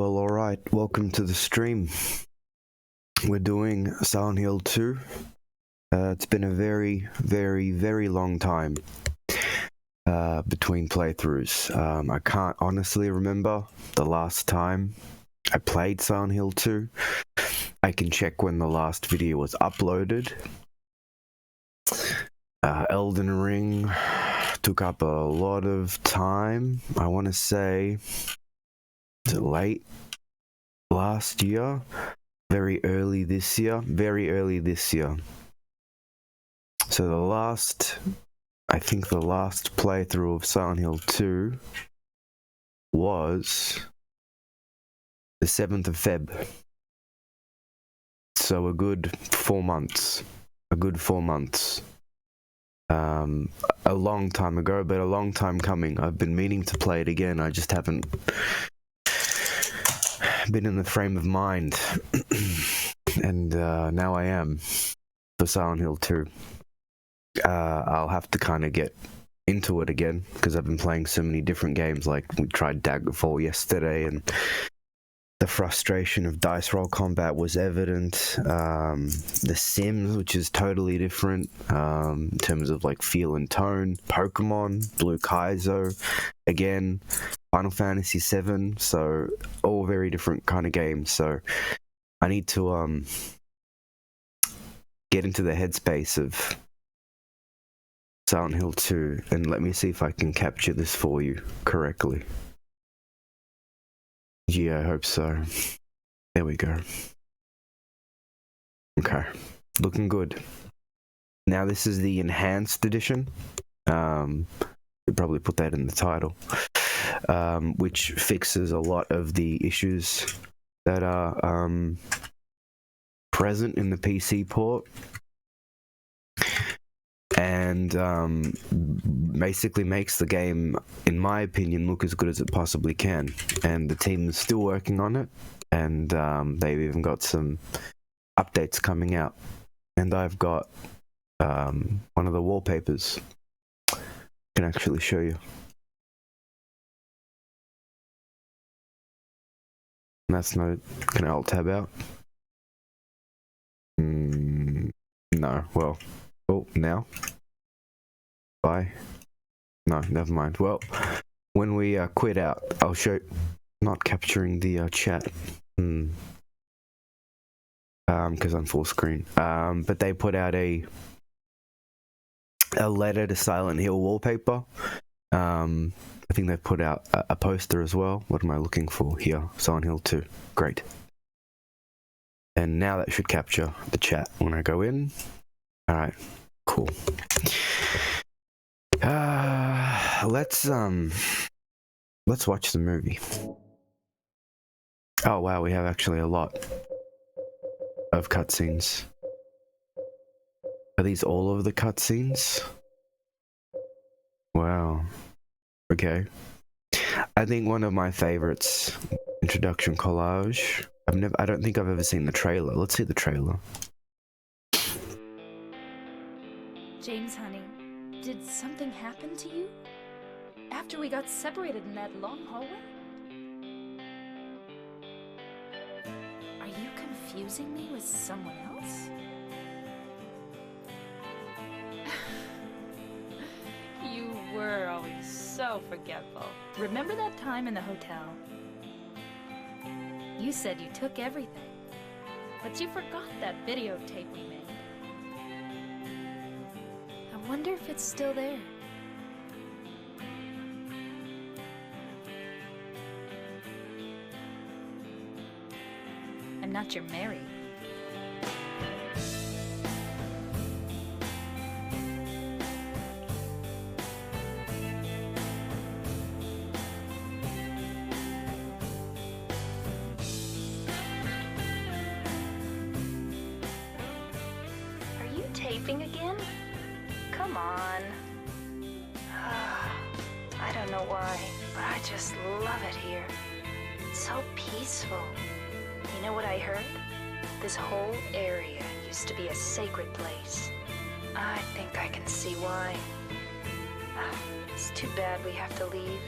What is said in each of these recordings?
Well, alright, welcome to the stream. We're doing Silent Hill 2. It's been a very, very, very long time between playthroughs. I can't honestly remember the last time I played Silent Hill 2. I can check when the last video was uploaded. Elden Ring took up a lot of time. I want to say late last year, very early this year. So the last playthrough of Silent Hill 2 was the 7th of Feb. So a good 4 months. A long time ago, but a long time coming. I've been meaning to play it again. I just haven't been in the frame of mind. And now I am for Silent Hill 2. I'll have to kind of get into it again because I've been playing so many different games. Like we tried Daggerfall yesterday, and the frustration of dice roll combat was evident. The Sims, which is totally different in terms of like feel and tone. Pokemon, Blue Kaizo, again, Final Fantasy VII. So all very different kind of games. So I need to get into the headspace of Silent Hill 2, and let me see if I can capture this for you correctly. Yeah, I hope so. There we go. Okay, looking good. Now this is the enhanced edition. You'll probably put that in the title, which fixes a lot of the issues that are present in the PC port. And basically makes the game, in my opinion, look as good as it possibly can. And the team is still working on it, and they've even got some updates coming out. And I've got one of the wallpapers. I can actually show you. And that's not it. Can I alt tab out? No, well. Oh, now? Bye. No, never mind. Well, when we quit out, I'll show... Not capturing the chat. Because I'm full screen. But they put out a letter to Silent Hill wallpaper. I think they put out a poster as well. What am I looking for here? Silent Hill 2. Great. And now that should capture the chat when I go in. Alright. Cool. Let's watch the movie. Oh wow, we have actually a lot of cutscenes. Are these all of the cutscenes? Wow. Okay. I think one of my favorites, introduction collage. I don't think I've ever seen the trailer. Let's see the trailer. James, honey, did something happen to you? After we got separated in that long hallway? Are you confusing me with someone else? You were always so forgetful. Remember that time in the hotel? You said you took everything, but you forgot that videotape we made. I wonder if it's still there. I'm not your Mary. Are you taping again? Come on. I don't know why, but I just love it here. It's so peaceful. You know what I heard? This whole area used to be a sacred place. I think I can see why. It's too bad we have to leave.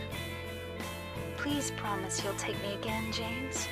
Please promise you'll take me again, James.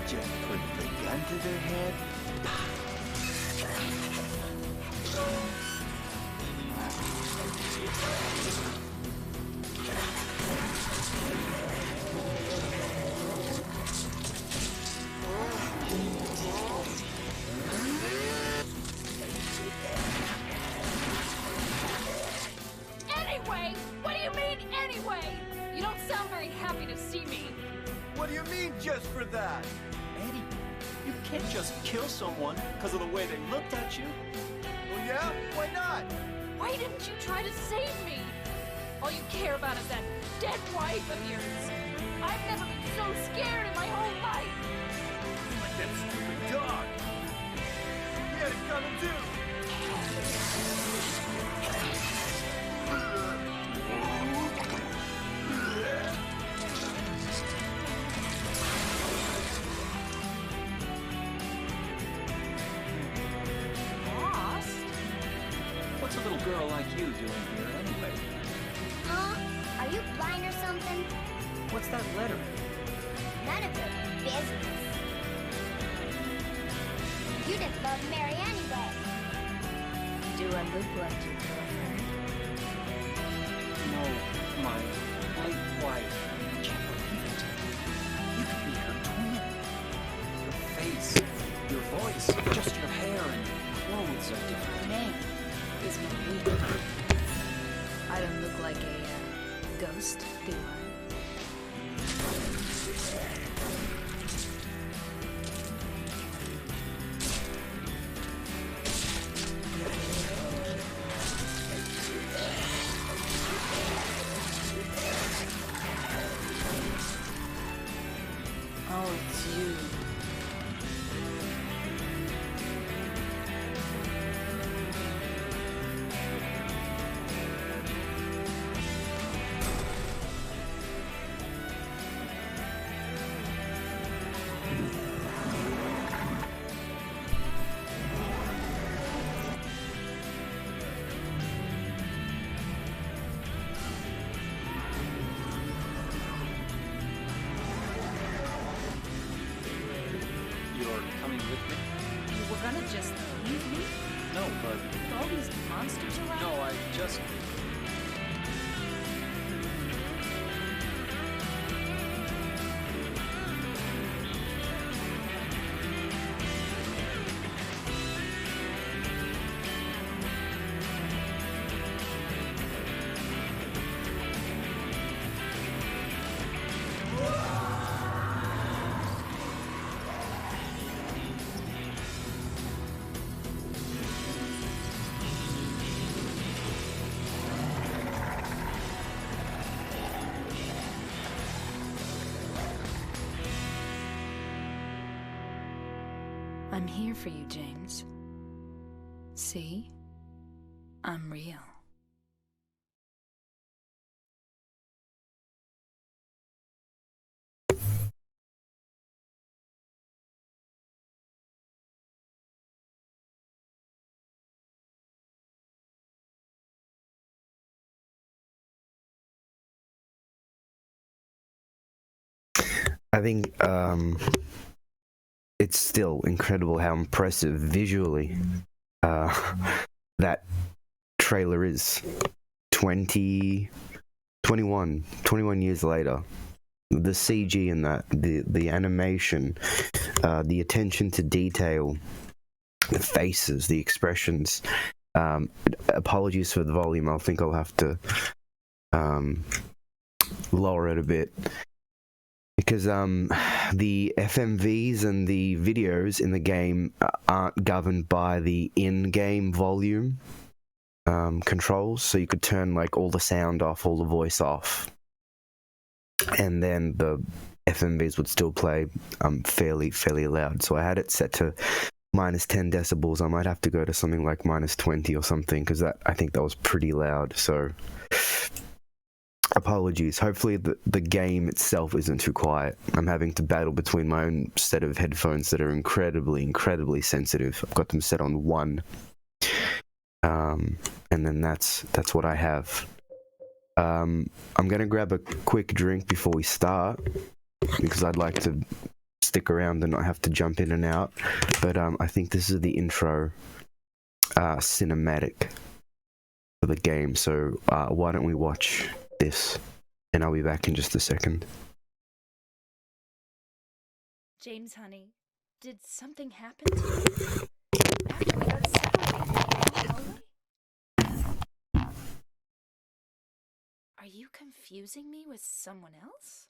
Just put the gun to their head. Anyway? What do you mean, anyway? You don't sound very happy to see me. What do you mean, just for that? Eddie, you can't just kill someone because of the way they looked at you. Well, yeah? Why not? Why didn't you try to save me? All you care about is that dead wife of yours. I've never been so scared in my whole life. Like that stupid dog. He had it coming too. Lost? What's a little girl like you doing here anyway? Huh? Are you blind or something? What's that letter? None of your business. You didn't love Mary anyway. Do I look like your girlfriend? No, my late wife. I can't believe it. You could be her twin. Your face, your voice, just your hair and clothes are different. Her name is Marie. I don't look like a ghost, do I? Oh, it's you. You're coming with me? You were gonna just leave me? No, but With all these monsters around? no, I just. I'm here for you, James. See? I'm real. I think it's still incredible how impressive visually that trailer is. 21 years later, the CG in that, the animation, the attention to detail, the faces, the expressions. Apologies for the volume. I think I'll have to lower it a bit because the FMVs and the videos in the game aren't governed by the in-game volume controls, so you could turn like all the sound off, all the voice off, and then the FMVs would still play fairly loud. So I had it set to minus 10 decibels. I might have to go to something like minus 20 or something, because I think that was pretty loud. So apologies. Hopefully the game itself isn't too quiet. I'm having to battle between my own set of headphones that are incredibly sensitive. I've got them set on 1. And then that's what I have. I'm gonna grab a quick drink before we start, because I'd like to stick around and not have to jump in and out. But I think this is the intro cinematic for the game. So why don't we watch this, and I'll be back in just a second. James, honey, did something happen to you? After we got separated in the hallway? Are you confusing me with someone else?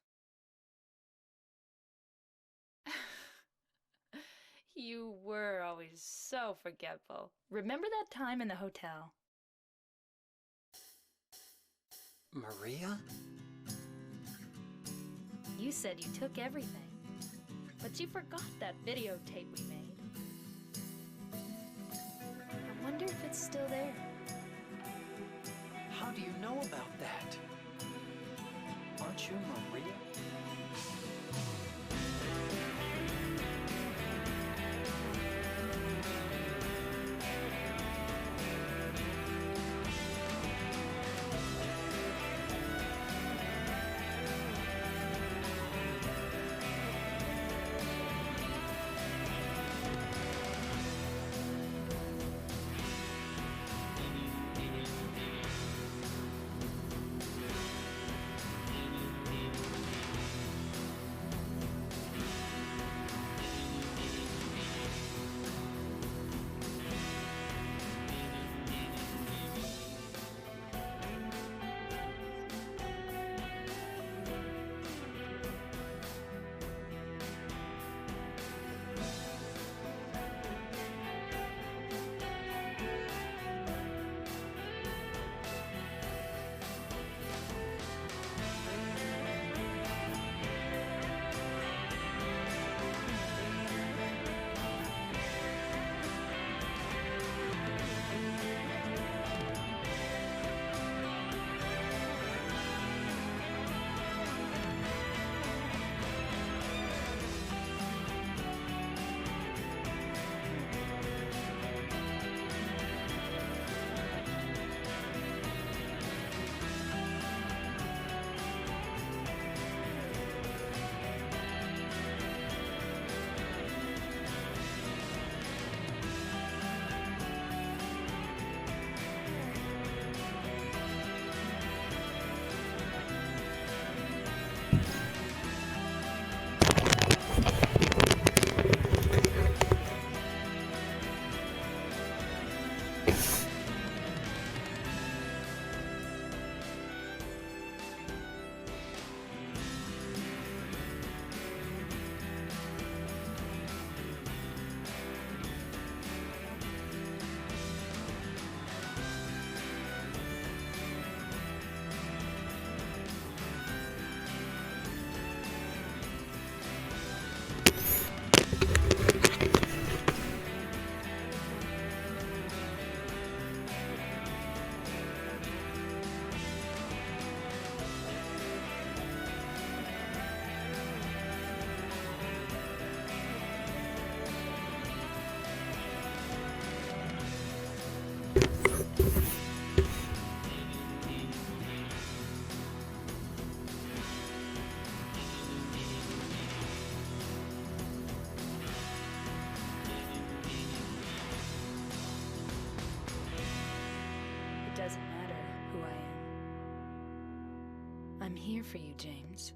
You were always so forgetful. Remember that time in the hotel? Maria? You said you took everything, but you forgot that videotape we made. I wonder if it's still there. How do you know about that? Aren't you Maria? Doesn't matter who I am. I'm here for you, James.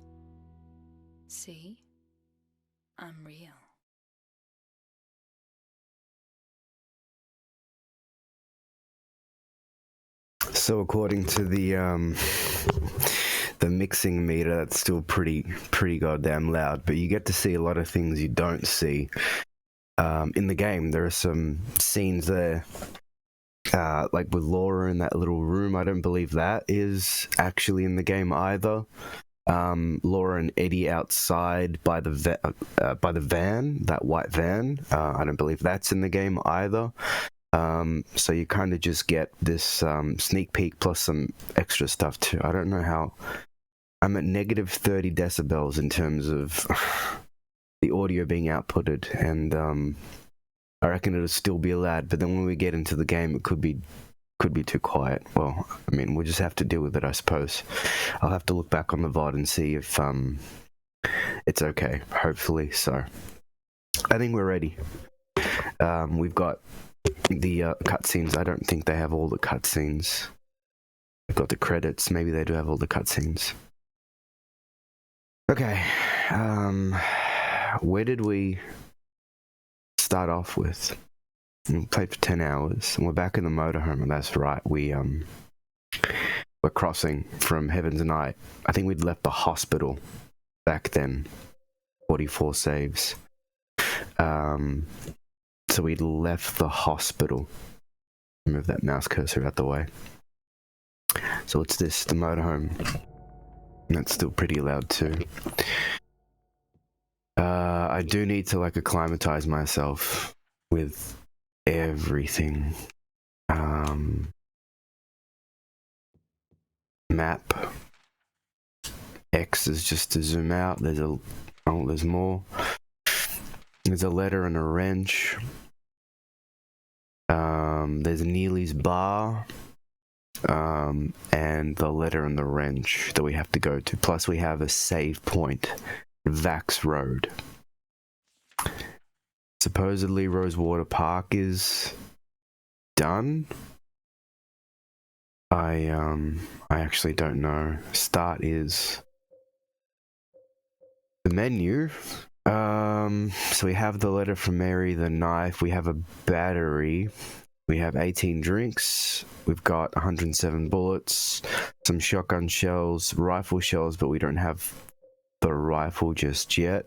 See? I'm real. So according to the the mixing meter, that's still pretty goddamn loud. But you get to see a lot of things you don't see in the game. There are some scenes there, like with Laura in that little room. I don't believe that is actually in the game either. Laura and Eddie outside by the van, that white van. I don't believe that's in the game either. So you kind of just get this sneak peek plus some extra stuff too. I don't know how. I'm at negative 30 decibels in terms of the audio being outputted, and I reckon it'll still be loud. But then when we get into the game, it could be too quiet. Well, I mean, we'll just have to deal with it, I suppose. I'll have to look back on the VOD and see if it's okay. Hopefully so. I think we're ready. We've got the cutscenes. I don't think they have all the cutscenes. They've got the credits. Maybe they do have all the cutscenes. Okay. Where did we start off with? We played for 10 hours, and we're back in the motorhome, and that's right. We're crossing from Heaven's Night. I think we'd left the hospital back then. 44 saves. So we'd left the hospital. Move that mouse cursor out the way. So what's this? The motorhome. And that's still pretty loud too. I do need to like acclimatize myself with everything. Map. X is just to zoom out. There's more. There's a letter and a wrench. There's Neely's bar. And the letter and the wrench that we have to go to. Plus we have a save point. Vax Road. Supposedly Rosewater Park is done. I actually don't know. Start is the menu. So we have the letter from Mary, the knife, we have a battery, we have 18 drinks, we've got 107 bullets, some shotgun shells, rifle shells, but we don't have the rifle just yet.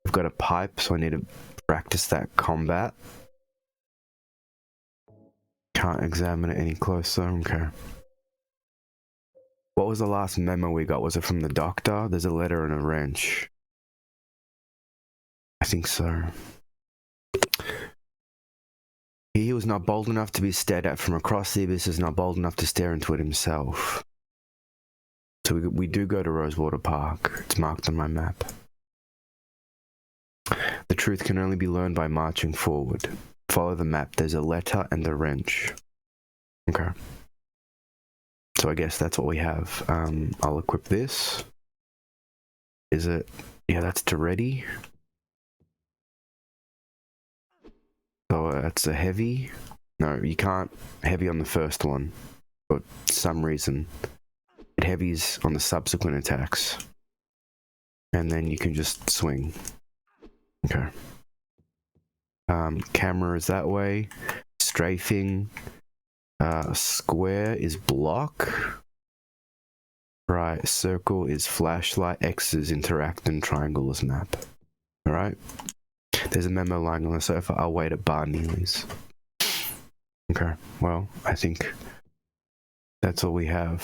We've got a pipe, so I need to practice that combat. Can't examine it any closer. Okay. What was the last memo we got? Was it from the doctor? There's a letter and a wrench. I think so. He was not bold enough to be stared at from across the abyss, is not bold enough to stare into it himself. So we do go to Rosewater Park. It's marked on my map. The truth can only be learned by marching forward. Follow the map. There's a letter and a wrench. Okay. So I guess that's what we have. I'll equip this. Is it? Yeah, that's to ready. So that's a heavy. No, you can't heavy on the first one. For some reason. It heavies on the subsequent attacks. And then you can just swing. Okay. Camera is that way. Strafing. Square is block. Right, circle is flashlight. X is interact, and triangle is map. Alright. There's a memo lying on the sofa. I'll wait at Bar Neely's. Okay, well, I think that's all we have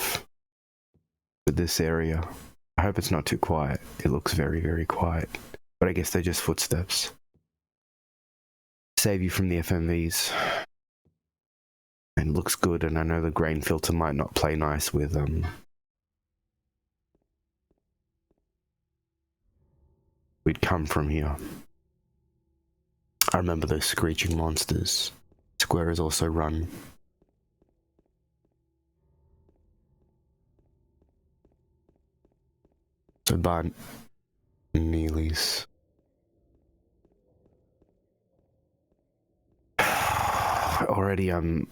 for this area. I hope it's not too quiet. It looks very, very quiet. But I guess they're just footsteps. Save you from the FMVs. And looks good, and I know the grain filter might not play nice with we'd come from here. I remember those screeching monsters. Square is also run. So Bar Neely's. Already I'm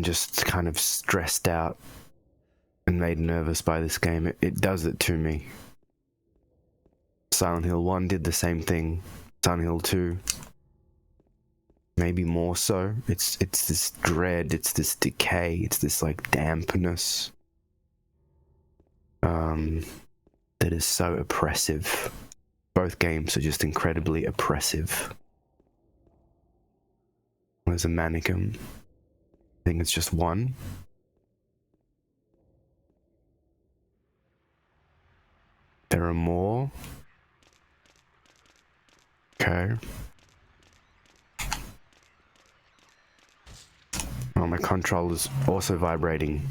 just kind of stressed out and made nervous by this game. It does it to me. Silent Hill 1 did the same thing. Silent Hill 2, maybe more so. It's this dread, it's this decay, it's this like dampness. that is so oppressive. Both games are just incredibly oppressive. There's a mannequin. I think it's just one. There are more. Okay. Oh, my controller's also vibrating.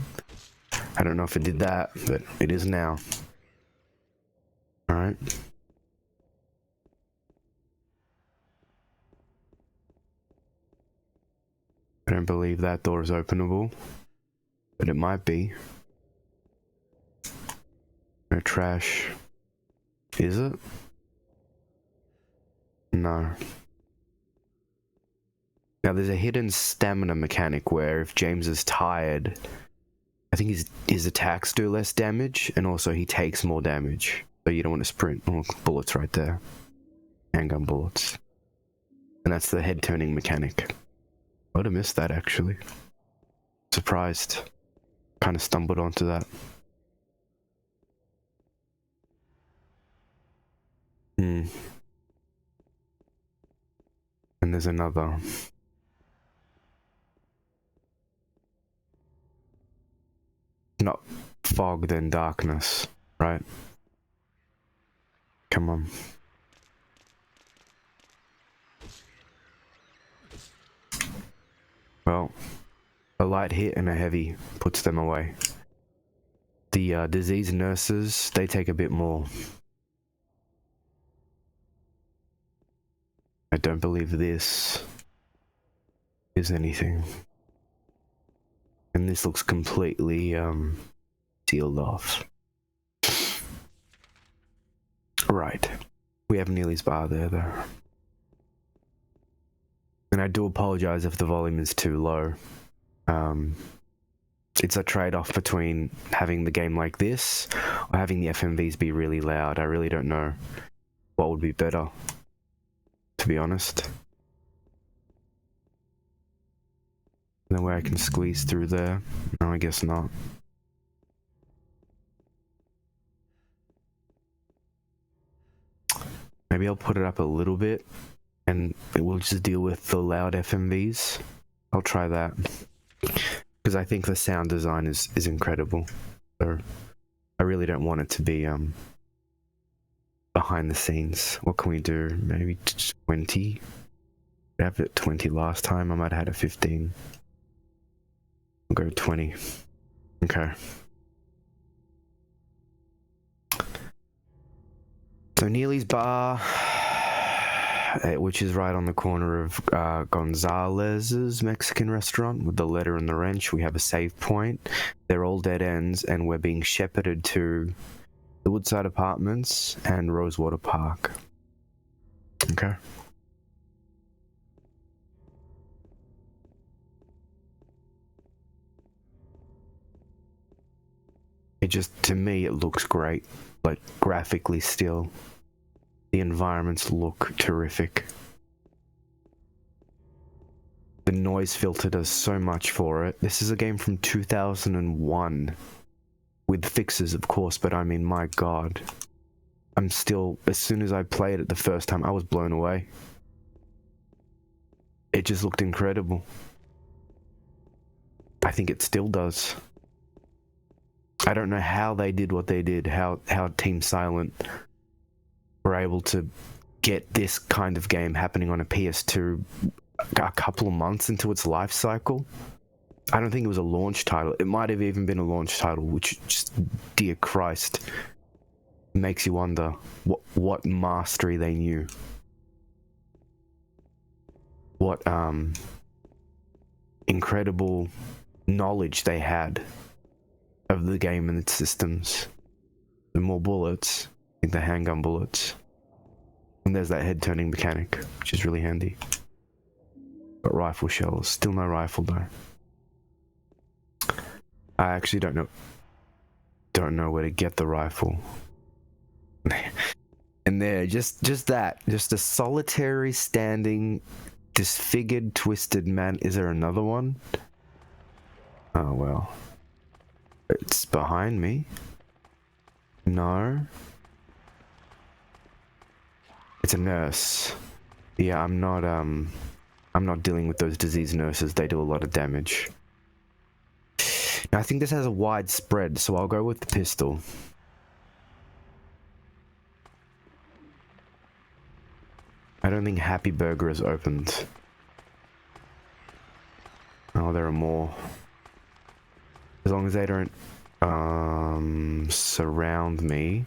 I don't know if it did that, but it is now. Alright. I don't believe that door is openable, but it might be. No trash. Is it? No. Now there's a hidden stamina mechanic where if James is tired, I think his attacks do less damage, and also he takes more damage. So you don't want to sprint. Oh, bullets right there. Handgun bullets. And that's the head turning mechanic. I would have missed that actually. Surprised. Kind of stumbled onto that. And there's another. Not fog, then darkness, right? Come on. Well, a light hit and a heavy puts them away. The disease nurses, they take a bit more. I don't believe this is anything. And this looks completely sealed off. Right. We have Neely's bar there though. And I do apologize if the volume is too low. It's a trade-off between having the game like this or having the FMVs be really loud. I really don't know what would be better, to be honest. No way I can squeeze through there. No, I guess not. Maybe I'll put it up a little bit and it will just deal with the loud FMVs. I'll try that. Because I think the sound design is incredible. So I really don't want it to be behind the scenes. What can we do? Maybe 20? I have it 20 last time. I might have had it 15. I'll go 20. Okay. So Neely's bar, which is right on the corner of Gonzalez's Mexican restaurant with the letter and the wrench. We have a save point. They're all dead ends, and we're being shepherded to the Woodside Apartments and Rosewater Park. Okay. It just, to me, it looks great. Like, graphically still. The environments look terrific. The noise filter does so much for it. This is a game from 2001. With fixes, of course, but I mean, my god. I'm still, as soon as I played it the first time, I was blown away. It just looked incredible. I think it still does. I don't know how they did what they did, how Team Silent were able to get this kind of game happening on a PS2 a couple of months into its life cycle. I don't think it was a launch title. It might have even been a launch title, which just, dear Christ, makes you wonder what mastery they knew. What incredible knowledge they had of the game and its systems. The more bullets, I think the handgun bullets. And there's that head-turning mechanic, which is really handy. But rifle shells, still no rifle though. I actually don't know where to get the rifle. And there, just a solitary standing, disfigured, twisted man. Is there another one? Oh well. It's behind me. No. It's a nurse. Yeah, I'm not dealing with those disease nurses. They do a lot of damage. Now, I think this has a wide spread, so I'll go with the pistol. I don't think Happy Burger is opened. Oh, there are more. As long as they don't surround me.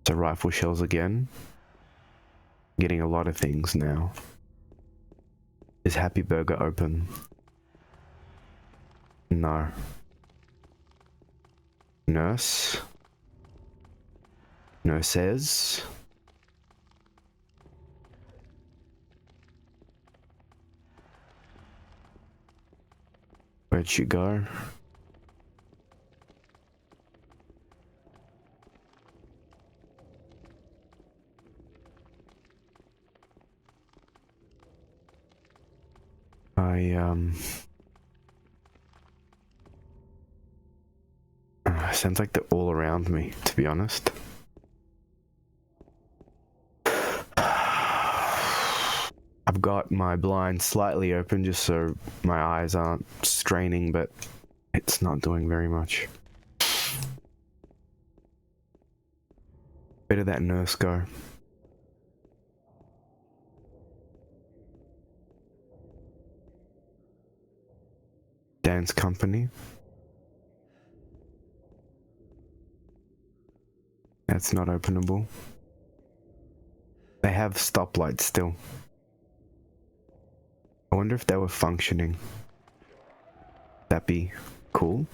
So rifle shells again. Getting a lot of things now. Is Happy Burger open? No. Nurse. Nurses. Where'd she go? Sounds like they're all around me, to be honest. I've got my blinds slightly open just so my eyes aren't straining, but it's not doing very much. Where did that nurse go? Dance company. That's not openable. They have stoplights still. I wonder if they were functioning. That'd be cool.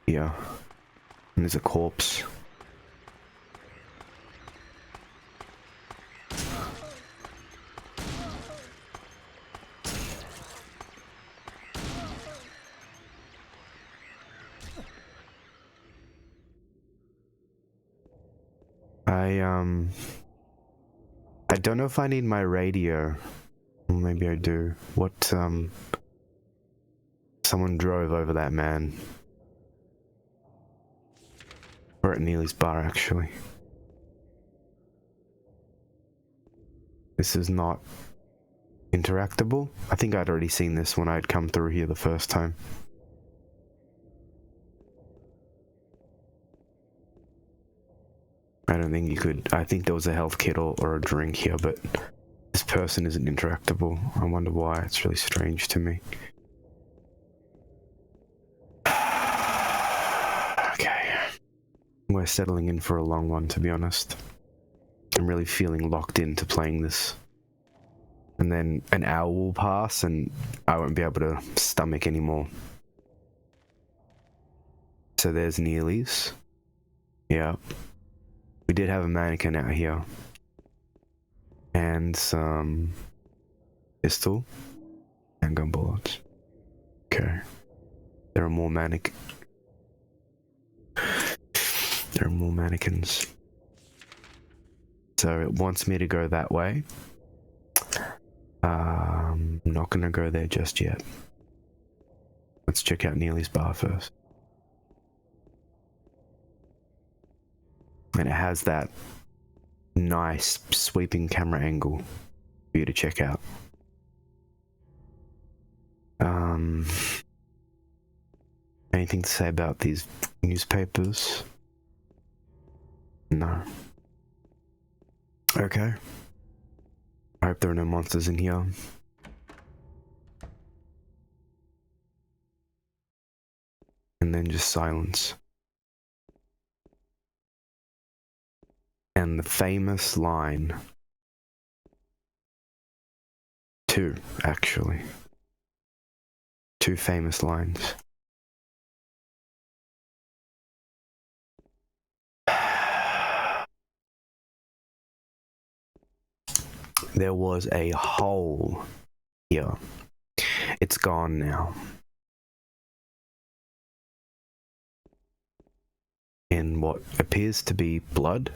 Yeah. And there's a corpse. I don't know if I need my radio. Or maybe I do. What, someone drove over that man. We're at Neely's bar, actually. This is not interactable. I think I'd already seen this when I'd come through here the first time. I don't think you could. I think there was a health kit or a drink here, but this person isn't interactable. I wonder why. It's really strange to me. Okay. We're settling in for a long one, to be honest. I'm really feeling locked into playing this. And then an hour will pass and I won't be able to stomach anymore. So there's Neely's. Yeah. We did have a mannequin out here. And some pistol and gun bullets. Okay. There are more mannequins. So it wants me to go that way. I'm not gonna go there just yet. Let's check out Neely's bar first. And it has that nice sweeping camera angle for you to check out. Anything to say about these newspapers? No. Okay. I hope there are no monsters in here. And then just silence. And the famous line. 2, actually. 2 famous lines. There was a hole here. It's gone now. In what appears to be blood.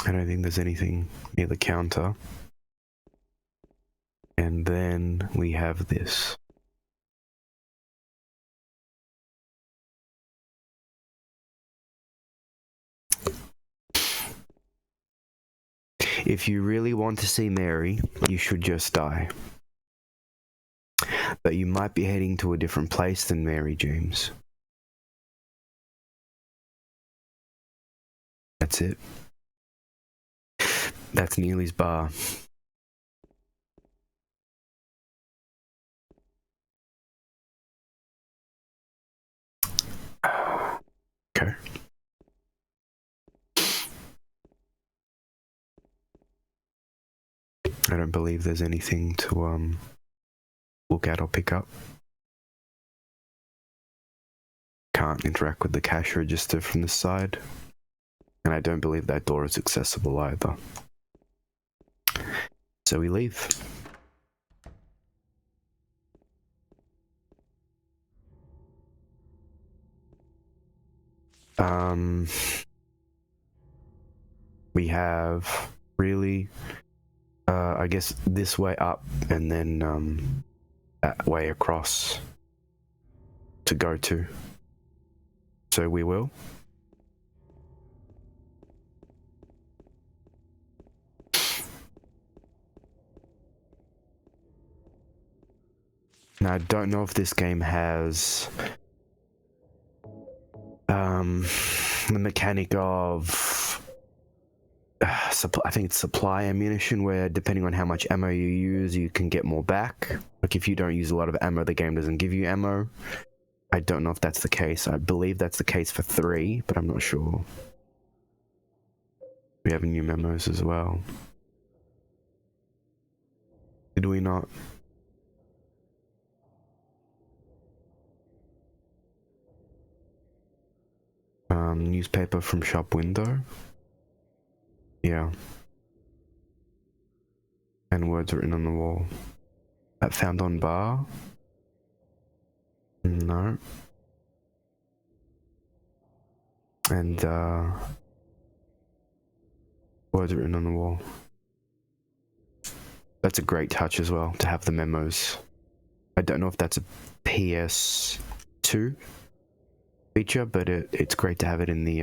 I don't think there's anything near the counter. And then we have this. If you really want to see Mary, you should just die. But you might be heading to a different place than Mary, James. That's it. That's Neely's bar. Okay. I don't believe there's anything to look at or pick up. Can't interact with the cash register from this side. And I don't believe that door is accessible either. So we leave. We have really, I guess this way up and then that way across to go to. So we will. Now I don't know if this game has the mechanic of I think it's supply ammunition, where depending on how much ammo you use, you can get more back. Like if you don't use a lot of ammo, the game doesn't give you ammo. I don't know if that's the case. I believe that's the case for 3, but I'm not sure. We have new memos as well. Did we not? Newspaper from shop window. Yeah. And words written on the wall. That found on bar? No. And words written on the wall. That's a great touch as well, to have the memos. I don't know if that's a PS2 feature, but it's great to have it in the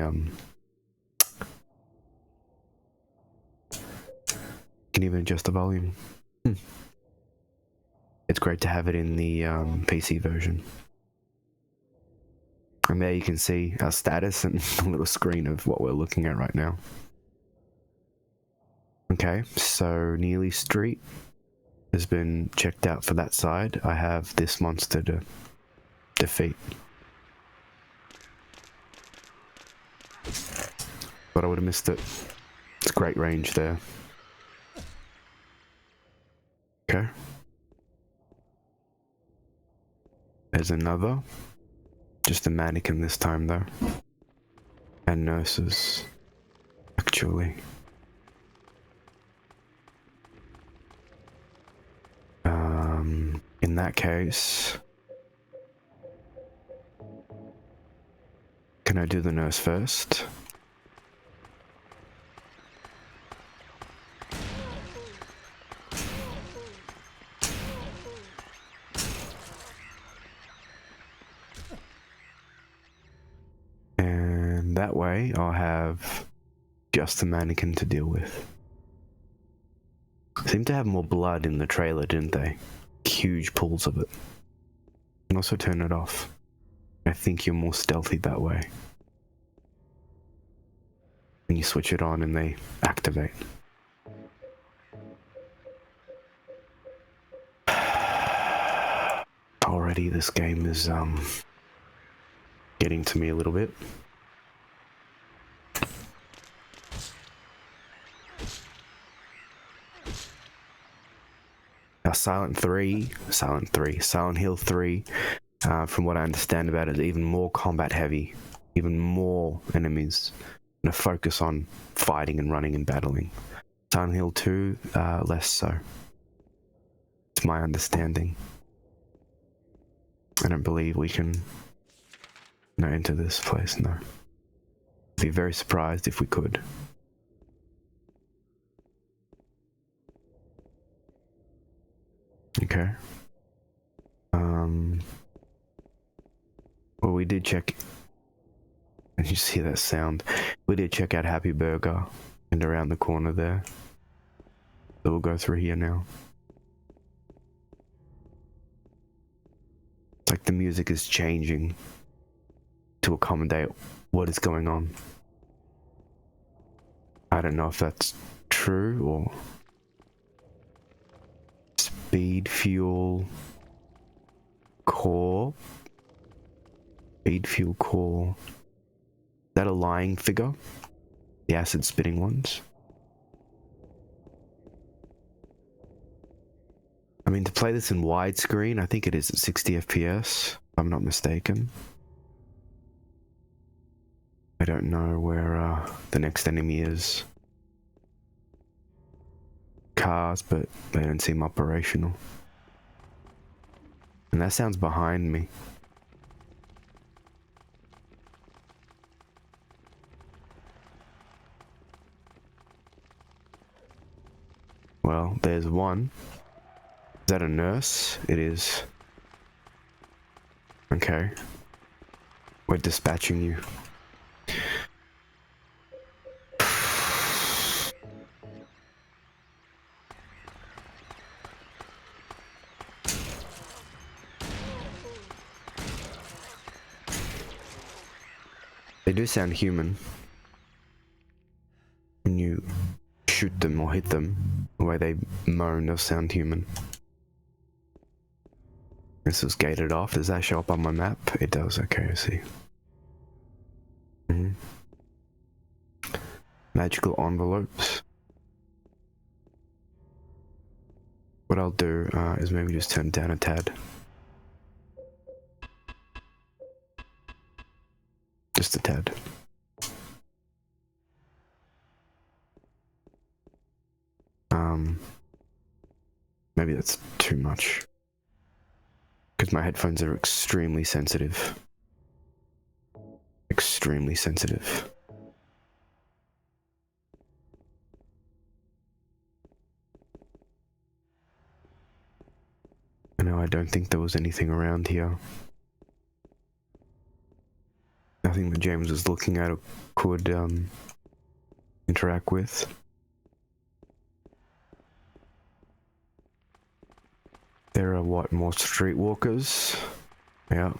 can even adjust the volume. It's great to have it in the PC version. And there you can see our status and a little screen of what we're looking at right now. Okay, so Neely Street has been checked out for that side. I have this monster to defeat. But I would have missed it. It's great range there. Okay. There's another. Just a mannequin this time though. And nurses. Actually. In that case... Can I do the nurse first? And that way I'll have just the mannequin to deal with. Seemed to have more blood in the trailer, didn't they? Huge pools of it. And also turn it off. I think you're more stealthy that way. And you switch it on and they activate. Already this game is getting to me a little bit. Now Silent Hill 3, from what I understand about it, is even more combat heavy, even more enemies, and a focus on fighting and running and battling. Silent Hill 2, less so. It's my understanding. I don't believe we can enter this place, no. I'd be very surprised if we could. Okay. Well, we did check. And you see that sound? We did check out Happy Burger and around the corner there. So we'll go through here now. It's like the music is changing to accommodate what is going on. I don't know if that's true or... Speed Fuel Core. Speed Fuel Core. Is that a lying figure? The acid spitting ones? I mean, to play this in widescreen, I think it is at 60 FPS, if I'm not mistaken. I don't know where the next enemy is. Cars, but they don't seem operational. And that sounds behind me. Well, there's one. Is that a nurse? It is. Okay. We're dispatching you. They do sound human. When you shoot them or hit them, the way they moan, they'll sound human. This is gated off. Does that show up on my map? It does. Okay, I see. Magical envelopes. What I'll do is maybe just turn it down a tad. Just a tad. Maybe that's too much. Because my headphones are extremely sensitive. Extremely sensitive. No, I don't think there was anything around here. Nothing that James was looking at or could interact with. There are what, more streetwalkers? Yeah.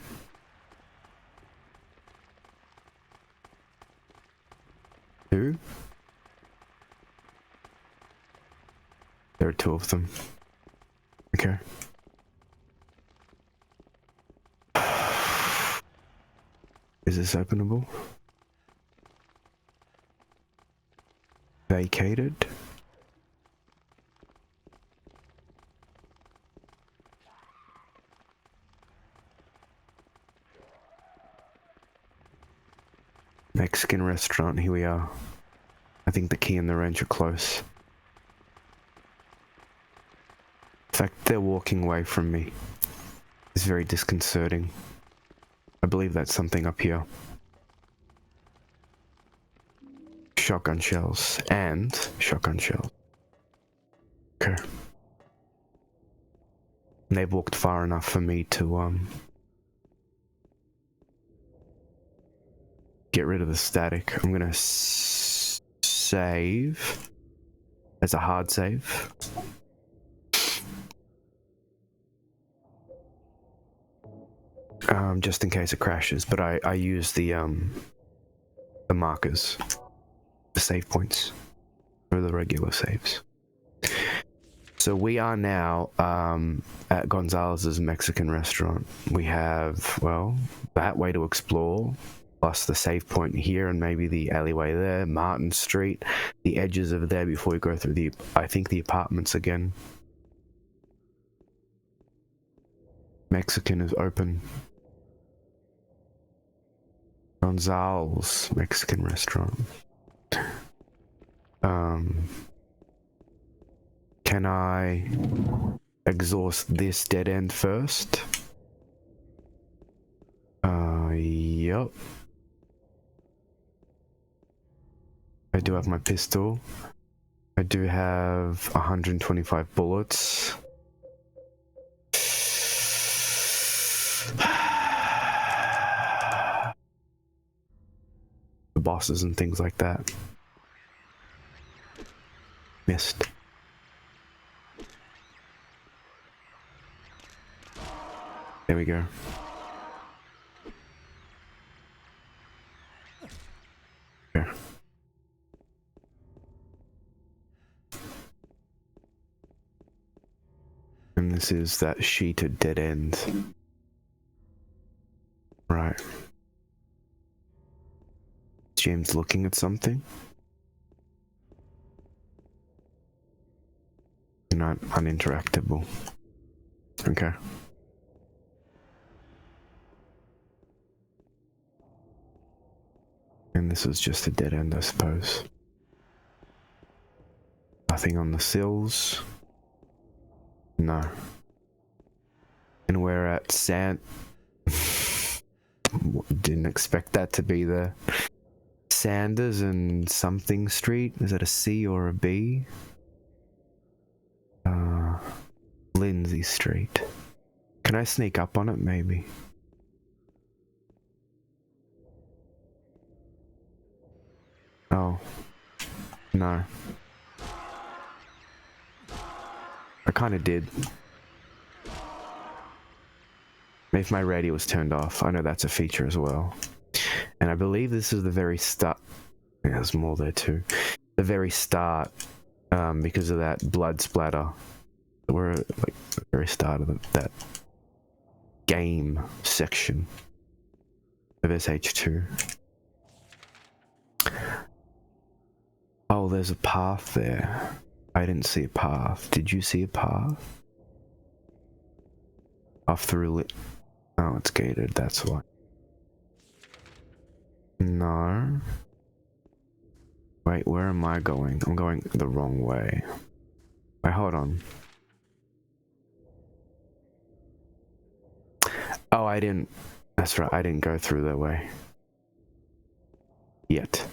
Two? There are two of them. Okay. Is this openable? Vacated? Mexican restaurant, here we are. I think the key and the wrench are close. In fact, they're walking away from me. It's very disconcerting. I believe that's something up here. Shotgun shells. And shotgun shells. Okay. And they've walked far enough for me to, get rid of the static. I'm gonna save as a hard save. Just in case it crashes, but I use the markers, the save points, or the regular saves. So we are now at Gonzalez's Mexican restaurant. We have, well, that way to explore, plus the save point here and maybe the alleyway there, Martin Street, the edges over there before we go through the, I think, the apartments again. Mexican is open. Gonzalez's Mexican restaurant. Can I exhaust this dead end first? Yup. I do have my pistol. I do have 125 bullets. bosses and things like that. Missed. There we go. There. And this is that sheeted dead end. Right. James looking at something? Not uninteractable. Okay. And this is just a dead end, I suppose. Nothing on the sills. No. And we're at didn't expect that to be there. Sanders and something street. Is that a C or a B? Lindsay Street. Can I sneak up on it, maybe? Oh. No. I kinda did. If my radio was turned off, I know that's a feature as well. And I believe this is the very start. Yeah, there's more there too. The very start, because of that blood splatter. We're like the very start of that game section of SH2. Oh, there's a path there. I didn't see a path. Did you see a path? Off through it. Oh, it's gated, that's why. No. Wait, where am I going? I'm going the wrong way. Wait, hold on. Oh, I didn't. That's right, I didn't go through that way. Yet.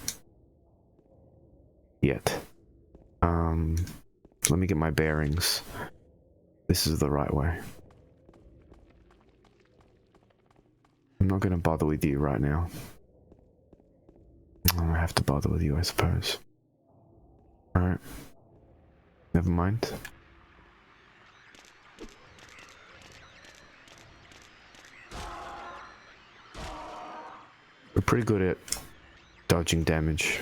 Let me get my bearings. This is the right way. I'm not gonna bother with you right now. I have to bother with you, I suppose. Alright. Never mind. We're pretty good at dodging damage.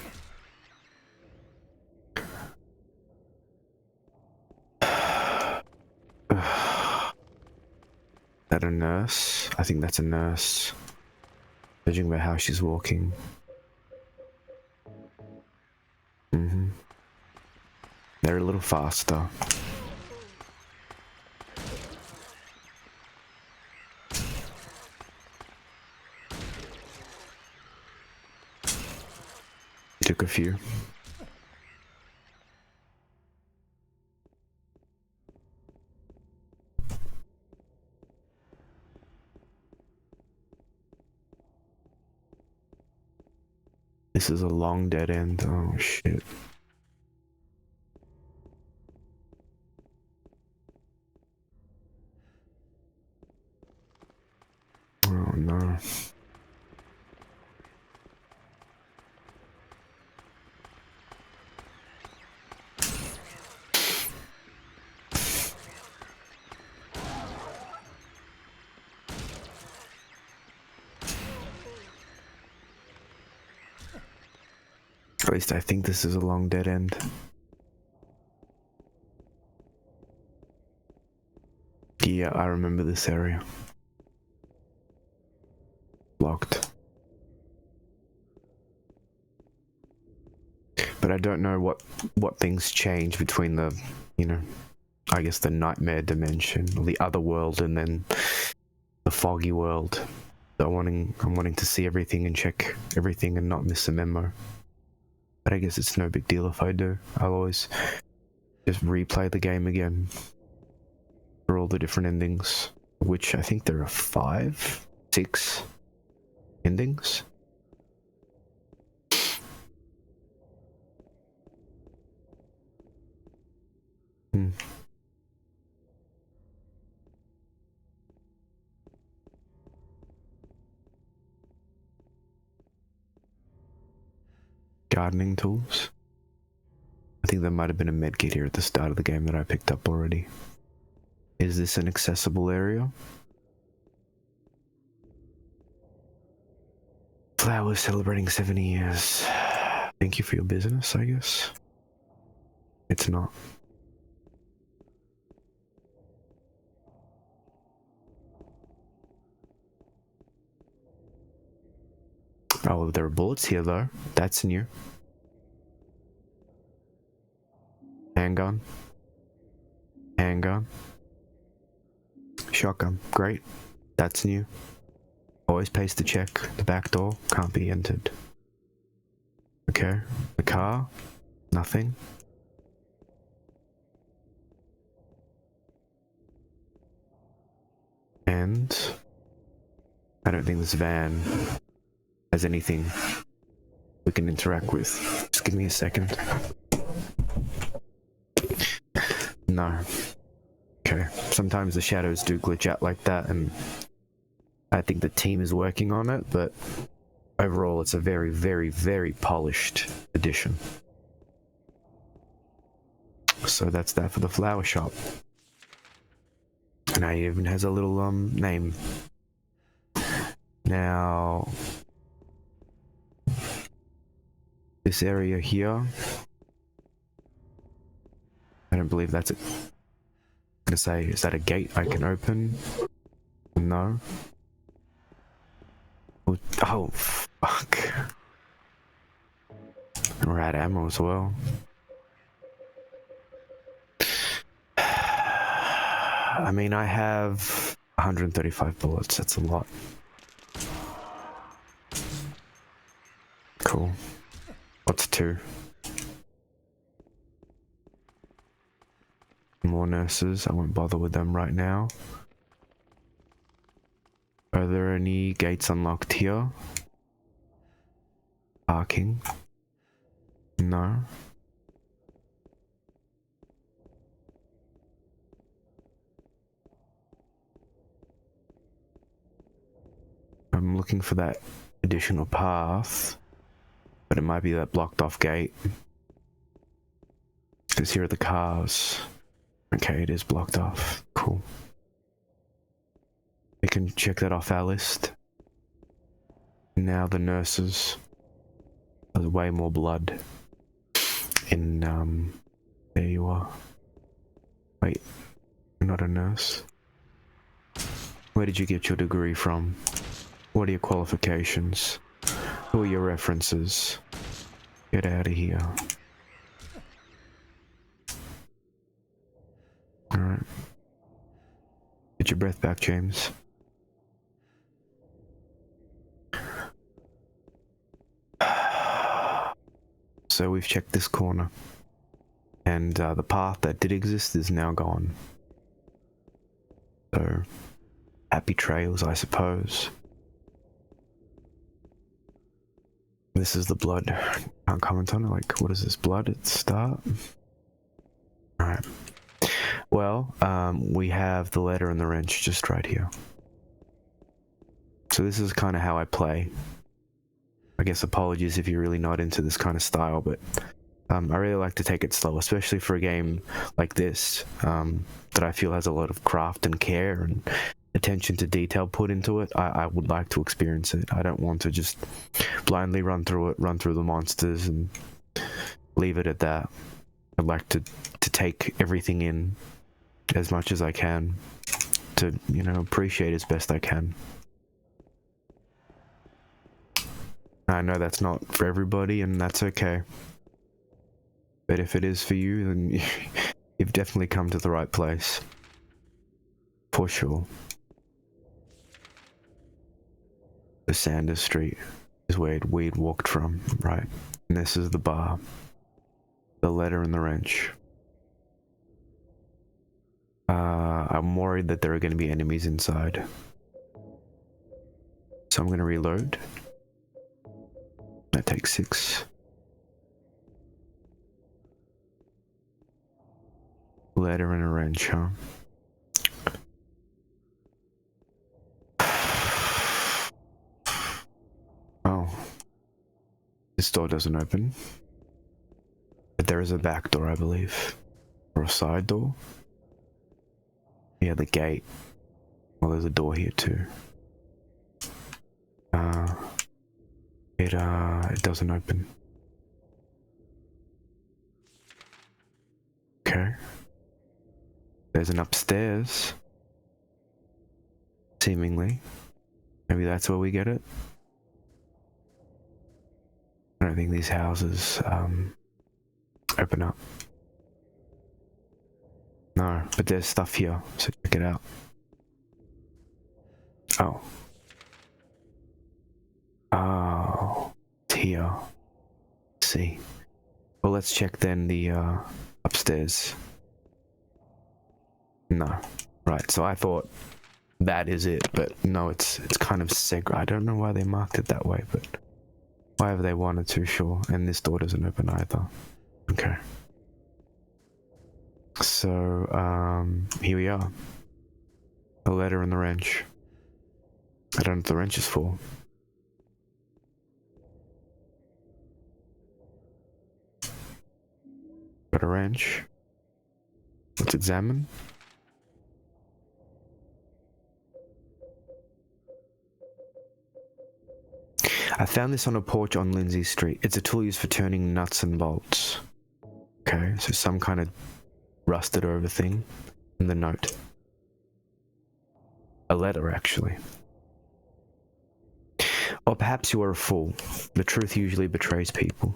That a nurse? I think that's a nurse. Judging by how she's walking. They're a little faster. Took a few. This is a long dead end. Oh shit. Oh no. At least I think this is a long dead end. Yeah, I remember this area. Locked. But I don't know what things change between the, you know, I guess the nightmare dimension, or the other world, and then the foggy world. So I'm wanting to see everything and check everything and not miss a memo. But I guess it's no big deal if I do. I'll always just replay the game again for all the different endings, which I think there are 5, 6 endings. gardening tools. I think there might have been a medkit here at the start of the game that I picked up already. Is this an accessible area? Flowers celebrating 70 years. Thank you for your business, I guess. It's not. Oh, there are bullets here though. That's new. Handgun. Handgun. Shotgun. Great. That's new. Always pays to check. The back door can't be entered. Okay. The car. Nothing. And I don't think this van has anything we can interact with. Just give me a second. No. Okay. Sometimes the shadows do glitch out like that, and I think the team is working on it, but overall it's a very, very, very polished edition. So that's that for the flower shop. And it even has a little name. Now this area here, I don't believe that's it. I'm gonna say, is that a gate I can open? No. Oh, fuck. We're out of ammo as well. I mean, I have 135 bullets. That's a lot. Cool. What's 2? More nurses. I won't bother with them right now. Are there any gates unlocked here? Parking? No. I'm looking for that additional path, but it might be that blocked off gate. Because here are the cars. Okay, it is blocked off. Cool. We can check that off our list. Now the nurses. There's way more blood in, there you are. Wait, you're not a nurse? Where did you get your degree from? What are your qualifications? Who are your references? Get out of here. Alright. Get your breath back, James. So we've checked this corner. And the path that did exist is now gone. So, happy trails, I suppose. This is the blood. Can't comment on it. Like, what is this? Blood at the start? Alright. Well, we have the letter and the wrench just right here. So this is kind of how I play. I guess apologies if you're really not into this kind of style, but I really like to take it slow, especially for a game like this, that I feel has a lot of craft and care and attention to detail put into it. I would like to experience it. I don't want to just blindly run through it, run through the monsters and leave it at that. I'd like to take everything in as much as I can to, you know, appreciate as best I can. I know that's not for everybody, and that's okay. But if it is for you, then you've definitely come to the right place. For sure. The Sanders Street is where we'd walked from, right? And this is the bar. The letter and the wrench. I'm worried that there are going to be enemies inside. So I'm going to reload. That takes 6. Letter and a wrench, huh? Oh. This door doesn't open. But there is a back door, I believe. Or a side door. Yeah, the gate. Well, there's a door here too. It doesn't open. Okay. There's an upstairs. Seemingly. Maybe that's where we get it. I don't think these houses open up. No, but there's stuff here, so check it out. Oh. Oh, it's here. Let's see. Well, let's check then the upstairs. No. Right, so I thought that is it, but no, it's kind of I don't know why they marked it that way, but however they wanted to, sure. And this door doesn't open either. Okay. So, here we are. A letter and the wrench. I don't know what the wrench is for. Got a wrench. Let's examine. I found this on a porch on Lindsay Street. It's a tool used for turning nuts and bolts. Okay, so some kind of rusted over thing. And the note. A letter, actually. Or perhaps you are a fool. The truth usually betrays people.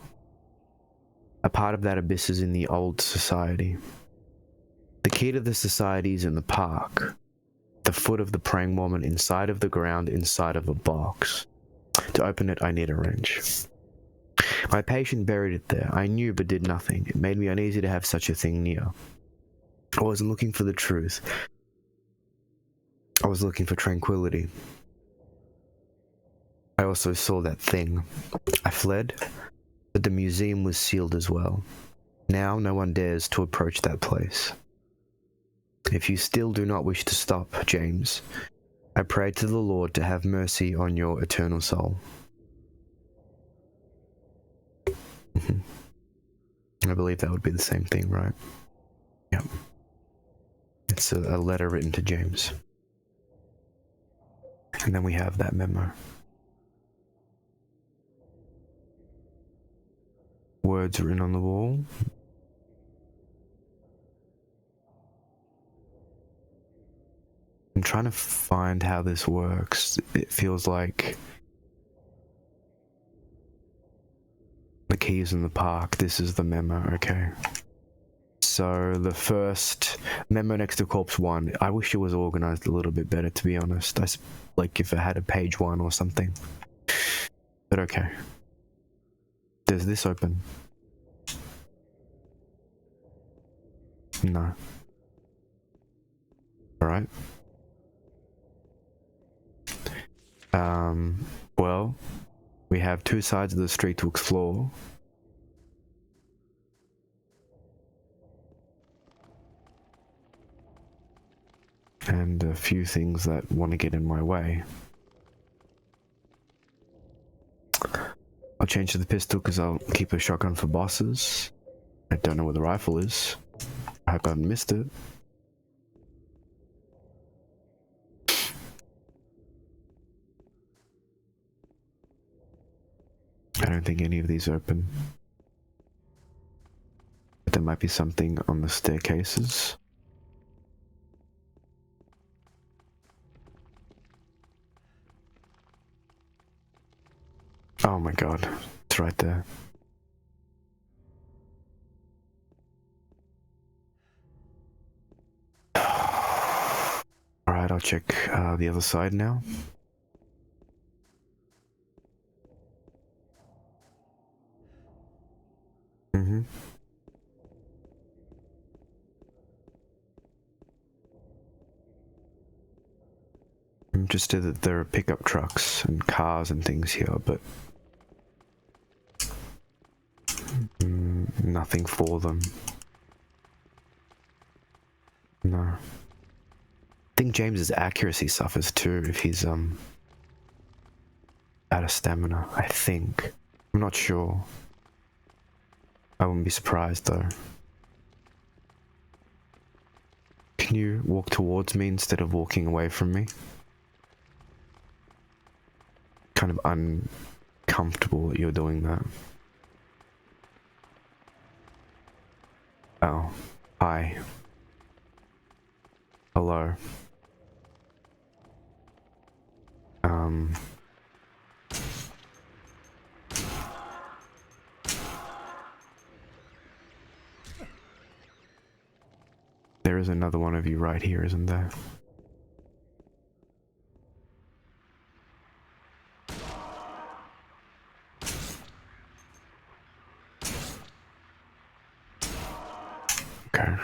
A part of that abyss is in the old society. The key to the society is in the park. The foot of the praying woman inside of the ground, inside of a box. To open it, I need a wrench. My patient buried it there. I knew but did nothing. It made me uneasy to have such a thing near. I wasn't looking for the truth. I was looking for tranquility. I also saw that thing. I fled, but the museum was sealed as well. Now no one dares to approach that place. If you still do not wish to stop, James, I pray to the Lord to have mercy on your eternal soul. I believe that would be the same thing, right? Yep. It's a letter written to James. And then we have that memo. Words written on the wall. I'm trying to find how this works. It feels like the key's in the park. This is the memo, okay. So the first memo next to corpse 1, I wish it was organized a little bit better, to be honest. Like if it had a page 1 or something. But okay. Does this open? No. Alright. Well, we have 2 sides of the street to explore. And a few things that want to get in my way. I'll change to the pistol because I'll keep a shotgun for bosses. I don't know where the rifle is. I hope I haven't missed it. I don't think any of these open. But there might be something on the staircases. Oh my god, it's right there. Alright, I'll check the other side now. I'm interested that there are pickup trucks and cars and things here, but nothing for them. No. I think James's accuracy suffers too if he's out of stamina, I think. I'm not sure. I wouldn't be surprised though. Can you walk towards me instead of walking away from me? Kind of uncomfortable that you're doing that. Oh, hi. Hello. There is another one of you right here, isn't there? Okay.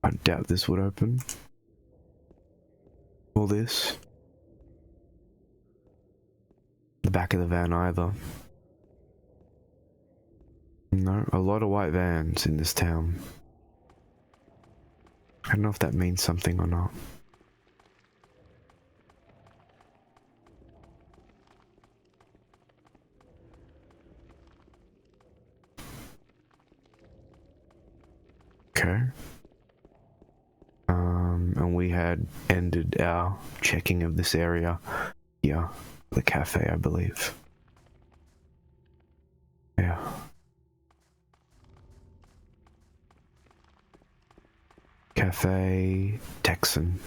I doubt this would open. All this. The back of the van either. No, a lot of white vans in this town. I don't know if that means something or not. Okay. And we had ended our checking of this area. Yeah, the cafe, I believe. Yeah. Cafe Texan.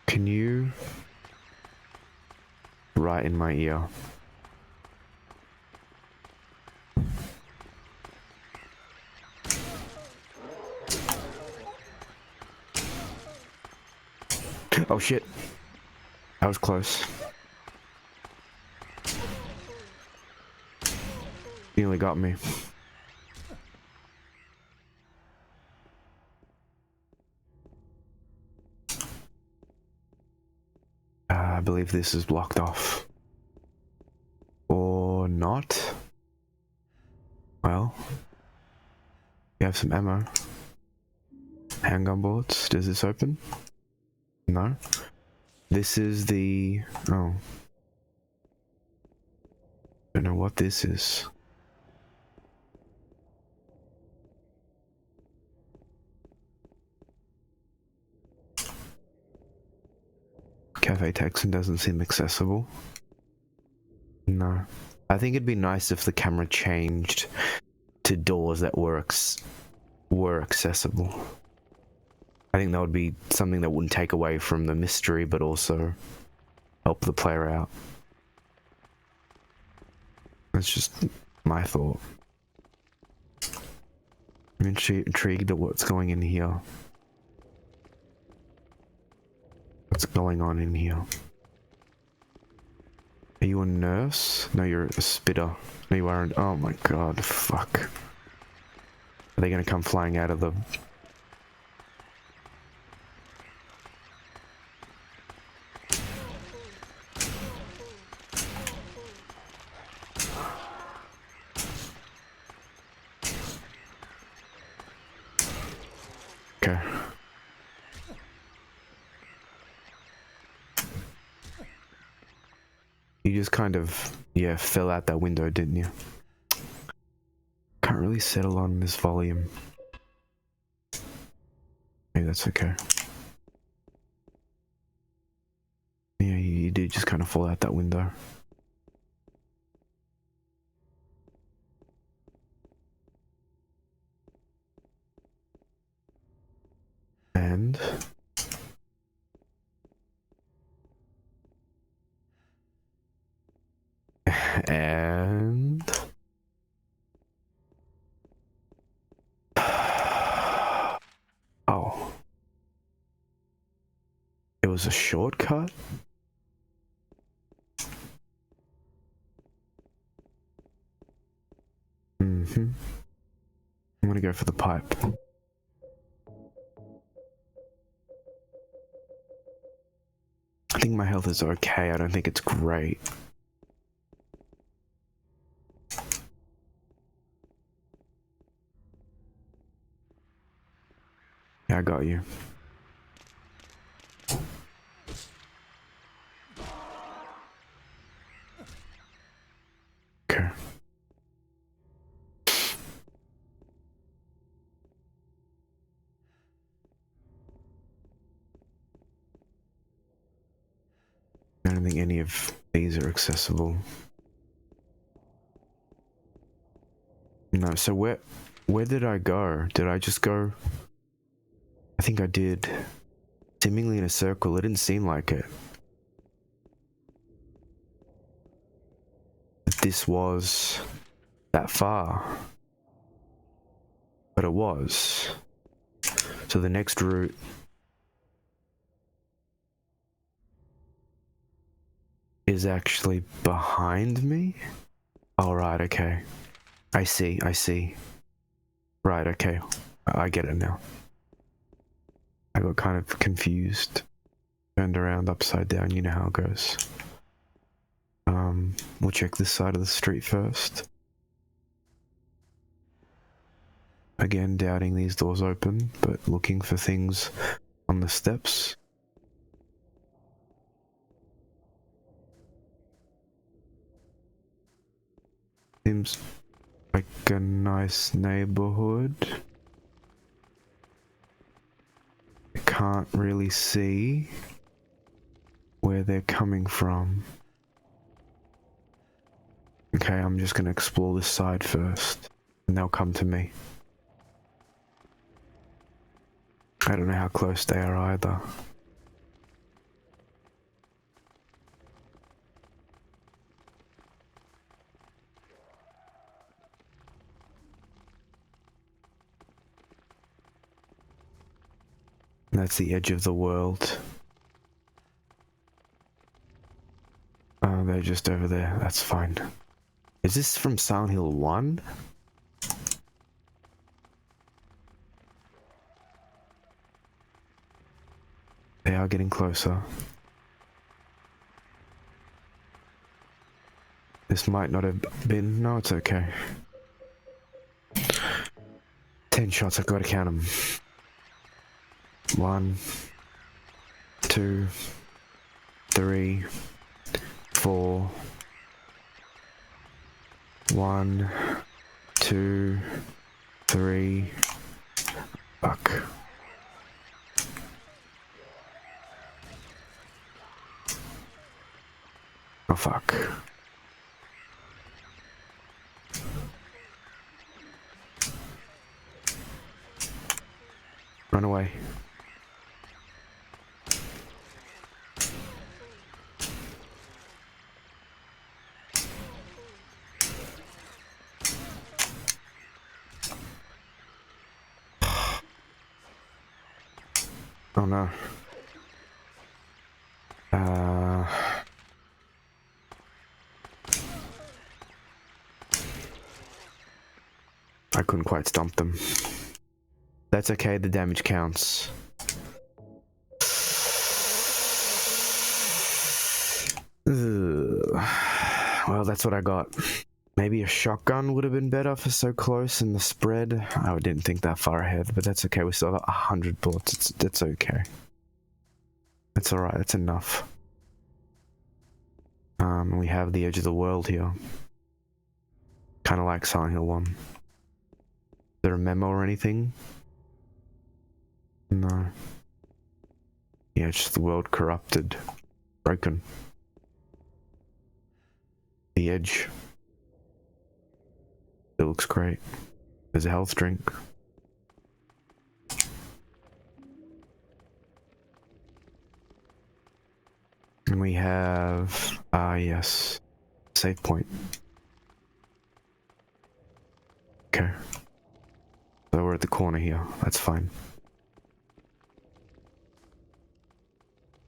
Can you write in my ear? Oh shit. That was close. Nearly got me. I believe this is blocked off. Or not. Well, we have some ammo. Handgun bullets. Does this open? No. This is the... oh. Don't know what this is. Cafe Texan doesn't seem accessible. No. I think it'd be nice if the camera changed to doors that were accessible. I think that would be something that wouldn't take away from the mystery, but also help the player out. That's just my thought. I'm intrigued at what's going in here. What's going on in here? Are you a nurse? No, you're a spitter. No, you aren't. Oh my god, fuck. Are they gonna come flying out of the... okay. You just kind of, yeah, fell out that window, didn't you? Can't really settle on this volume. Maybe that's okay. Yeah, you did just kind of fall out that window. And... and... oh. It was a shortcut? Mm-hmm. I'm gonna go for the pipe. I think my health is okay, I don't think it's great. Yeah, I got you. Okay. I don't think any of these are accessible. No, so where did I go? Did I just go? I think I did. Seemingly in a circle. It didn't seem like it. This was that far. But it was. So the next route is actually behind me? Oh, right, okay. I see. Right, okay. I get it now. I got kind of confused. Turned around upside down, you know how it goes. We'll check this side of the street first. Again, doubting these doors open, but looking for things on the steps. Seems like a nice neighborhood. I can't really see where they're coming from. Okay, I'm just gonna explore this side first, and they'll come to me. I don't know how close they are either. That's the edge of the world. Oh, they're just over there. That's fine. Is this from Silent Hill 1? They are getting closer. This might not have been... No, it's okay. 10 shots, I've got to count them. 1, 2, 3, 4. 1, 2, 3. Fuck. Oh fuck. Run away. Oh no. I couldn't quite stomp them. That's okay, the damage counts. Ugh. Well, that's what I got. Maybe a shotgun would have been better for so close and the spread. I didn't think that far ahead, but that's okay. We still have 100 bullets. That's okay. That's alright, that's enough. We have the edge of the world here. Kind of like Silent Hill 1. Is there a memo or anything? No. Yeah, it's just the world corrupted. Broken. The edge. It looks great. There's a health drink. And we have... yes. Save point. Okay. So we're at the corner here. That's fine.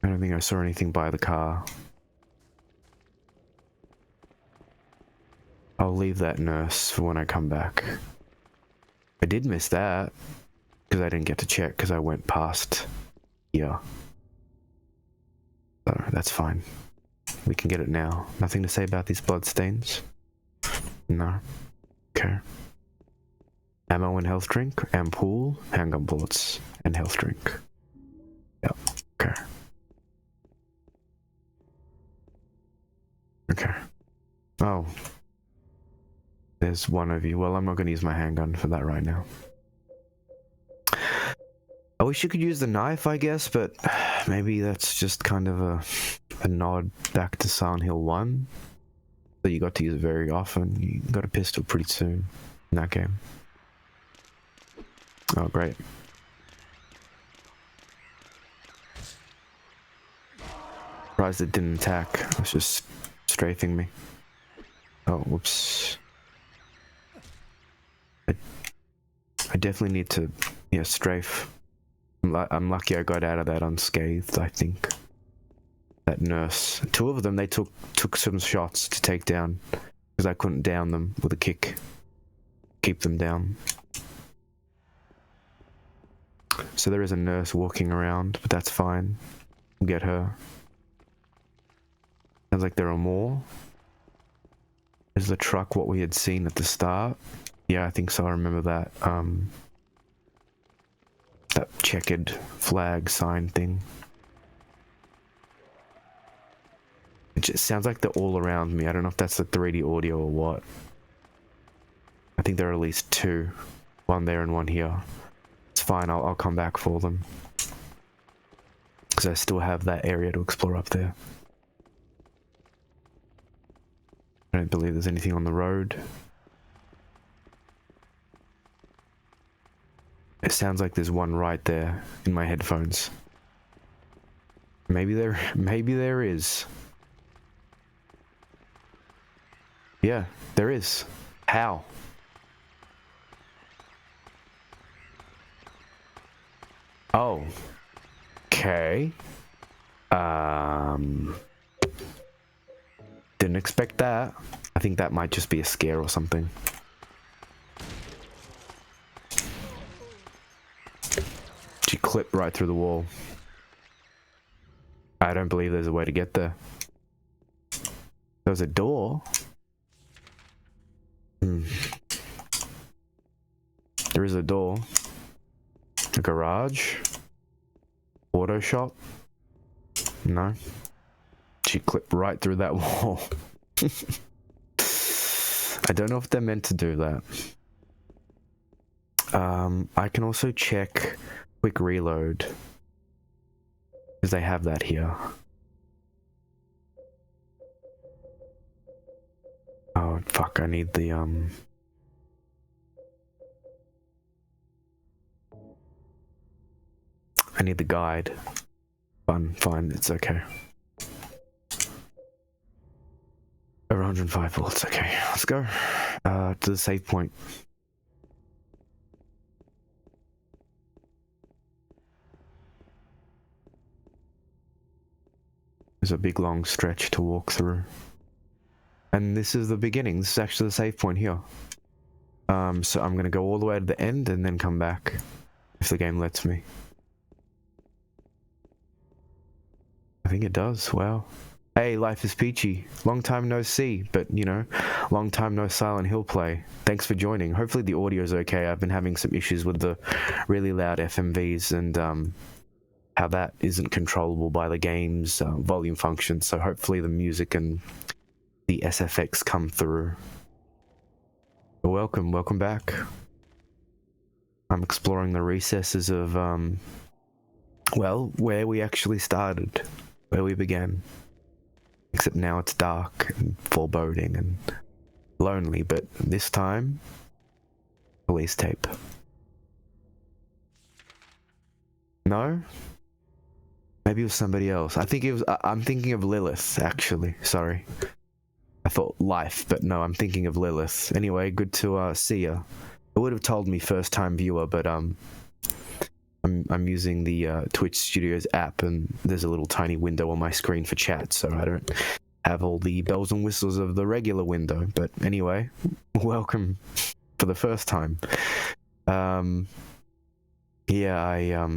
I don't think I saw anything by the car. I'll leave that nurse for when I come back. I did miss that, because I didn't get to check because I went past here. So that's fine. We can get it now. Nothing to say about these bloodstains? No. Okay. Ammo and health drink, ampoule, handgun bullets, and health drink. Yep, okay. Okay. Oh. There's one of you. Well, I'm not gonna use my handgun for that right now. I wish you could use the knife, I guess, but maybe that's just kind of a nod back to Silent Hill 1. So you got to use it very often. You got a pistol pretty soon in that game. Oh, great. Surprised it didn't attack. It was just strafing me. Oh, whoops. I definitely need to, yeah, strafe. I'm lucky I got out of that unscathed, I think. That nurse. Two of them, they took some shots to take down. Because I couldn't down them with a kick. Keep them down. So there is a nurse walking around, but that's fine. We'll get her. Sounds like there are more. Is the truck what we had seen at the start? Yeah, I think so. I remember that. That checkered flag sign thing. It just sounds like they're all around me. I don't know if that's the 3D audio or what. I think there are at least two. One there and one here. It's fine, I'll come back for them. Because I still have that area to explore up there. I don't believe there's anything on the road. It sounds like there's one right there in my headphones. Maybe there is. Yeah, there is. How? Oh. Okay. Didn't expect that. I think that might just be a scare or something. She clipped right through the wall. I don't believe there's a way to get there. There's a door. There is a door. A garage. Auto shop. No. She clipped right through that wall. I don't know if they're meant to do that. I can also check quick reload. Because they have that here. Oh, fuck, I need the, I need the guide. Fine, it's okay. Over 105 bullets, okay, let's go. To the save point. There's a big long stretch to walk through. And this is the beginning. This is actually the save point here. So I'm gonna go all the way to the end and then come back. If the game lets me. I think it does, wow. Hey, Life is Peachy. Long time no see, but you know, long time no Silent Hill play. Thanks for joining. Hopefully the audio's okay. I've been having some issues with the really loud FMVs and how that isn't controllable by the game's volume function, so hopefully the music and the SFX come through. Welcome back. I'm exploring the recesses of, well, where we actually started, where we began. Except now it's dark and foreboding and lonely, but this time, police tape. No? Maybe it was somebody else. I think it was. I'm thinking of Lilith, actually. Sorry. I thought Life, but no, I'm thinking of Lilith. Anyway, good to see ya. It would have told me first time viewer, but I'm using the Twitch Studios app, and there's a little tiny window on my screen for chat, so I don't have all the bells and whistles of the regular window. But anyway, welcome for the first time. Yeah,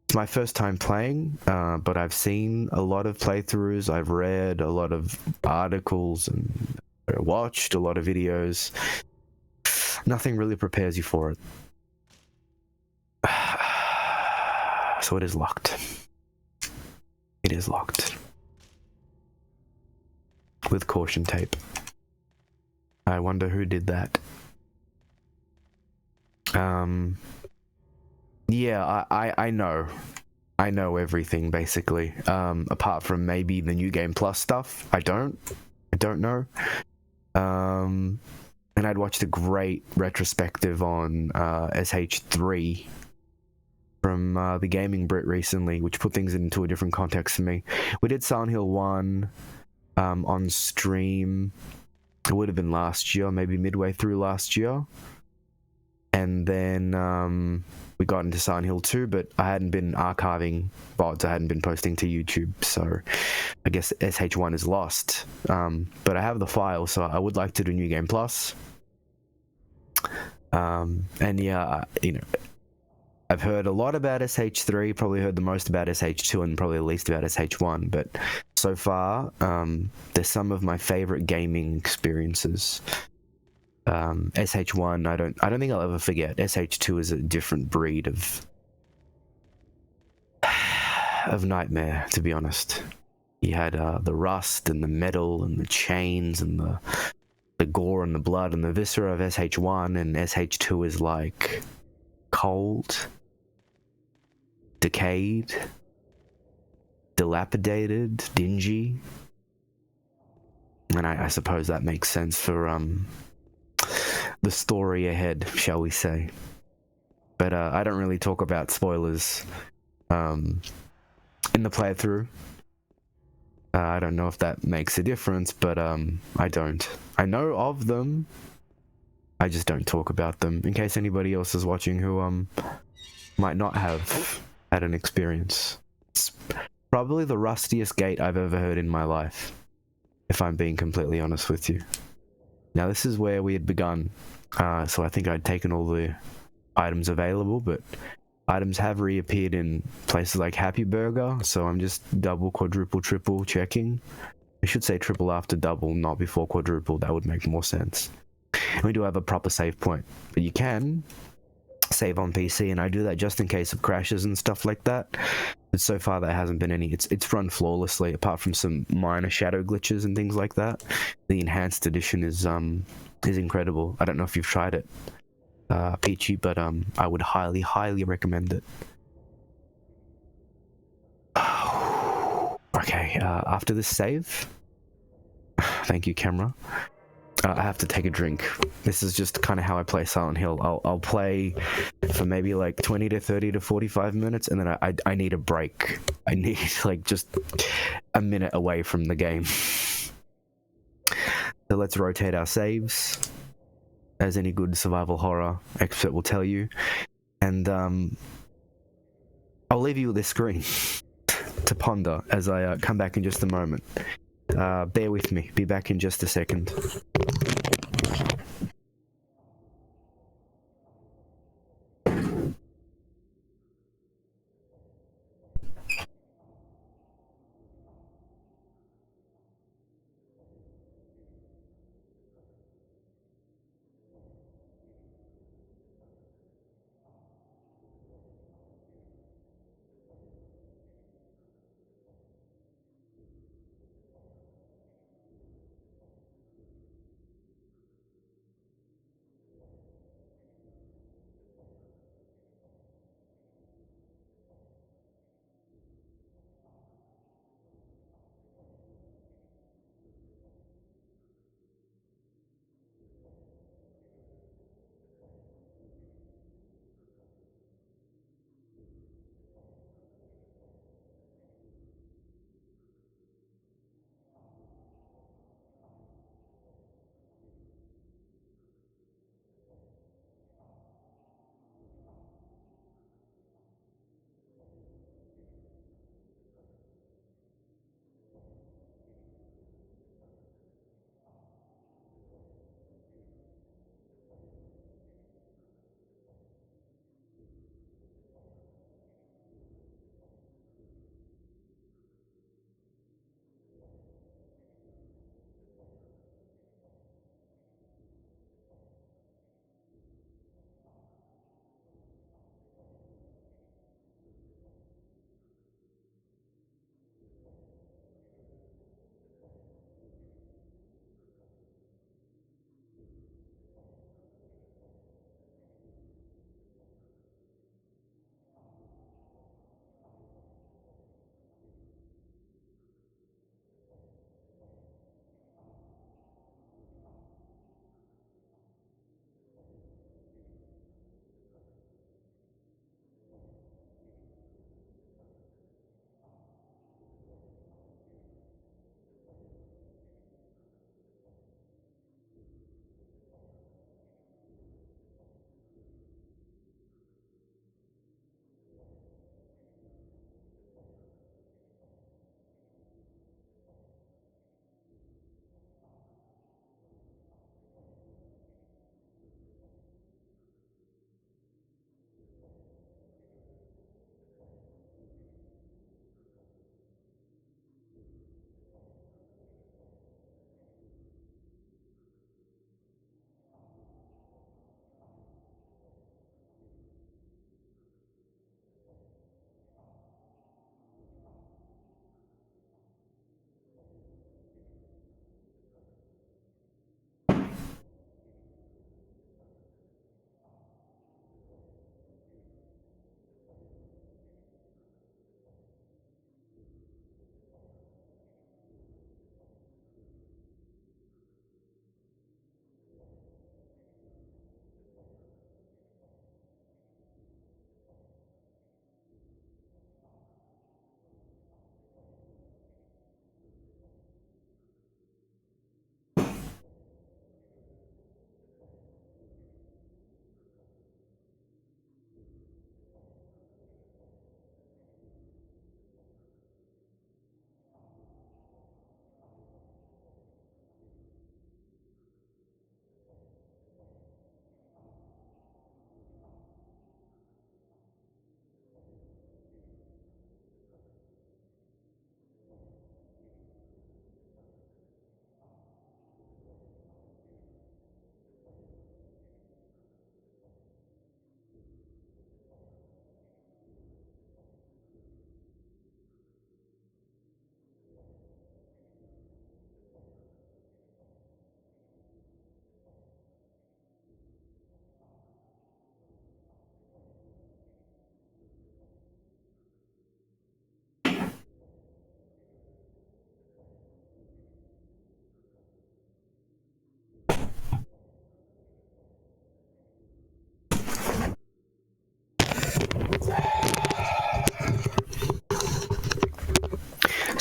it's my first time playing, but I've seen a lot of playthroughs. I've read a lot of articles and watched a lot of videos. nothing really prepares you for it. So it is locked. It is locked. With caution tape. I wonder who did that. Yeah, I know. I know everything, basically. Apart from maybe the New Game Plus stuff. I don't know. And I'd watched a great retrospective on SH3 from the Gaming Brit recently, which put things into a different context for me. We did Silent Hill 1 on stream. It would have been last year, maybe midway through last year. And then we got into Silent Hill 2, but I hadn't been archiving VODs. I hadn't been posting to YouTube, so I guess SH1 is lost. But I have the file, so I would like to do New Game Plus. And yeah, you know, I've heard a lot about SH3, probably heard the most about SH2, and probably the least about SH1. But so far, they're some of my favorite gaming experiences. SH1, I don't think I'll ever forget. SH2 is a different breed of nightmare, to be honest. You had the rust and the metal and the chains and the gore and the blood and the viscera of SH1, and SH2 is like cold, decayed, dilapidated, dingy. And I suppose that makes sense for the story ahead, shall we say. But I don't really talk about spoilers in the playthrough. I don't know if that makes a difference, but I don't. I know of them. I just don't talk about them, in case anybody else is watching who might not have had an experience. It's probably the rustiest gate I've ever heard in my life, if I'm being completely honest with you. Now, this is where we had begun, so I think I'd taken all the items available, but items have reappeared in places like Happy Burger, so I'm just double, quadruple, triple checking. I should say triple after double, not before quadruple. That would make more sense. And we do have a proper save point, but you can save on PC, and I do that just in case of crashes and stuff like that. But so far there hasn't been any. It's run flawlessly, apart from some minor shadow glitches and things like that. The enhanced edition is incredible. I don't know if you've tried it, Peachy, but I would highly recommend it. Okay, after this save, thank you, camera. I have to take a drink. This is just kind of how I play Silent Hill. I'll play for maybe like 20 to 30 to 45 minutes, and then I need a break. I need like just a minute away from the game. So let's rotate our saves, as any good survival horror expert will tell you. And I'll leave you with this screen to ponder as I come back in just a moment. Bear with me. Be back in just a second.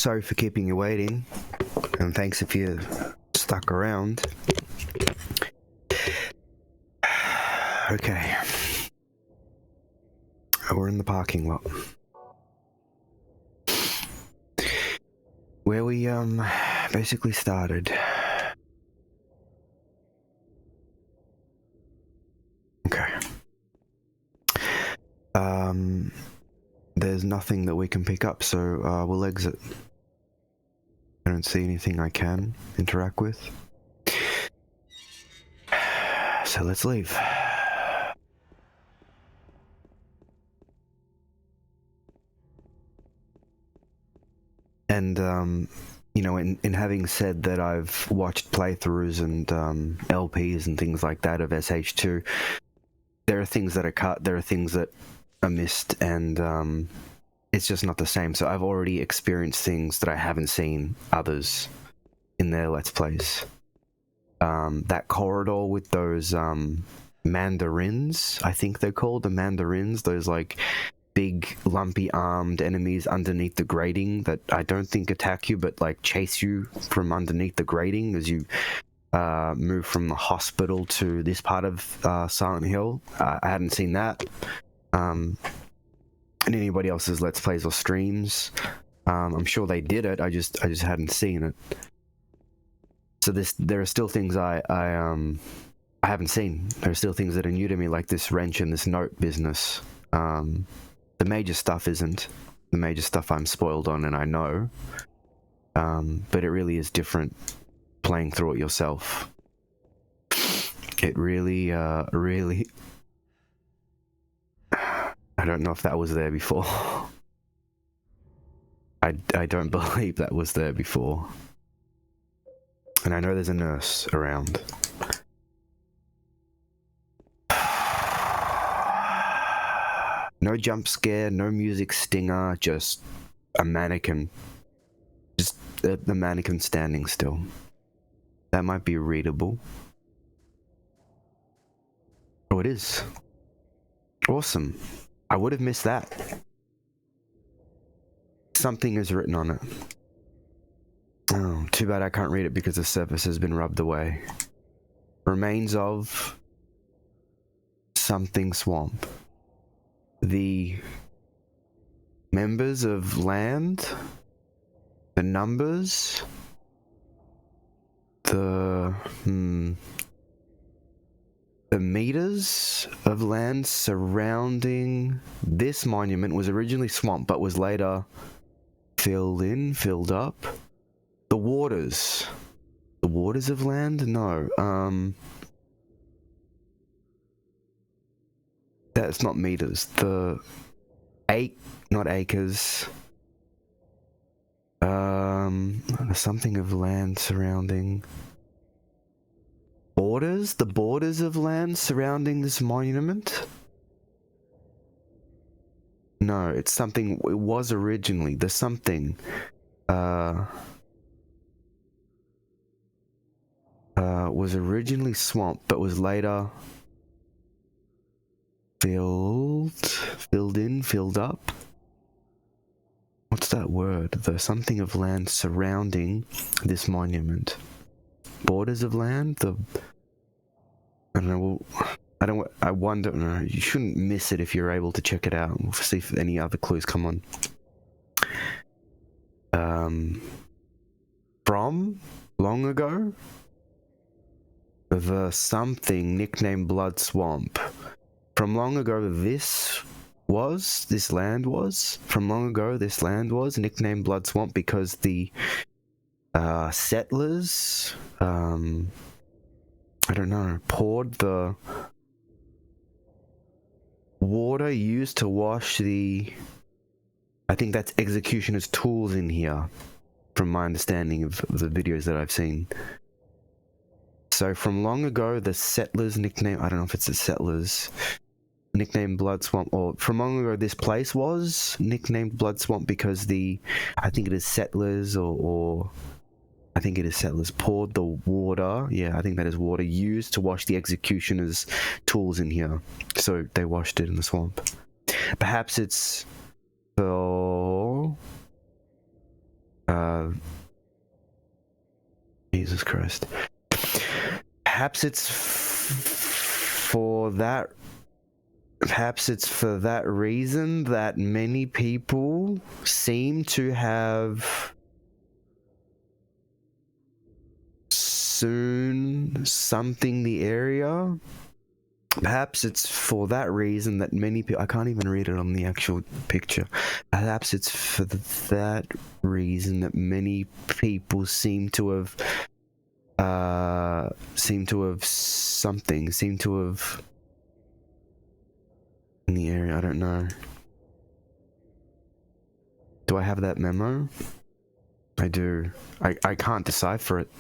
Sorry for keeping you waiting, and thanks if you stuck around. Okay. We're in the parking lot. Where we, basically started. Okay. There's nothing that we can pick up, so, we'll exit. I don't see anything I can interact with. So let's leave. And, you know, in having said that I've watched playthroughs and LPs and things like that of SH2, there are things that are cut, there are things that are missed, and it's just not the same. So I've already experienced things that I haven't seen others in their Let's Plays. That corridor with those mandarins, I think they're called, the mandarins, those like big lumpy armed enemies underneath the grating that I don't think attack you but like chase you from underneath the grating as you move from the hospital to this part of Silent Hill. I hadn't seen that in anybody else's Let's Plays or streams. I'm sure they did it, I just hadn't seen it. So there are still things I haven't seen. There are still things that are new to me, like this wrench and this note business. The major stuff isn't. The major stuff I'm spoiled on and I know. But it really is different playing through it yourself. It really, really... I don't know if that was there before. I don't believe that was there before. And I know there's a nurse around. No jump scare, no music stinger, just a mannequin. Just the mannequin standing still. That might be readable. Oh, it is. Awesome. I would have missed that. Something is written on it. Oh, too bad I can't read it because the surface has been rubbed away. Remains of something swamp. The members of land, the numbers, the meters of land surrounding this monument was originally swamp but was later filled up. The waters of land? No, that's not meters. Not acres. Something of land surrounding. Borders? The borders of land surrounding this monument? No, it's something. It was originally. There's something. Was originally swamp, but was later filled up. What's that word? There's something of land surrounding this monument. Borders of land? I don't know. I wonder. No, you shouldn't miss it if you're able to check it out. We'll see if any other clues come on. From long ago, the something nicknamed Blood Swamp. From long ago, this land was. From long ago, this land was nicknamed Blood Swamp because the settlers, I don't know, poured the water used to wash the, I think that's executioner's tools in here, from my understanding of the videos that I've seen. So from long ago, the settlers nickname, I don't know if it's the settlers, nicknamed Blood Swamp, or from long ago this place was nicknamed Blood Swamp because I think it is settlers or I think it is settlers poured the water, yeah, I think that is water used to wash the executioner's tools in here. So they washed it in the swamp. Perhaps it's for, Jesus Christ. Perhaps it's for that reason that many people seem to have soon something the area. Perhaps it's for that reason that many people... I can't even read it on the actual picture. Perhaps it's for that reason that many people seem to have in the area. I don't know. Do I have that memo? I do. I can't decipher it.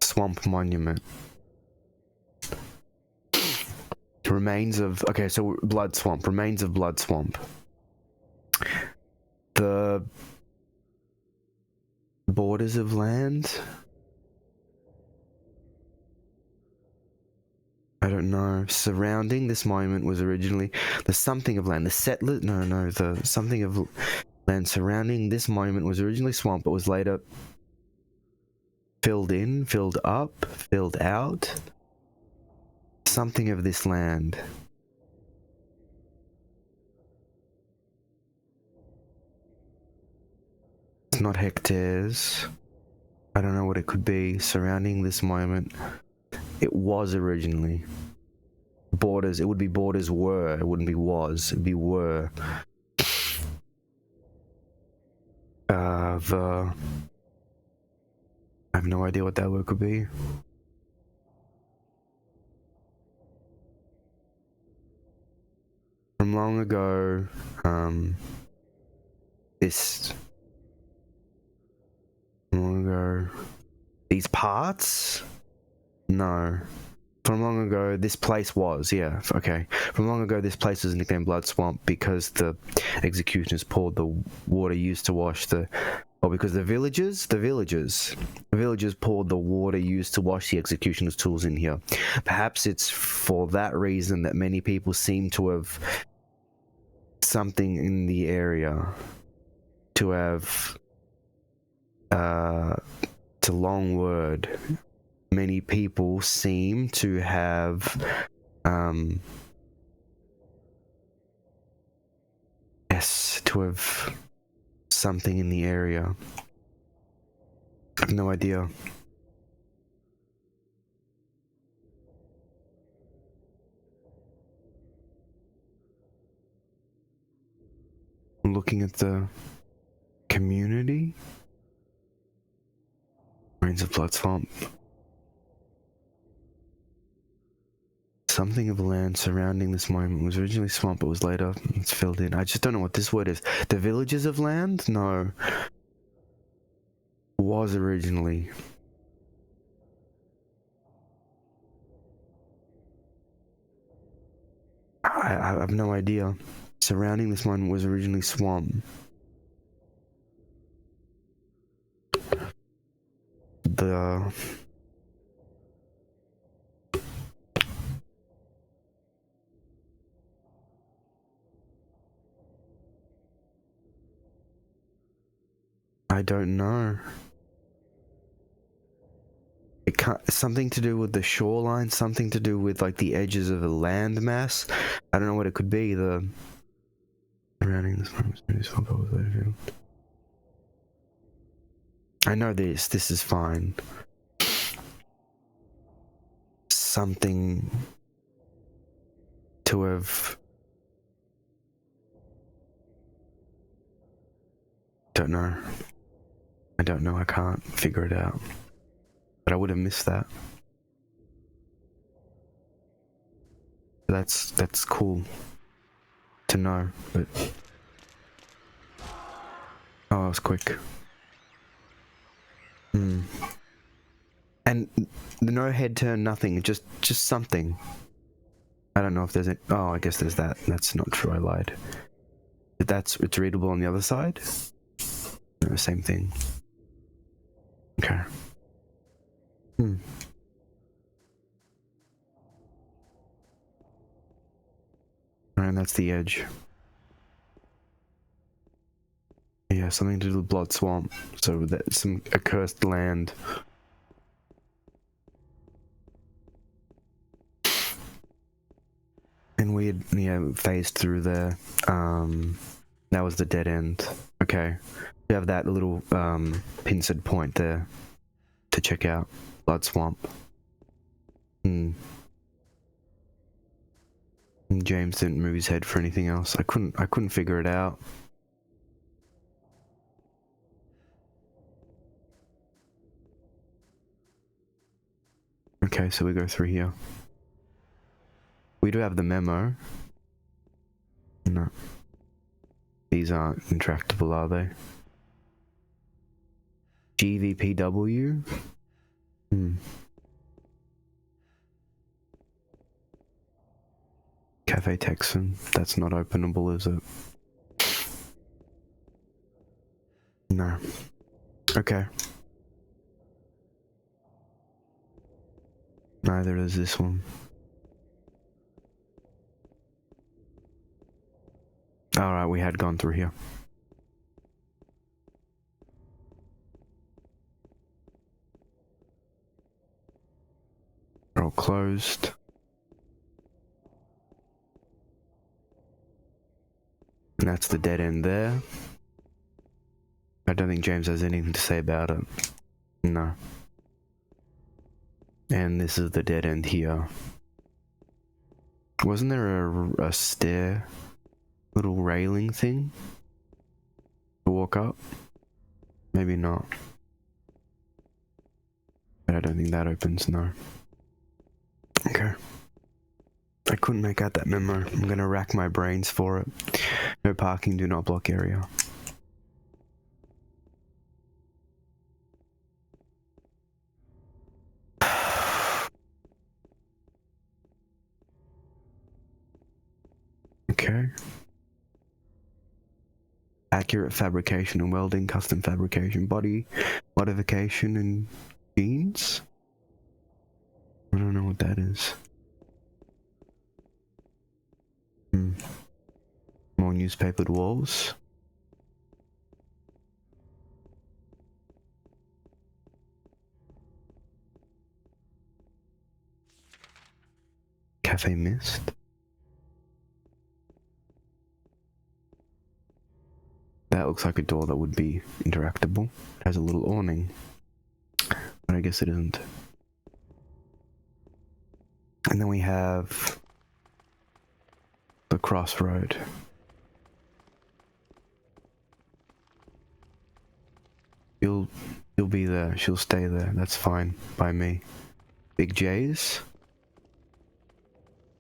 Swamp monument. Remains of... Okay, so blood swamp. Remains of blood swamp. The borders of land? I don't know. Surrounding this monument was originally the something of land. The settlers... No. The something of land surrounding this monument was originally swamp, but was later filled in, filled up, filled out. Something of this land. It's not hectares. I don't know what it could be. Surrounding this monument. It was originally. Borders. It would be borders were. It wouldn't be was. It'd be were. I have no idea what that word could be. From long ago, these parts? No. From long ago, this place was, yeah, okay. From long ago, this place was nicknamed Blood Swamp because the executioners poured the water used to wash the... Oh, because the villagers poured the water used to wash the executioner's tools in here. Perhaps it's for that reason that many people seem to have something in the area to have... it's a long word. Many people seem to have to have something in the area. I have no idea. I'm looking at the community. Remains of Blood Swamp. Something of land surrounding this monument was originally swamp, but was later it's filled in. I just don't know what this word is. The villages of land? No. Was originally. I have no idea. Surrounding this monument was originally swamp. I don't know. It can't, something to do with the shoreline, something to do with like the edges of a landmass. I don't know what it could be. The surrounding this I know this. This is fine. Something to have... Don't know. I don't know. I can't figure it out. But I would have missed that. That's cool to know, but... Oh, it was quick. And no head turn, nothing, just something. I don't know if there's oh, I guess there's that. That's not true, I lied. It's readable on the other side? No, same thing. Okay. Alright, that's the edge. Yeah, something to do with Blood Swamp. So that's some accursed land. And we had, phased through there. That was the dead end. Okay. We have that little pincered point there to check out. Blood Swamp. And James didn't move his head for anything else. I couldn't figure it out. Okay, so we go through here. We do have the memo. No. These aren't intractable, are they? GVPW? Cafe Texan. That's not openable, is it? No. Okay. Neither is this one. Alright, we had gone through here. They're all closed. And that's the dead end there. I don't think James has anything to say about it. No. And this is the dead end here. Wasn't there a stair, little railing thing to walk up? Maybe not. But I don't think that opens, no. Okay. I couldn't make out that memo. I'm gonna rack my brains for it. No parking, do not block area. Okay. Accurate fabrication and welding, custom fabrication, body modification and jeans? I don't know what that is. More newspapered walls. Cafe Mist. That looks like a door that would be interactable. It has a little awning. But I guess it isn't. And then we have the crossroad. She'll be there. She'll stay there. That's fine by me. Big J's.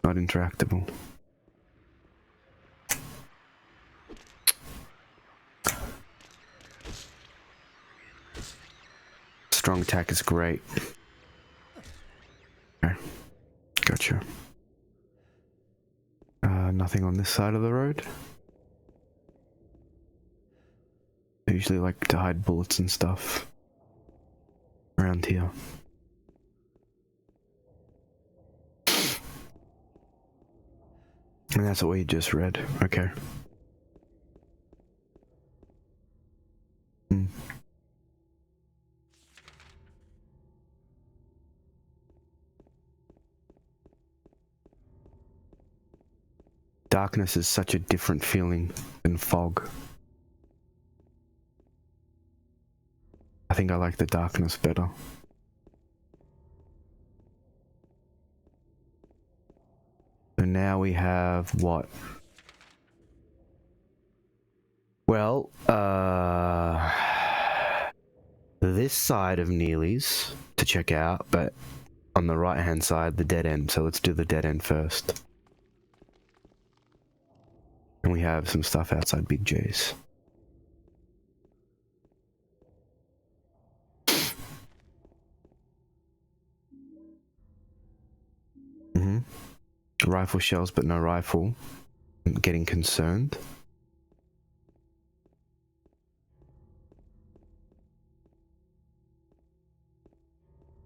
Not interactable. Strong attack is great. Okay. Gotcha. Nothing on this side of the road. I usually like to hide bullets and stuff around here. And that's what we just read. Okay. Darkness is such a different feeling than fog. I think I like the darkness better. So now we have what? Well, this side of Neely's to check out, but on the right hand side, the dead end. So let's do the dead end first. And we have some stuff outside Big J's. Rifle shells, but no rifle. I'm getting concerned.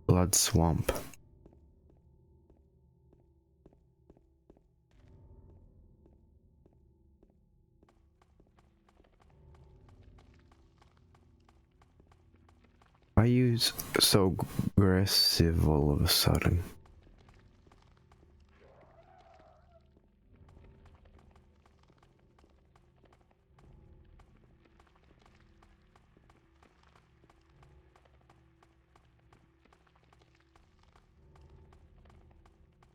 Blood Swamp. Why are you so aggressive all of a sudden?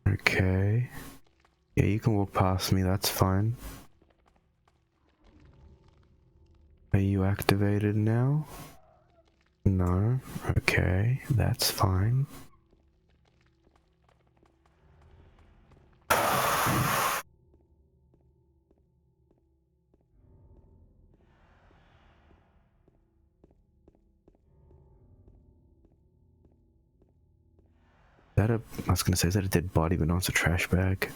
Okay. Yeah, you can walk past me, that's fine. Are you activated now? No. Okay, that's fine. I was gonna say, is that a dead body, but no, it's a trash bag.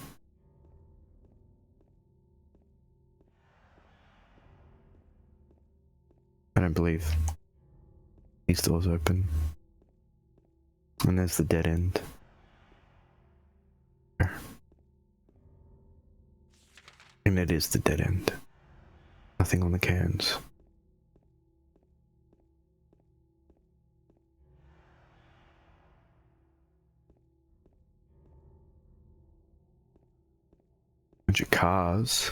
I don't believe these doors open. And there's the dead end. And it is the dead end. Nothing on the cans. Bunch of cars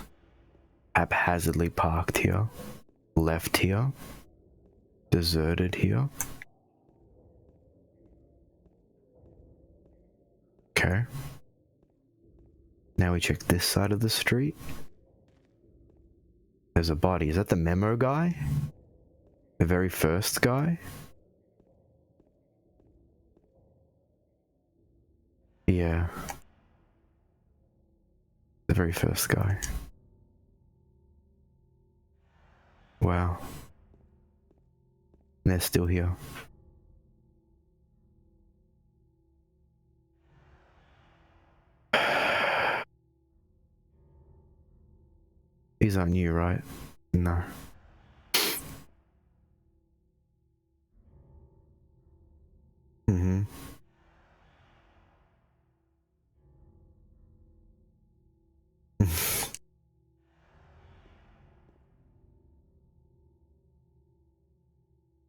haphazardly parked here, left here, deserted here. Okay. Now we check this side of the street. There's a body. Is that the memo guy? The very first guy? Yeah. The very first guy. Wow. And they're still here. These aren't you, right? No. Mm-hmm.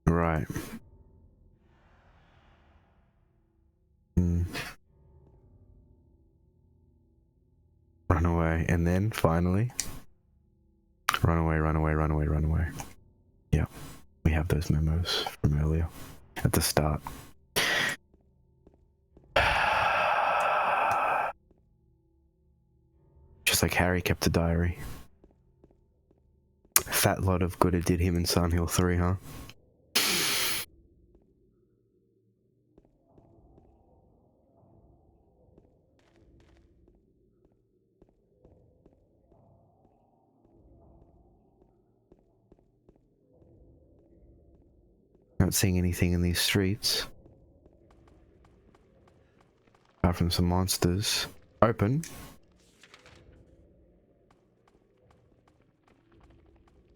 Right. Run away, and then finally run away, run away, run away, run away. Yeah, we have those memos from earlier at the start. Just like Harry kept a diary. Fat lot of good it did him in Silent Hill 3, huh? Not seeing anything in these streets. Apart from some monsters. Open.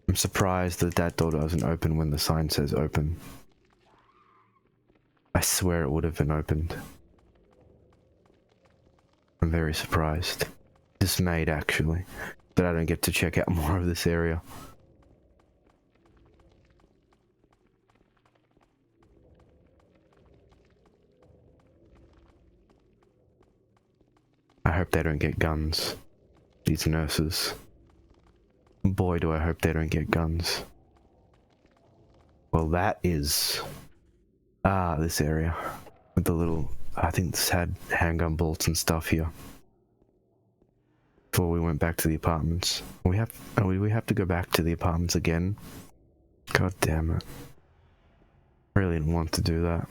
I'm surprised that that door doesn't open when the sign says open. I swear it would have been opened. I'm very surprised. Dismayed, actually, that I don't get to check out more of this area. I hope they don't get guns. These nurses. Boy, do I hope they don't get guns. Well, that is... this area. With the little... I think this had handgun bolts and stuff here. Before we went back to the apartments. We have to go back to the apartments again. God damn it. Really didn't want to do that.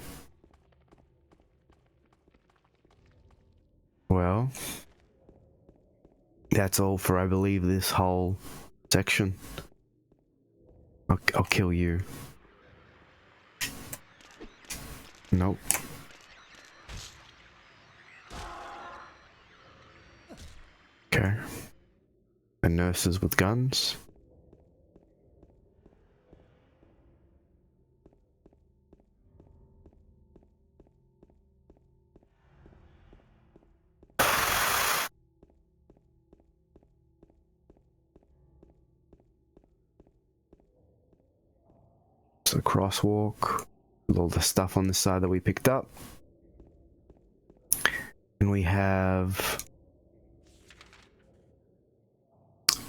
Well, that's all for, I believe, this whole section. I'll kill you. Nope. Okay. And nurses with guns. It's a crosswalk. with all the stuff on this side that we picked up. And we have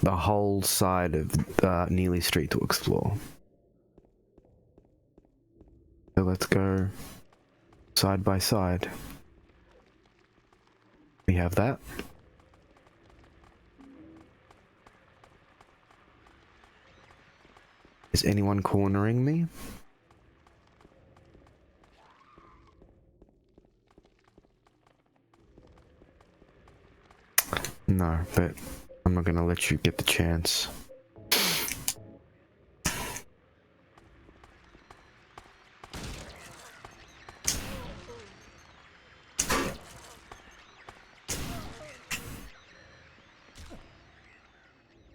the whole side of Neely Street to explore. So let's go side by side. We have that. Is anyone cornering me? No, but I'm not gonna let you get the chance.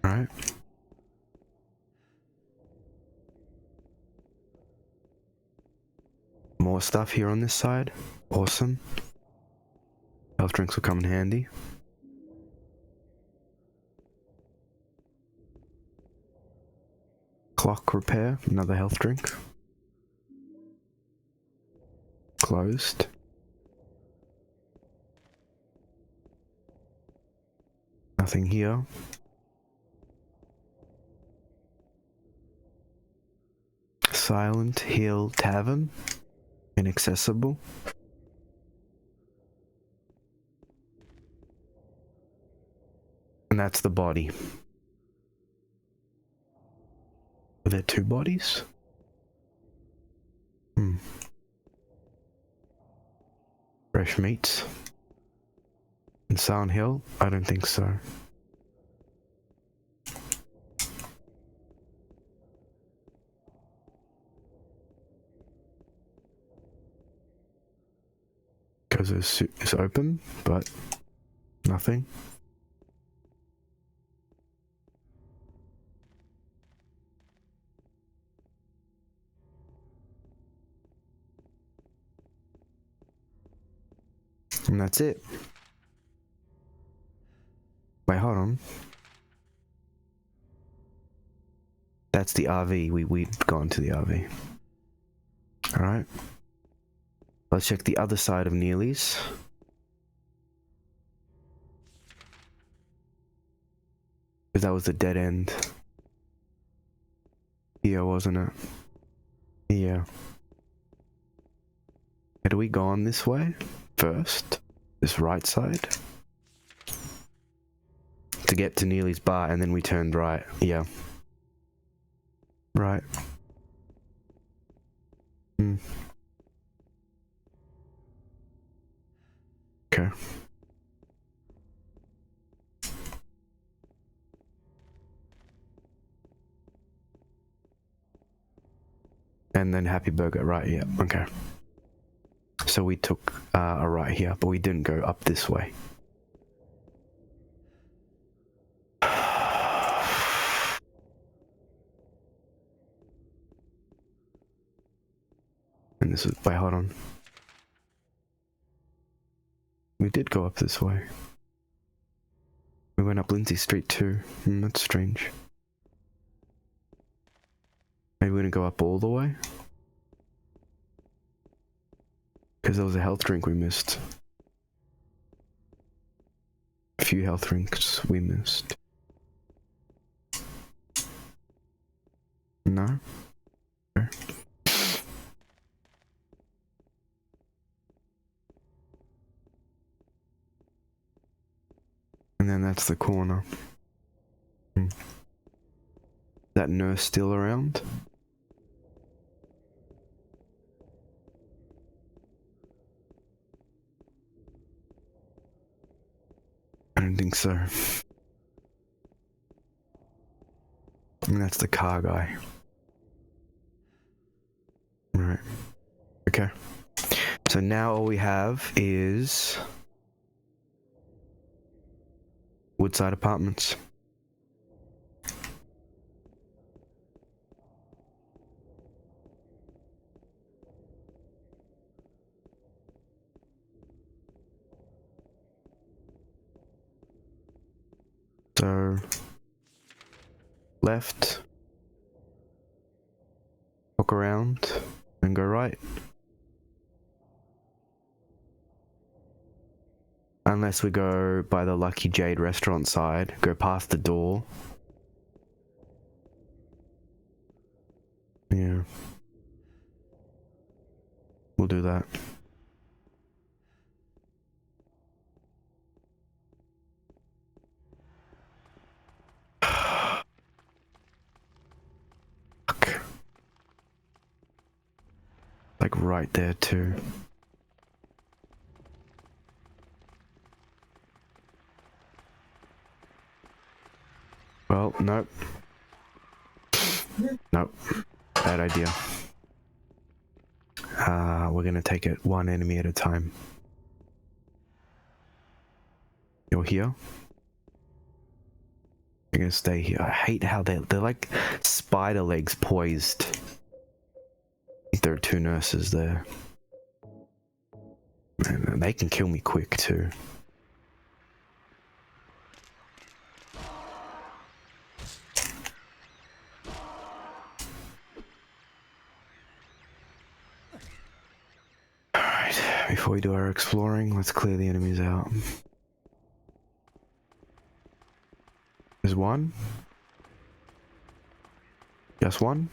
Alright. More stuff here on this side. Awesome. Health drinks will come in handy. Clock repair, another health drink. Closed. Nothing here. Silent Hill Tavern. Inaccessible. And that's the body. Are there two bodies? Fresh meats. In Silent Hill? I don't think so. Because it's open, but nothing. And that's it. Wait, hold on. That's the RV. We've gone to the RV. Alright. Let's check the other side of Neely's. Because that was the dead end. Yeah, wasn't it? Yeah. Had we gone this way first? This right side? To get to Neely's bar, and then we turned right. Yeah. Right. Okay. And then Happy Burger, right? Yeah. Okay. So we took a right here, but we didn't go up this way. And this is, wait, hold on. We did go up this way. We went up Lindsay Street too. That's strange. Maybe we didn't go up all the way? Because there was a health drink we missed. A few health drinks we missed. No? Okay. And then that's the corner. That nurse still around? I don't think so. And that's the car guy. Right. Okay. So now all we have is Woodside Apartments. So, left, walk around, and go right. Unless we go by the Lucky Jade restaurant side, go past the door. Yeah. We'll do that. Fuck. Like right there too. Well, nope. Nope. Bad idea. We're gonna take it one enemy at a time. You're here? You're gonna stay here. I hate how they're like spider legs poised. There are two nurses there. And they can kill me quick too. Alright, before we do our exploring, let's clear the enemies out. There's one. Just one.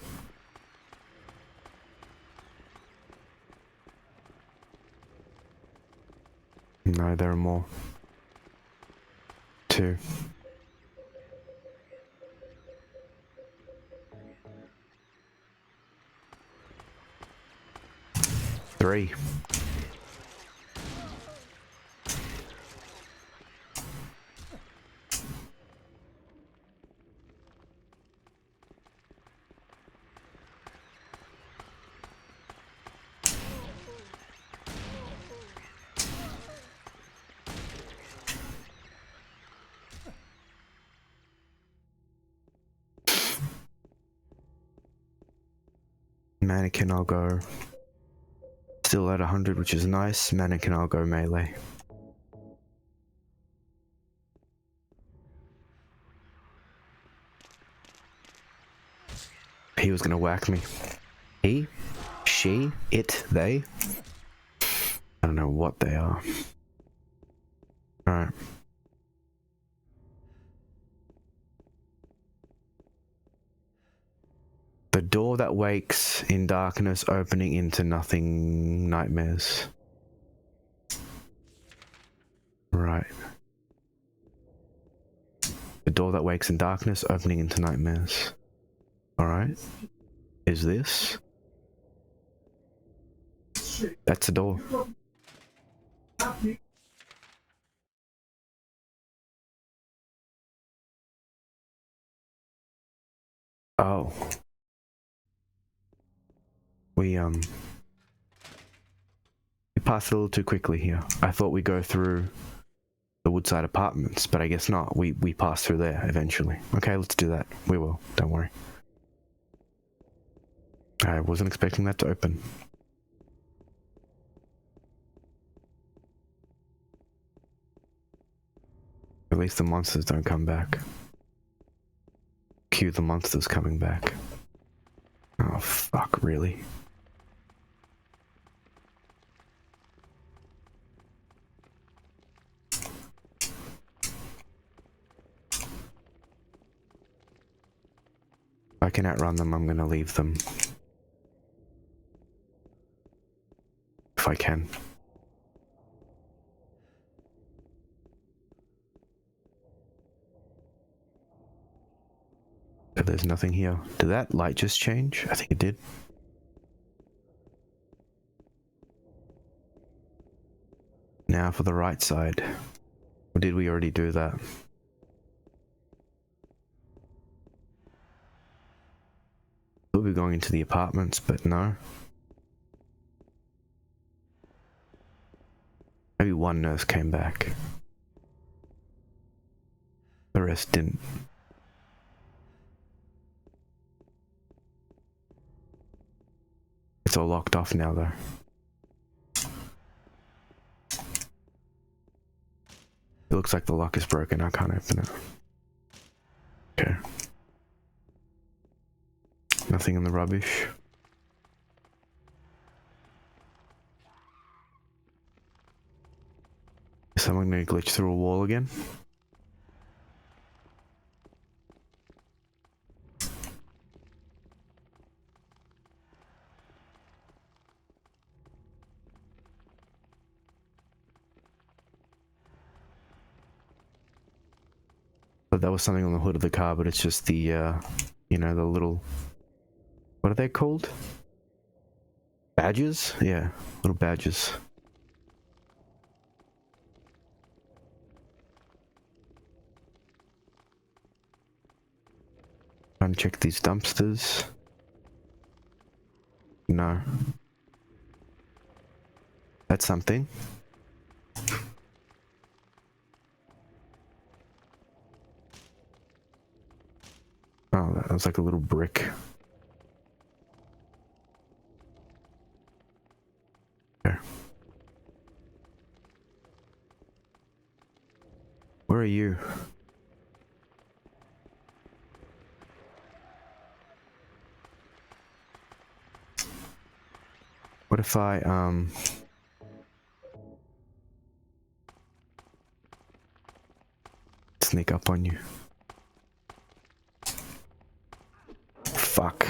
No, there are more. Two. Three. Mannequin, I'll go. Still at 100, which is nice. Mannequin, I'll go melee. He was gonna whack me. He? She? It? They? I don't know what they are. Alright. The door that wakes in darkness, opening into nothing nightmares. Right. The door that wakes in darkness, opening into nightmares. Alright. Is this? That's the door. Oh. We passed a little too quickly here. I thought we'd go through the Woodside Apartments, but I guess not. We passed through there eventually. Okay, let's do that. We will. Don't worry. I wasn't expecting that to open. At least the monsters don't come back. Cue the monsters coming back. Oh, fuck, really? If I can outrun them, I'm gonna leave them. If I can. But there's nothing here. Did that light just change? I think it did. Now for the right side. Or did we already do that? We'll be going into the apartments, but no. Maybe one nurse came back. The rest didn't. It's all locked off now, though. It looks like the lock is broken. I can't open it. Okay. Nothing in the rubbish. Someone gonna glitch through a wall again? But that was something on the hood of the car, but it's just the, you know, the little... What are they called? Badges? Yeah, little badges. Trying to check these dumpsters. No. That's something. Oh, that was like a little brick. There. Where are you? What if I, sneak up on you? Fuck.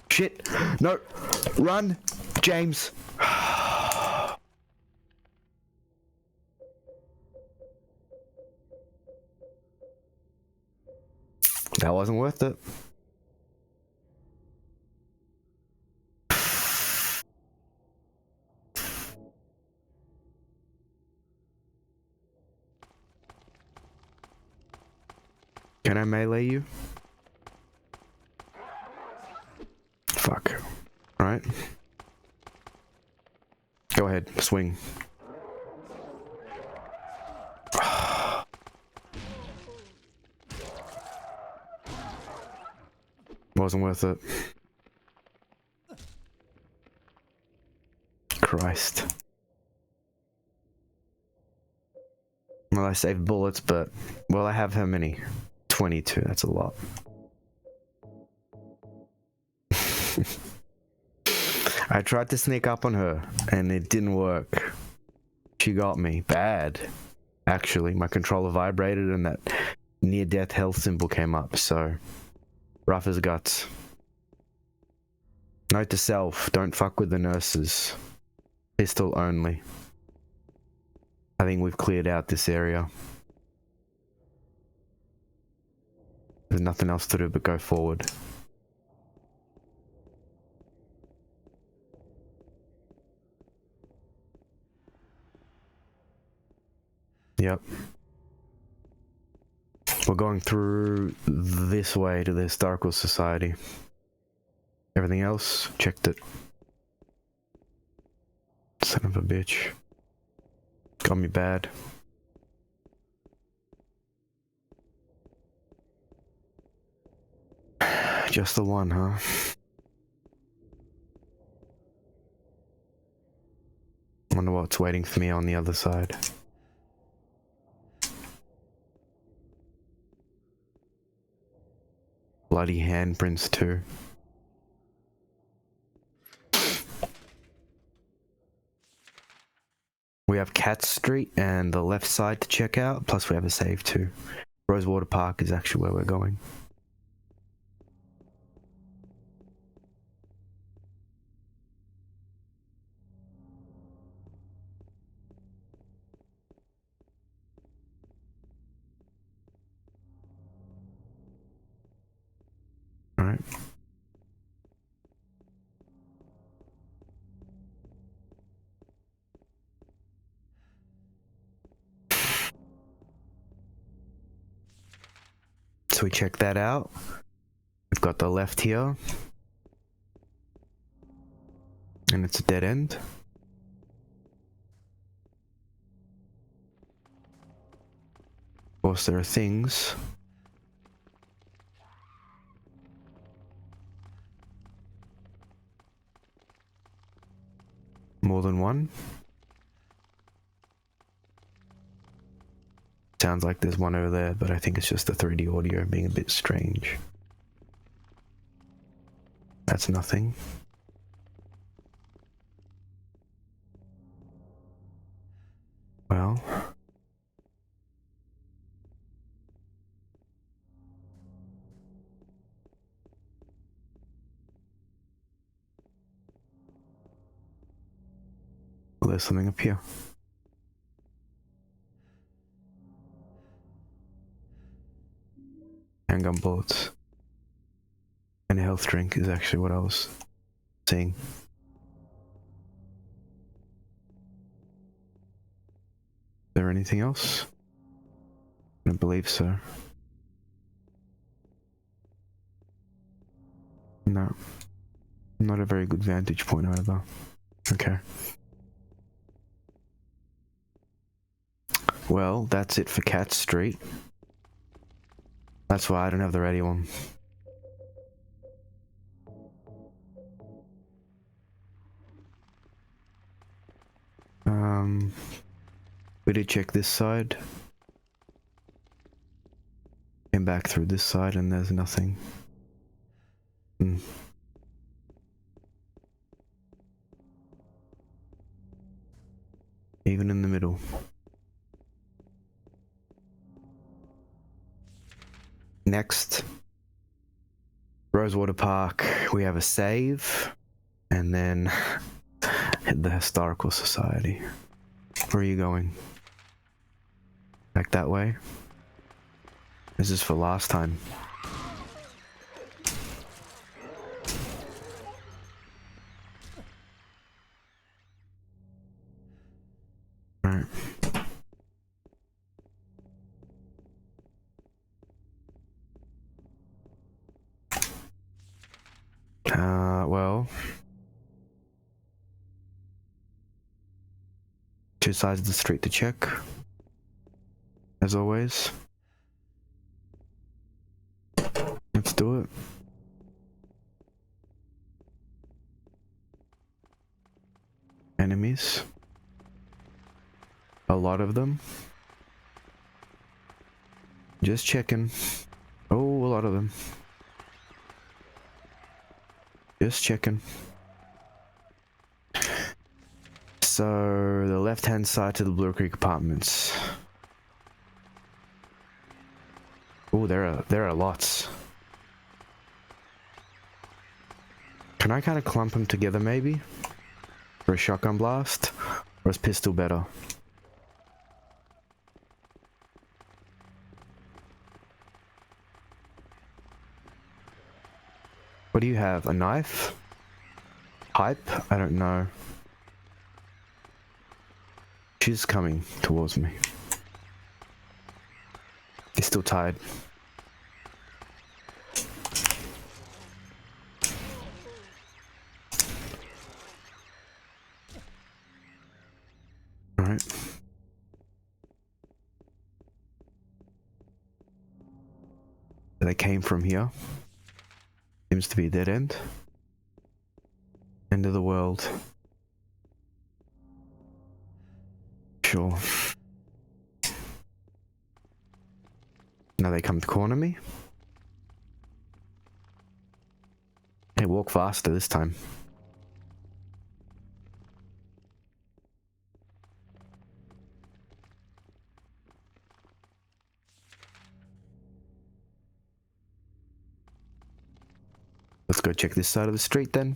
Shit! No! Run! James! That wasn't worth it. Can I melee you? Fuck. Alright. Go ahead, swing. Wasn't worth it. Christ. Well, I saved bullets, but... Well, I have how many? 22, that's a lot. I tried to sneak up on her, and it didn't work. She got me. Bad. Actually, my controller vibrated and that near-death health symbol came up, so... Rough as guts. Note to self, don't fuck with the nurses. Pistol only. I think we've cleared out this area. There's nothing else to do but go forward. Yep. We're going through this way to the Historical Society. Everything else, checked it. Son of a bitch. Got me bad. Just the one, huh? Wonder what's waiting for me on the other side. Bloody handprints too. We have Cat Street and the left side to check out, plus we have a save too. Rosewater Park is actually where we're going. Alright. So we check that out. We've got the left here. And it's a dead end. Of course, there are things. More than one. Sounds like there's one over there, but I think it's just the 3D audio being a bit strange. That's nothing. Well. There's something up here. Handgun bullets. And a health drink is actually what I was seeing. Is there anything else? I don't believe so. No. Not a very good vantage point either. Okay. Well, that's it for Cat Street. That's why I don't have the radio on. We did check this side. Came back through this side and there's nothing. Even in the middle. Next, Rosewater Park, we have a save, and then hit the Historical Society. Where are you going? Back that way? This is for last time. Alright. Well, two sides of the street to check, as always. Let's do it. Enemies. A lot of them. Just checking. Oh, a lot of them. Just checking. So, the left-hand side to the Blue Creek Apartments. Oh, there are lots. Can I kind of clump them together, maybe? For a shotgun blast? Or is pistol better? What do you have? A knife? Pipe? I don't know. She's coming towards me. He's still tired. Alright. They came from here. Seems to be a dead end. End of the world. Sure. Now they come to corner me. Hey, walk faster this time. Let's go check this side of the street then.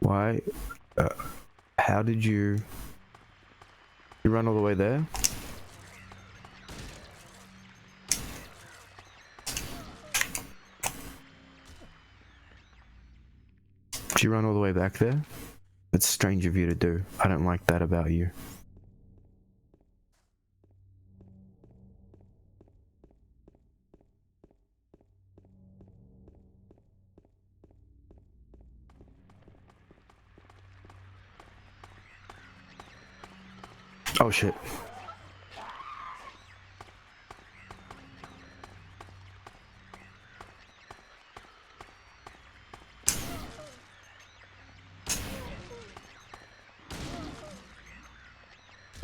Why? How did you run all the way there? Did you run all the way back there? That's strange of you to do. I don't like that about you. Oh shit.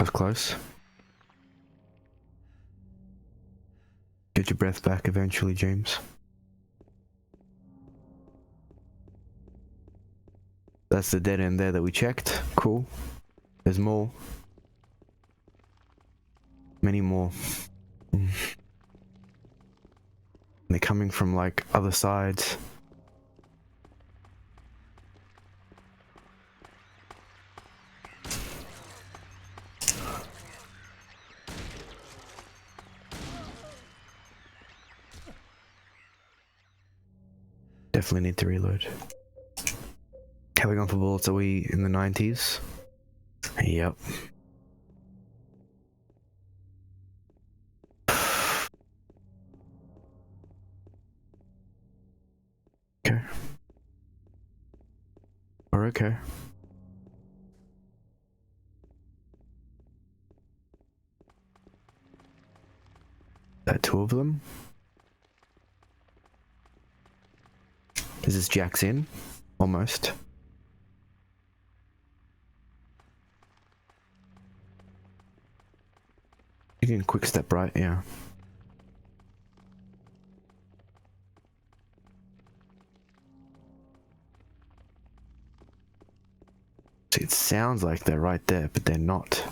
was close. Get your breath back eventually, James. That's the dead end there that we checked. Cool. There's more. Many more. They're coming from like other sides. Definitely need to reload. How are we going for bullets? Are we in the 90s? Yep. Okay. We're okay. That two of them? Is this Jack's in? Almost. You can quick step right, yeah. See, it sounds like they're right there, but they're not.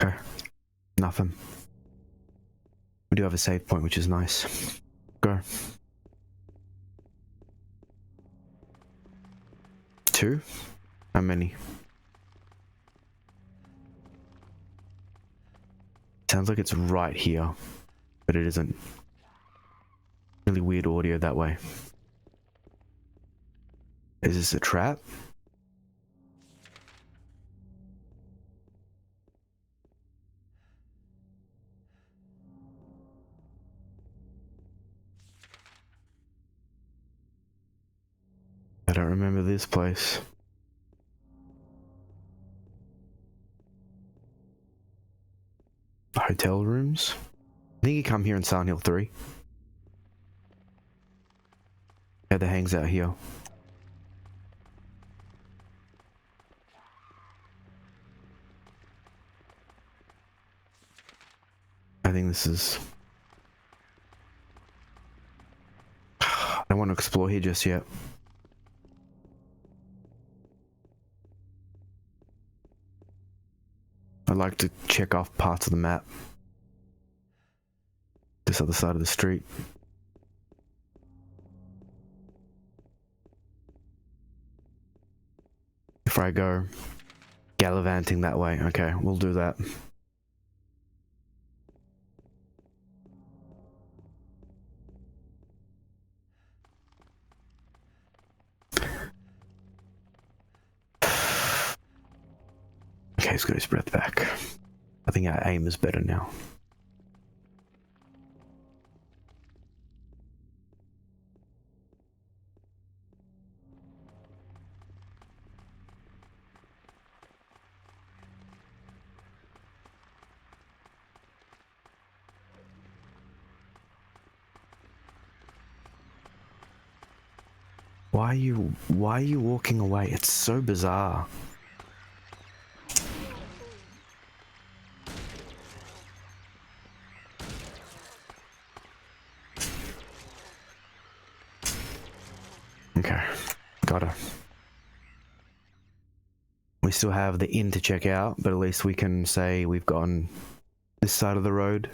Okay. Nothing. We do have a save point, which is nice. Go. 2? How many? Sounds like it's right here, but it isn't. Really weird audio that way. Is this a trap? I don't remember this place. Hotel rooms? I think you come here in Silent Hill 3. Heather hangs out here. I think this is... I don't want to explore here just yet. I'd like to check off parts of the map. This other side of the street. Before I go gallivanting that way. Okay, we'll do that. Okay, he's got his breath back. I think our aim is better now. Why are you walking away? It's so bizarre. Okay, got her. We still have the inn to check out, but at least we can say we've gone this side of the road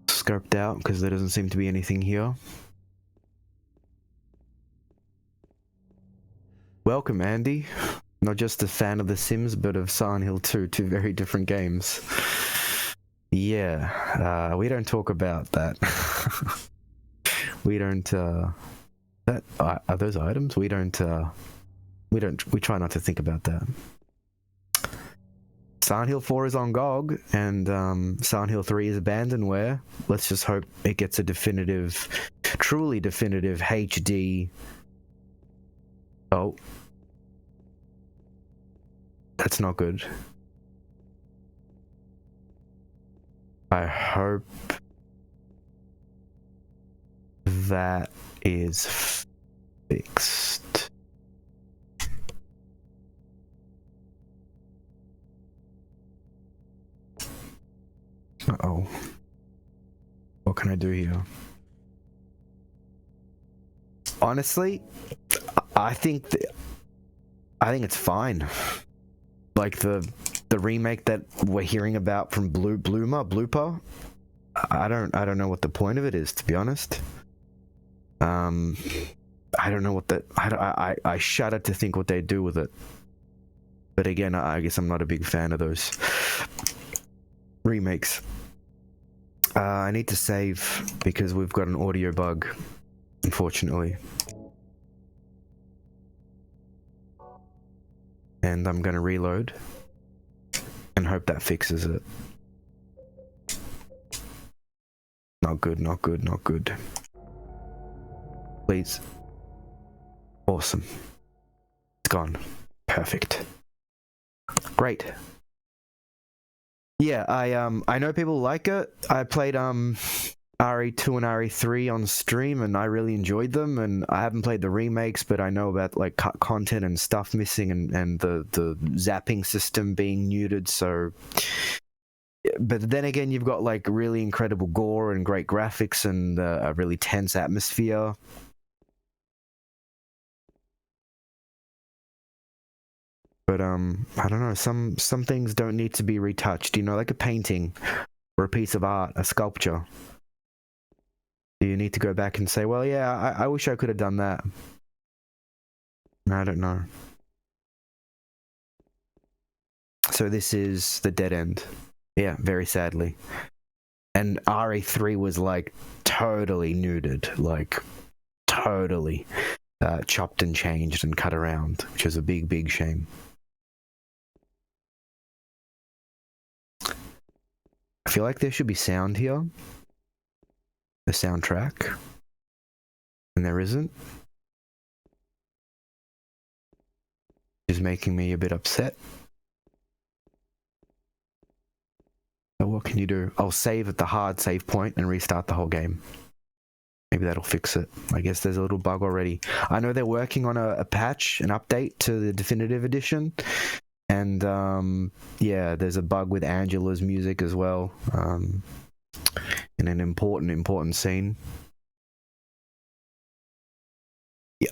scoped out, because there doesn't seem to be anything here. Welcome, Andy. Not just a fan of The Sims, but of Silent Hill 2, two very different games. Yeah, we don't talk about that. We don't, that, are those items? We try not to think about that. Silent Hill 4 is on GOG, and Silent Hill 3 is abandonware. Let's just hope it gets a definitive, truly definitive HD. Oh. That's not good. I hope that is fixed. Uh-oh. What can I do here? Honestly, I think it's fine. Like the remake that we're hearing about from Blooper. I don't know what the point of it is, to be honest. I don't know what that. I shudder to think what they do with it. But again, I guess I'm not a big fan of those remakes. I need to save because we've got an audio bug, unfortunately. And I'm gonna reload and hope that fixes it. Not good, not good, not good. Please. Awesome. It's gone. Perfect. Great. Yeah, I know people like it. I played RE2 and RE3 on stream and I really enjoyed them, and I haven't played the remakes, but I know about like cut content and stuff missing and the zapping system being neutered, so but then again you've got like really incredible gore and great graphics and a really tense atmosphere. But I don't know, some things don't need to be retouched, you know, like a painting or a piece of art, a sculpture. Do you need to go back and say, well, yeah, I wish I could have done that? I don't know. So this is the dead end. Yeah, very sadly. And RE3 was like totally neutered, like totally chopped and changed and cut around, which is a big, big shame. I feel like there should be sound here. The soundtrack. And there isn't. Which is making me a bit upset. So what can you do? I'll save at the hard save point and restart the whole game. Maybe that'll fix it. I guess there's a little bug already. I know they're working on a patch, an update to the definitive edition. And yeah, there's a bug with Angela's music as well, in an important scene.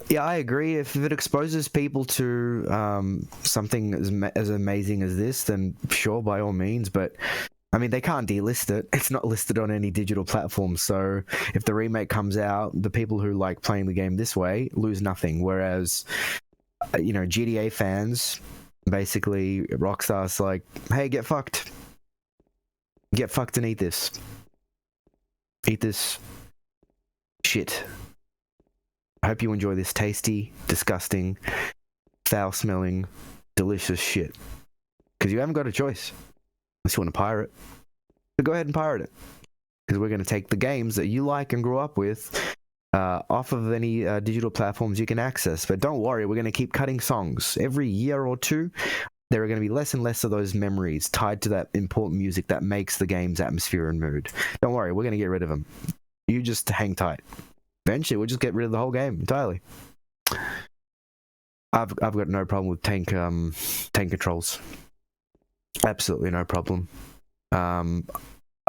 Yeah, I agree. If it exposes people to something as amazing as this, then sure, by all means. But I mean, they can't delist it. It's not listed on any digital platform. So if the remake comes out, the people who like playing the game this way lose nothing. Whereas, you know, GTA fans. Basically, Rockstar's like, hey, get fucked. Get fucked and eat this. Eat this shit. I hope you enjoy this tasty, disgusting, foul-smelling, delicious shit. Because you haven't got a choice. Unless you want to pirate. So go ahead and pirate it. Because we're going to take the games that you like and grew up with off of any digital platforms you can access. But don't worry, we're going to keep cutting songs. Every year or two, there are going to be less and less of those memories tied to that important music that makes the game's atmosphere and mood. Don't worry, we're going to get rid of them. You just hang tight. Eventually, we'll just get rid of the whole game entirely. I've got no problem with tank controls. Absolutely no problem.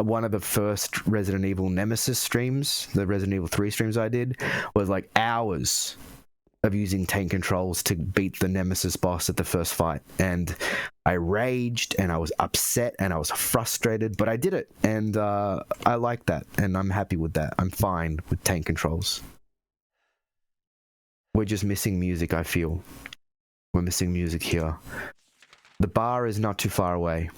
One of the first Resident Evil Nemesis streams, the Resident Evil 3 streams I did, was like hours of using tank controls to beat the Nemesis boss at the first fight. And I raged and I was upset and I was frustrated, but I did it. And I like that and I'm happy with that. I'm fine with tank controls. We're just missing music, I feel. We're missing music here. The bar is not too far away.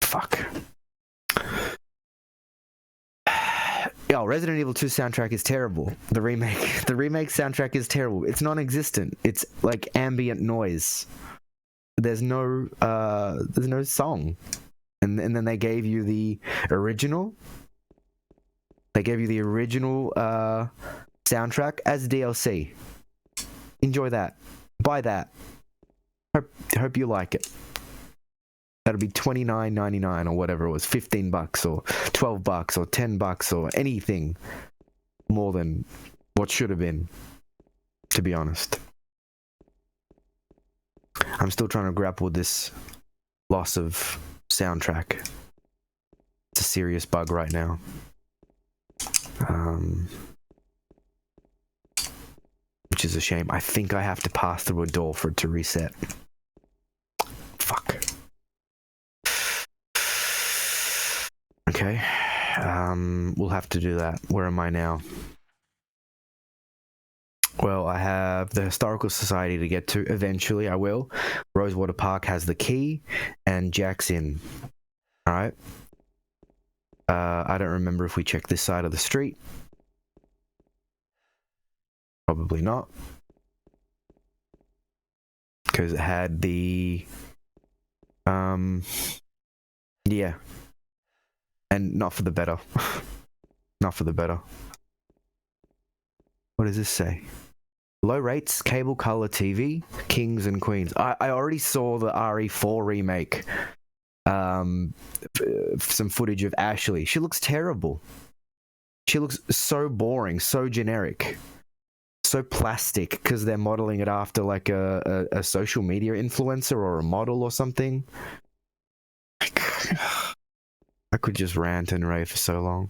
Fuck. Yo, Resident Evil 2 soundtrack is terrible. The remake soundtrack is terrible. It's non-existent. It's like ambient noise. There's no song. And then they gave you the original. They gave you the original soundtrack as DLC. Enjoy that. Buy that. Hope you like it. That'll be $29.99 or whatever it was, $15 or $12 or $10 or anything more than what should have been, to be honest. I'm still trying to grapple with this loss of soundtrack. It's a serious bug right now. Which is a shame. I think I have to pass through a door for it to reset. Fuck. Okay. We'll have to do that. Where am I now? Well, I have the Historical Society to get to. Eventually, I will. Rosewater Park has the key, and Jack's in. Alright. I don't remember if we checked this side of the street. Probably not. Because it had the... yeah. And not for the better. Not for the better. What does this say? Low rates, cable color TV, kings and queens. I already saw the RE4 remake. Some footage of Ashley. She looks terrible. She looks so boring, so generic, so plastic, because they're modeling it after like a social media influencer or a model or something. I could just rant and rave for so long.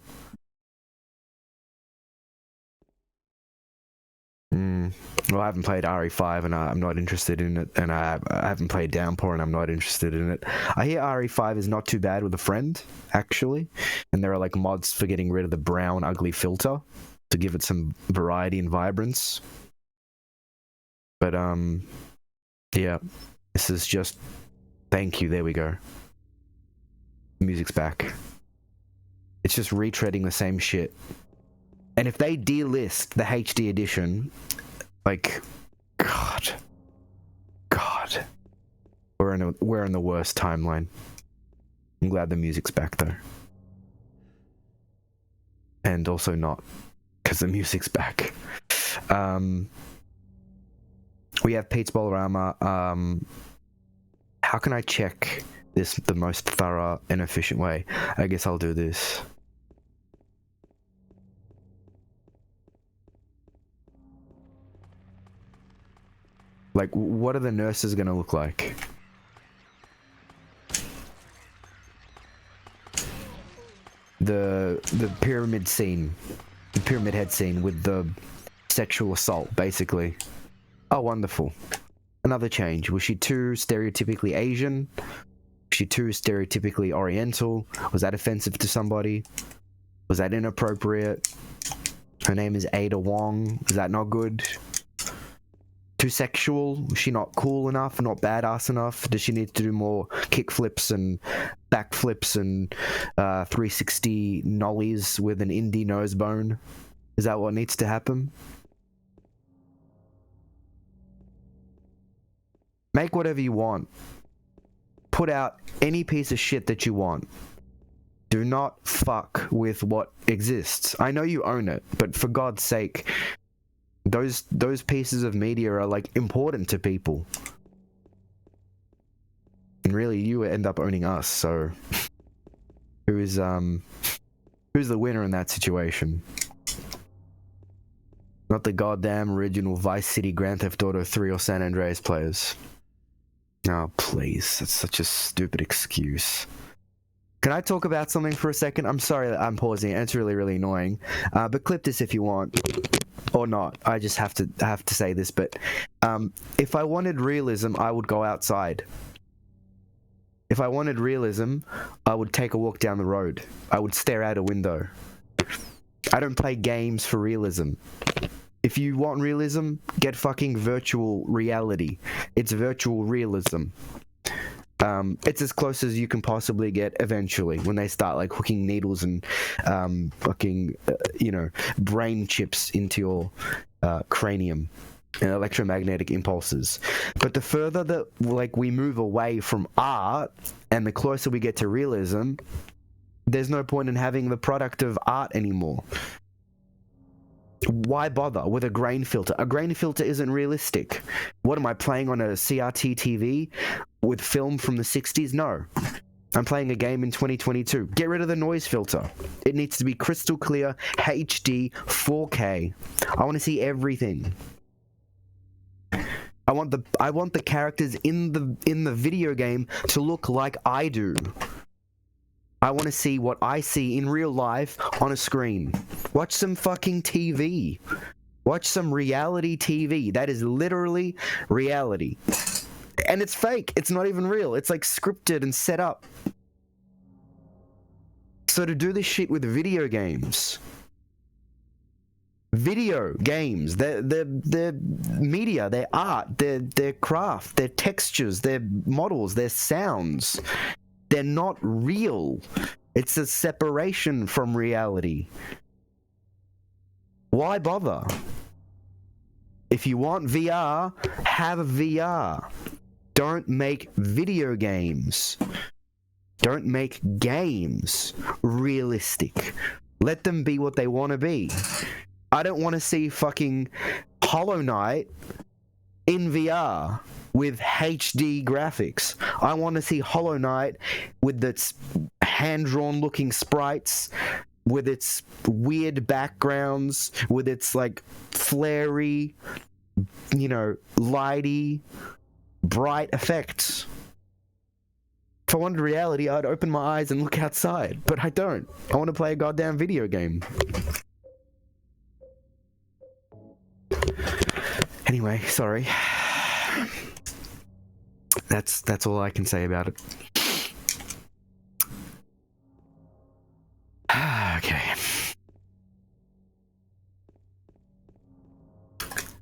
Well, I haven't played RE5 and I'm not interested in it, and I haven't played Downpour and I'm not interested in it. I hear RE5 is not too bad with a friend, actually, and there are like mods for getting rid of the brown ugly filter to give it some variety and vibrance. But yeah, this is just thank you. There we go. Music's back. It's just retreading the same shit. And if they delist the HD edition, like, God, we're in the worst timeline. I'm glad the music's back though, and also not, because the music's back. We have Pete's Bolorama. How can I check this the most thorough and efficient way? I guess I'll do this. Like, what are the nurses gonna look like? The pyramid scene, the pyramid head scene with the sexual assault, basically. Oh, wonderful. Another change. Was she too stereotypically Asian? Was she too stereotypically Oriental? Was that offensive to somebody? Was that inappropriate? Her name is Ada Wong. Is that not good? Too sexual? Was she not cool enough? Not badass enough? Does she need to do more kick flips and back flips and 360 nollies with an indie nose bone? Is that what needs to happen? Make whatever you want. Put out any piece of shit that you want. Do not fuck with what exists. I know you own it, but for God's sake, those pieces of media are like important to people. And really, you end up owning us, so who's the winner in that situation? Not the goddamn original Vice City, Grand Theft Auto 3 or San Andreas players. Oh, please. That's such a stupid excuse. Can I talk about something for a second? I'm sorry that I'm pausing. It's really, really annoying. But clip this if you want. Or not. I just have to say this, but if I wanted realism, I would go outside. If I wanted realism, I would take a walk down the road. I would stare out a window. I don't play games for realism. If you want realism, get fucking virtual reality. It's virtual realism. It's as close as you can possibly get eventually when they start like hooking needles and fucking brain chips into your cranium and electromagnetic impulses. But the further that like we move away from art and the closer we get to realism, there's no point in having the product of art anymore. Why bother with a grain filter? A grain filter isn't realistic. What am I playing on a CRT TV with film from the 60s? No. I'm playing a game in 2022. Get rid of the noise filter. It needs to be crystal clear, HD, 4K. I want to see everything. I want the characters in the video game to look like I do. I want to see what I see in real life on a screen. Watch some fucking TV. Watch some reality TV. That is literally reality. And it's fake. It's not even real. It's like scripted and set up. So to do this shit with video games, they're media, their art, their craft, their textures, their models, their sounds, they're not real. It's a separation from reality. Why bother? If you want VR, have a VR. Don't make video games. Don't make games realistic. Let them be what they want to be. I don't want to see fucking Hollow Knight in VR with HD graphics. I want to see Hollow Knight with its hand-drawn looking sprites, with its weird backgrounds, with its like flary, lighty, bright effects. If I wanted reality, I'd open my eyes and look outside, but I don't. I want to play a goddamn video game. Anyway, sorry. That's all I can say about it. Okay.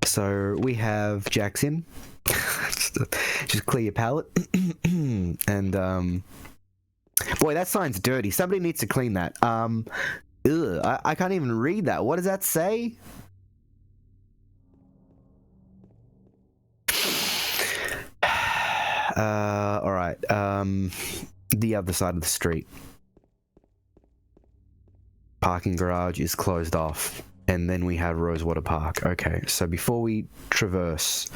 So we have Jackson. Just clear your palate. And boy, that sign's dirty. Somebody needs to clean that. I can't even read that. What does that say? All right. The other side of the street. Parking garage is closed off, and then we have Rosewater Park. Okay, so before we traverse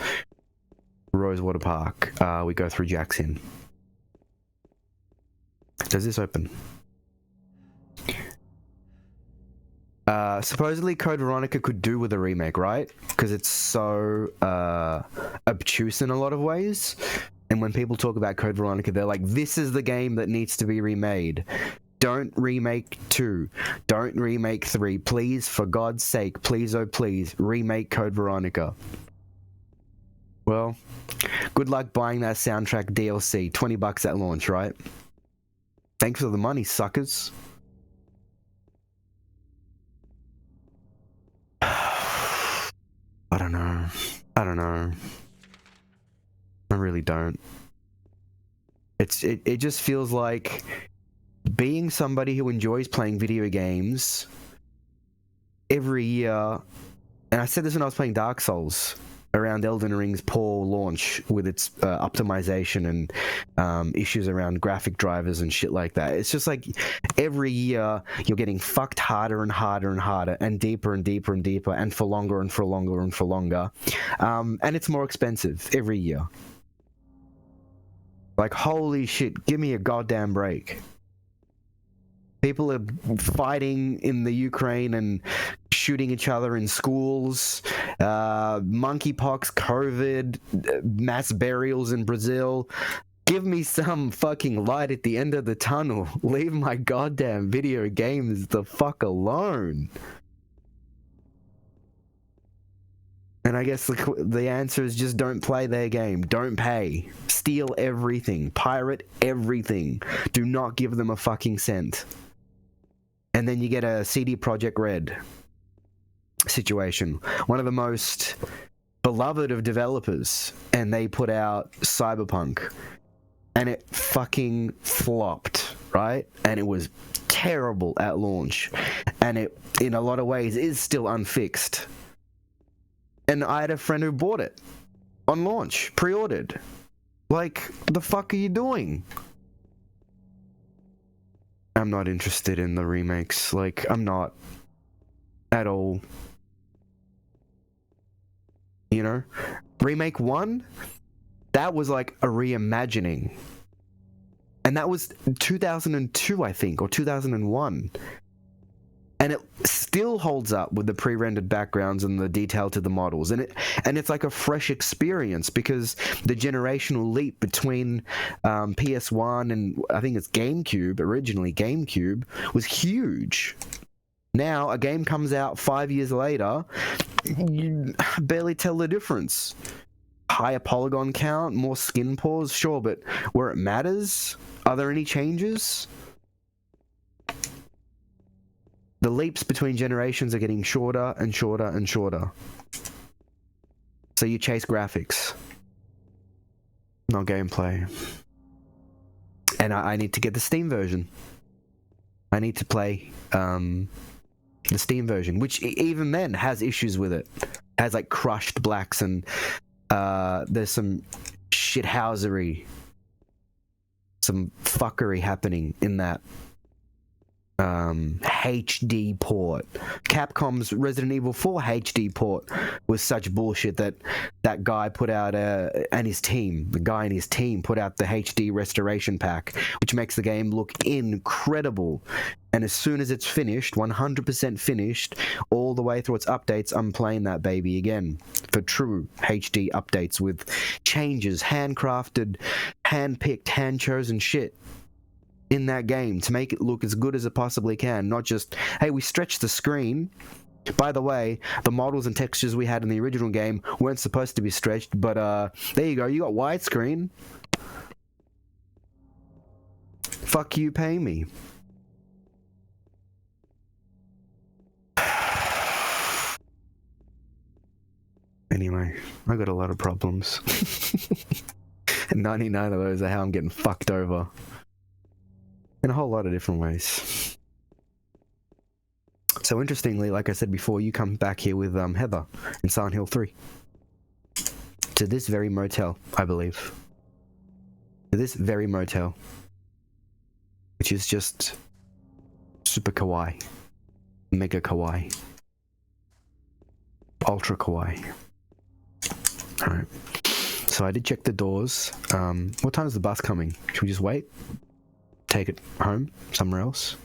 Rosewater Park, we go through Jackson. Does this open? Supposedly Code Veronica could do with a remake, right? Because it's so obtuse in a lot of ways. And when people talk about Code Veronica, they're like, this is the game that needs to be remade. Don't remake 2. Don't remake 3. Please, for God's sake, please, oh please, remake Code Veronica. Well, good luck buying that soundtrack DLC. $20 at launch, right? Thanks for the money, suckers. I don't know. I really don't. It just feels like being somebody who enjoys playing video games every year, and I said this when I was playing Dark Souls, around Elden Ring's poor launch with its optimization and issues around graphic drivers and shit like that. It's just like every year you're getting fucked harder and harder and harder and deeper and deeper and deeper and for longer and for longer and for longer. And it's more expensive every year. Like, holy shit, give me a goddamn break. People are fighting in the Ukraine and shooting each other in schools. Monkeypox, COVID, mass burials in Brazil. Give me some fucking light at the end of the tunnel. Leave my goddamn video games the fuck alone. And I guess the answer is just don't play their game. Don't pay. Steal everything. Pirate everything. Do not give them a fucking cent. And then you get a CD Projekt Red situation. One of the most beloved of developers. And they put out Cyberpunk. And it fucking flopped, right? And it was terrible at launch. And it, in a lot of ways, is still unfixed. And I had a friend who bought it on launch, pre-ordered. Like, the fuck are you doing? I'm not interested in the remakes. Like, I'm not at all. You know? Remake 1? That was like a reimagining. And that was 2002, I think, or 2001. And it still holds up with the pre-rendered backgrounds and the detail to the models. And it's like a fresh experience because the generational leap between PS1 and I think it's GameCube, originally GameCube, was huge. Now a game comes out 5 years later, you barely tell the difference. Higher polygon count, more skin pores, sure, but where it matters, are there any changes? The leaps between generations are getting shorter and shorter and shorter. So you chase graphics, not gameplay. And I need to get the Steam version. I need to play the Steam version, which even then has issues with it. Has like crushed blacks and there's some shithousery, some fuckery happening in that HD port. Capcom's Resident Evil 4 HD port was such bullshit that guy put out and his team, the guy and his team put out the HD restoration pack, which makes the game look incredible. And as soon as it's finished, 100% finished, all the way through its updates, I'm playing that baby again for true HD updates with changes, handcrafted, hand-picked, hand-chosen shit in that game to make it look as good as it possibly can, not just, hey, we stretched the screen. By the way, the models and textures we had in the original game weren't supposed to be stretched, but there you go, you got widescreen. Fuck you, pay me. Anyway, I got a lot of problems. And 99 of those are how I'm getting fucked over. In a whole lot of different ways. So interestingly, like I said before, you come back here with Heather in Silent Hill 3. To this very motel, I believe. To this very motel. Which is just super kawaii. Mega kawaii. Ultra kawaii. Alright. So I did check the doors. What time is the bus coming? Should we just wait? Take it home somewhere else.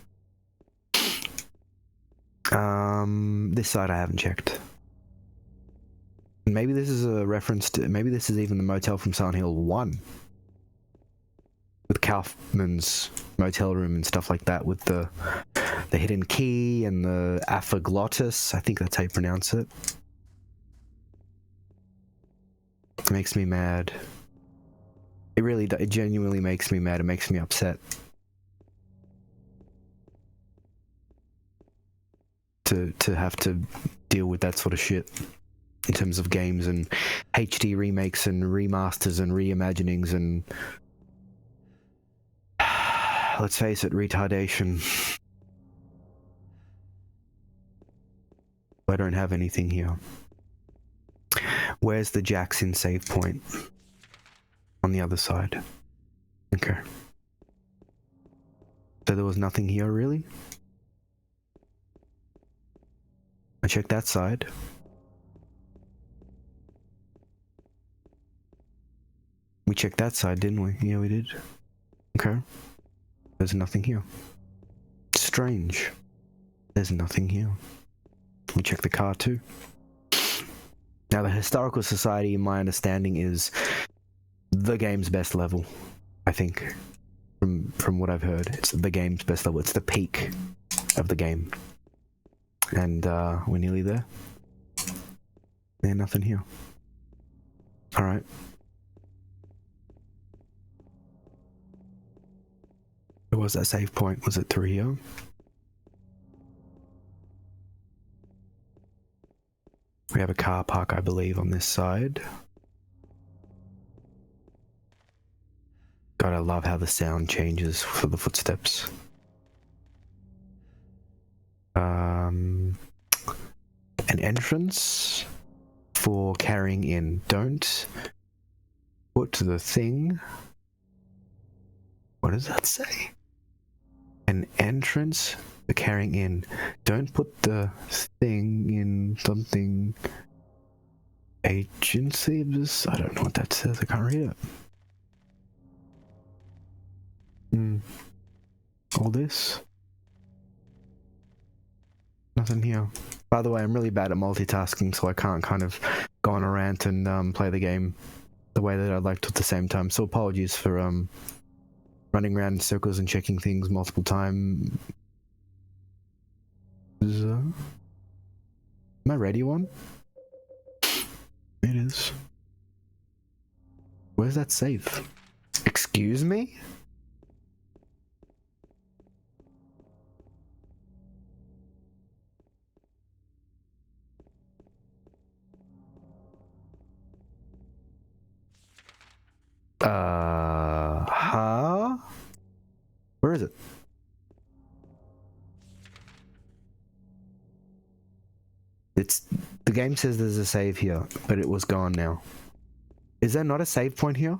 This side I haven't checked. Maybe this is a reference to, maybe this is even the motel from Silent Hill 1 with Kaufman's motel room and stuff like that, with the hidden key and the affaglottis. I think that's how you pronounce it. It makes me mad. It genuinely makes me mad. It makes me upset. To have to deal with that sort of shit in terms of games and HD remakes and remasters and reimaginings and let's face it, retardation. I don't have anything here. Where's the Jackson save point? On the other side. Okay. So there was nothing here, really? I checked that side. We checked that side, didn't we? Yeah, we did. Okay. There's nothing here. Strange. There's nothing here. We checked the car too. Now, the Historical Society, in my understanding, is the game's best level, I think. From what I've heard, it's the game's best level. It's the peak of the game. And we're nearly there. Yeah, nothing here. Alright. Where was that save point? Was it through here? We have a car park, I believe, on this side. God, I love how the sound changes for the footsteps. An entrance for carrying in. Don't put the thing... What does that say? An entrance for carrying in. Don't put the thing in something... Agency of this? I don't know what that says. I can't read it. All this? Nothing here. By the way, I'm really bad at multitasking, so I can't kind of go on a rant and play the game the way that I'd like to at the same time. So apologies for running around in circles and checking things multiple times. Am I ready one? It is. Where's that safe? Excuse me? Huh? Where is it? The game says there's a save here, but it was gone now. Is there not a save point here?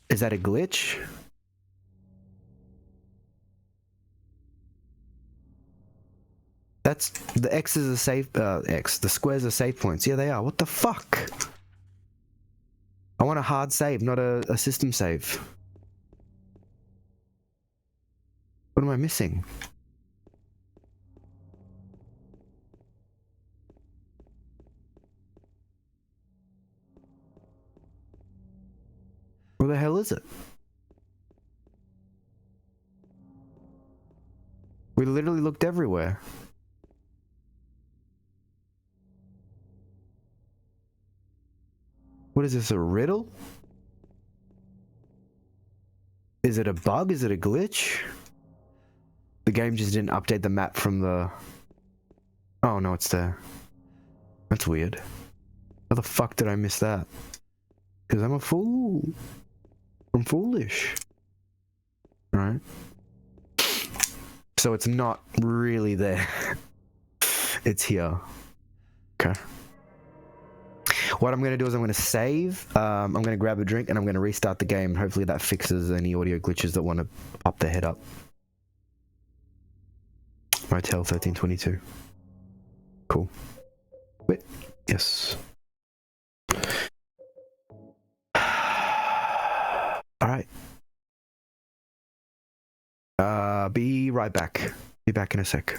Is that a glitch? That's, the X is a save, the squares are save points. Yeah, they are. What the fuck? I want a hard save, not a system save. What am I missing? Where the hell is it? We literally looked everywhere. What is this, a riddle? Is it a bug? Is it a glitch? The game just didn't update the map from the... Oh, no, it's there. That's weird. How the fuck did I miss that? Because I'm a fool. I'm foolish. Right? So it's not really there. It's here. Okay. What I'm going to do is I'm going to save, I'm going to grab a drink, and I'm going to restart the game. Hopefully that fixes any audio glitches that want to pop their head up. Motel 1322. Cool. Wait. Yes. Alright. Be right back. Be back in a sec.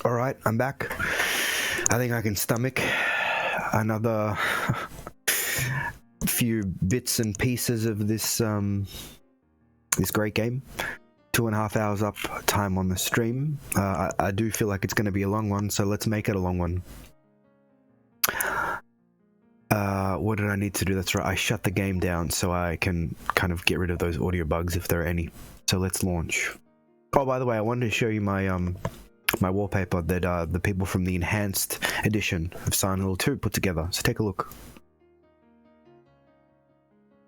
All right, I'm back. I think I can stomach another few bits and pieces of this this great game. 2.5 hours up time on the stream. I do feel like it's going to be a long one, so let's make it a long one. What did I need to do? That's right, I shut the game down so I can kind of get rid of those audio bugs if there are any. So let's launch. Oh, by the way, I wanted to show you my my wallpaper that the people from the enhanced edition of Silent Hill 2 put together. So take a look.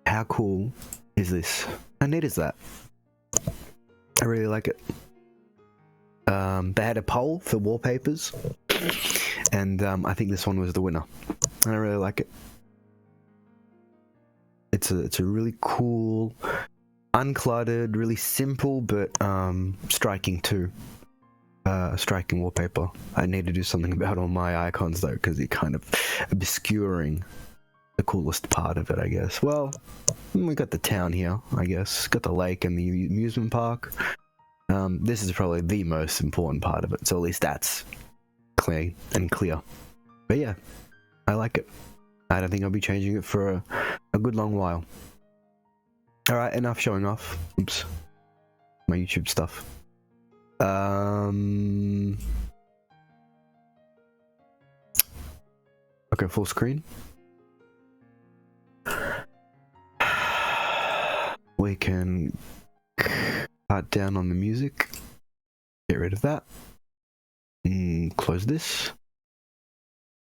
How cool is this? How neat is that? I really like it. They had a poll for wallpapers, and I think this one was the winner. And I really like it. It's a really cool, uncluttered, really simple but striking too. Striking wallpaper. I need to do something about all my icons though, because you're kind of obscuring the coolest part of it, I guess. Well, we got the town here, I guess. Got the lake and the amusement park. This is probably the most important part of it, so at least that's clear and clear. But yeah, I like it. I don't think I'll be changing it for a good long while. Alright, enough showing off. Oops. My YouTube stuff. Okay, full screen. We can cut down on the music. Get rid of that. Close this.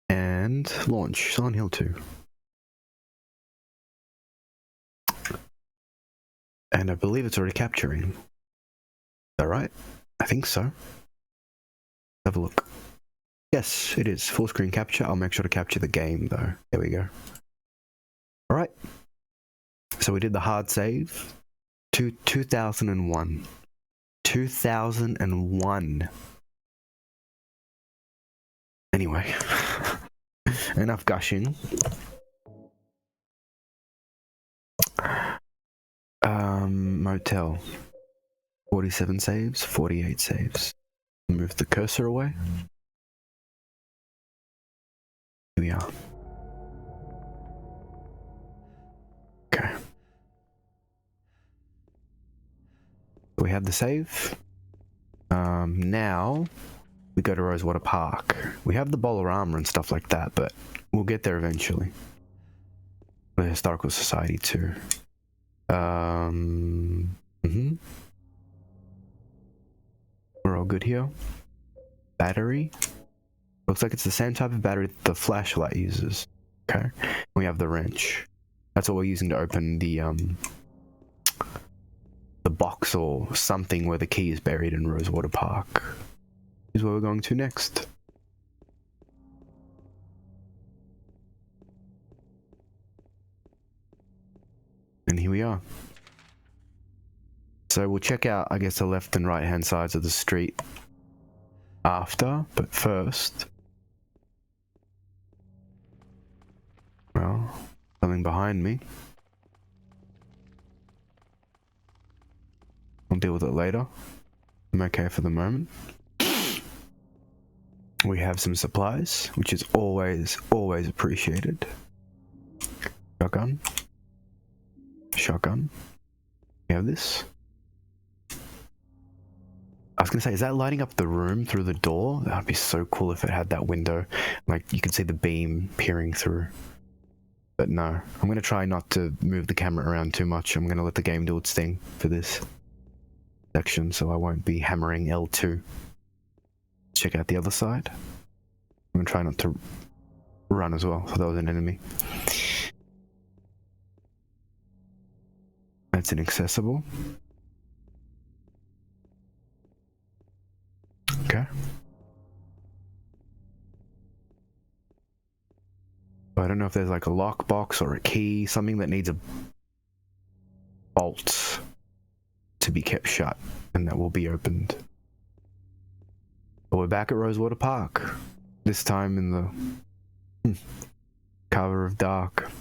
And launch Silent Hill 2. And I believe it's already capturing. Is that right? I think so. Have a look. Yes, it is. Full screen capture. I'll make sure to capture the game though. There we go. Alright. So we did the hard save to 2001. 2001. Anyway. Enough gushing. Motel. 47 saves, 48 saves. Move the cursor away. Here we are. Okay. We have the save. Now we go to Rosewater Park. We have the Bolorama and stuff like that, but we'll get there eventually. The Historical Society too. We're all good here. Battery. Looks like it's the same type of battery that the flashlight uses. Okay. We have the wrench. That's what we're using to open the box or something where the key is buried in Rosewater Park. Is where we're going to next. And here we are. So we'll check out, I guess, the left and right hand sides of the street after, but first, well, something behind me. I'll deal with it later. I'm okay for the moment. We have some supplies, which is always appreciated. Shotgun. Shotgun. We have this. I was gonna say, is that lighting up the room through the door? That would be so cool if it had that window. Like, you could see the beam peering through. But no, I'm gonna try not to move the camera around too much. I'm gonna let the game do its thing for this section, so I won't be hammering L2. Check out the other side. I'm gonna try not to run as well, for there was an enemy. That's inaccessible. Okay. I don't know if there's like a lockbox or a key, something that needs a bolt to be kept shut, and that will be opened. But we're back at Rosewater Park, this time in the Cover of Dark.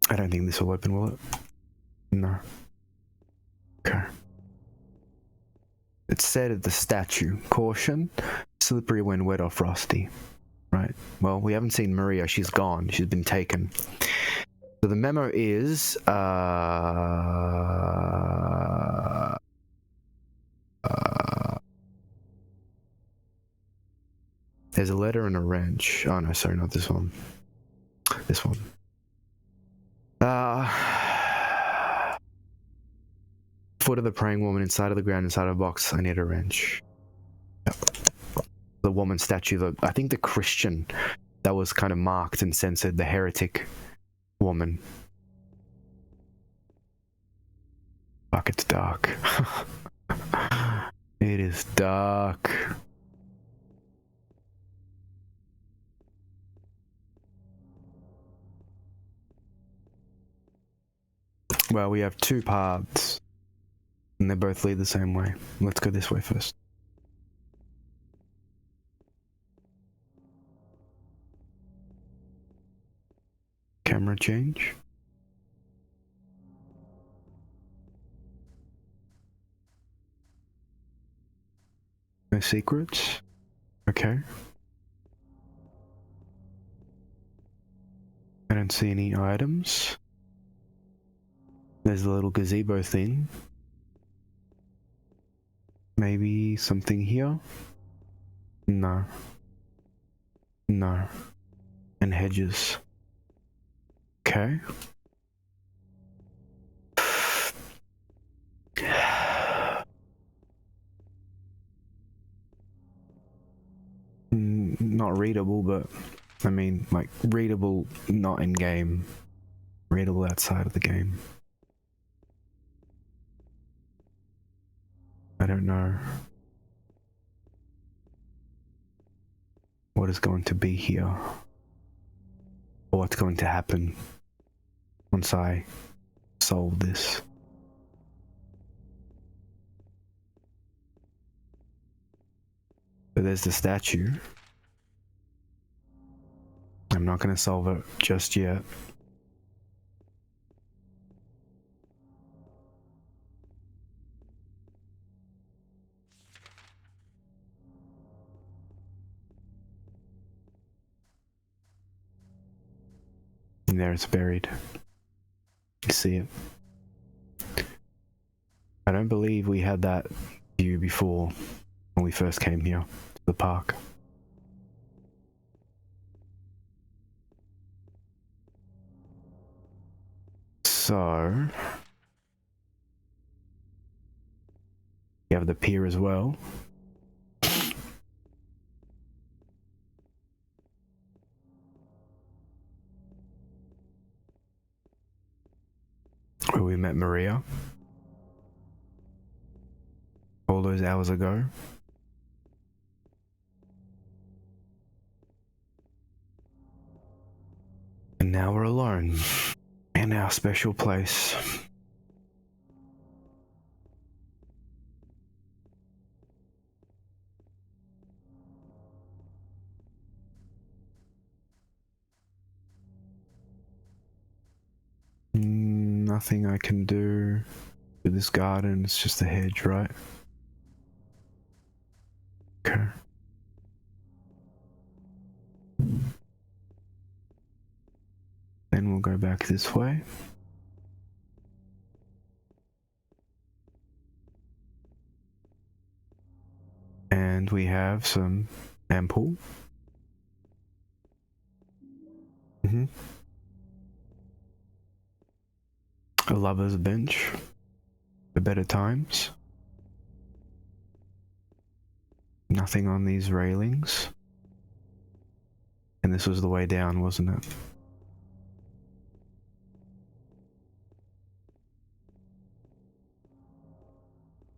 I don't think this will open, will it? No. Okay. It said at the statue, caution, slippery when wet or frosty. Right. Well, we haven't seen Maria. She's gone. She's been taken. So the memo is, there's a letter and a wrench. Oh no, sorry, not this one. This one. Foot of the praying woman, inside of the ground, inside of a box. I need a wrench. Yep. The woman statue, I think the Christian that was kind of marked and censored, the heretic woman. Fuck, it's dark. It is dark. Well, we have two paths, and they both lead the same way. Let's go this way first. Camera change. No secrets. Okay. I don't see any items. There's a little gazebo thing. Maybe something here? No. No. And hedges. Okay. Not readable, but I mean, like, readable not in game. Readable outside of the game. I don't know what is going to be here, or what's going to happen once I solve this. But there's the statue. I'm not going to solve it just yet. And there it's buried. You see it. I don't believe we had that view before when we first came here to the park. So we have the pier as well. Where we met Maria all those hours ago. And now we're alone in our special place. Nothing I can do with this garden. It's just a hedge, right? Okay. Then we'll go back this way. And we have some ample. A lover's bench for better times. Nothing on these railings. And this was the way down, wasn't it?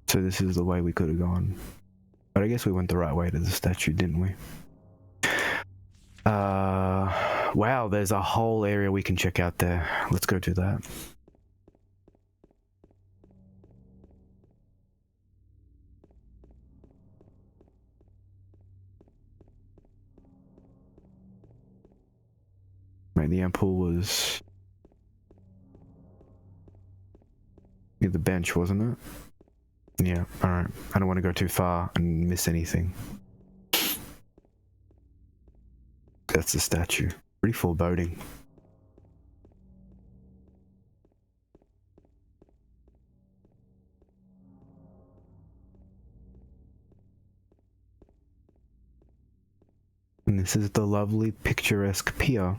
So this is the way we could have gone. But I guess we went the right way to the statue, didn't we? Wow, there's a whole area we can check out there. Let's go do that. Right, the ampoule was near the bench, wasn't it? Yeah, alright. I don't want to go too far and miss anything. That's the statue. Pretty foreboding. And this is the lovely picturesque pier.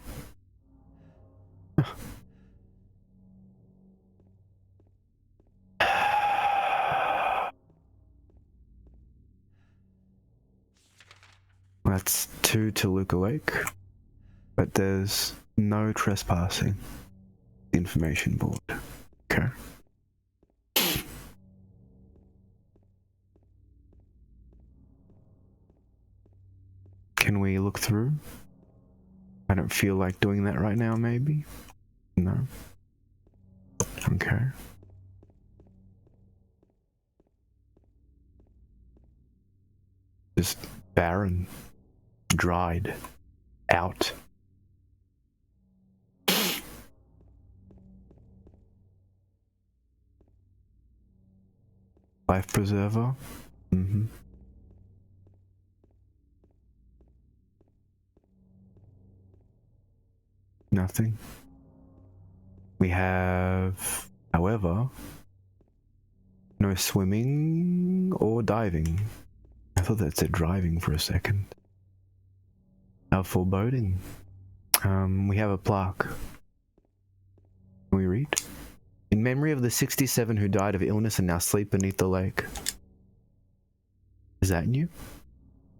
That's to Toluca Lake, but there's no trespassing. Information board. Okay. Can we look through? I don't feel like doing that right now, maybe? No. Okay. Just barren. Dried. Out. Life preserver? Mm-hmm. Nothing. We have, however, no swimming or diving. I thought that said driving for a second. How foreboding. We have a plaque. Can we read? In memory of the 67 who died of illness and now sleep beneath the lake. Is that new?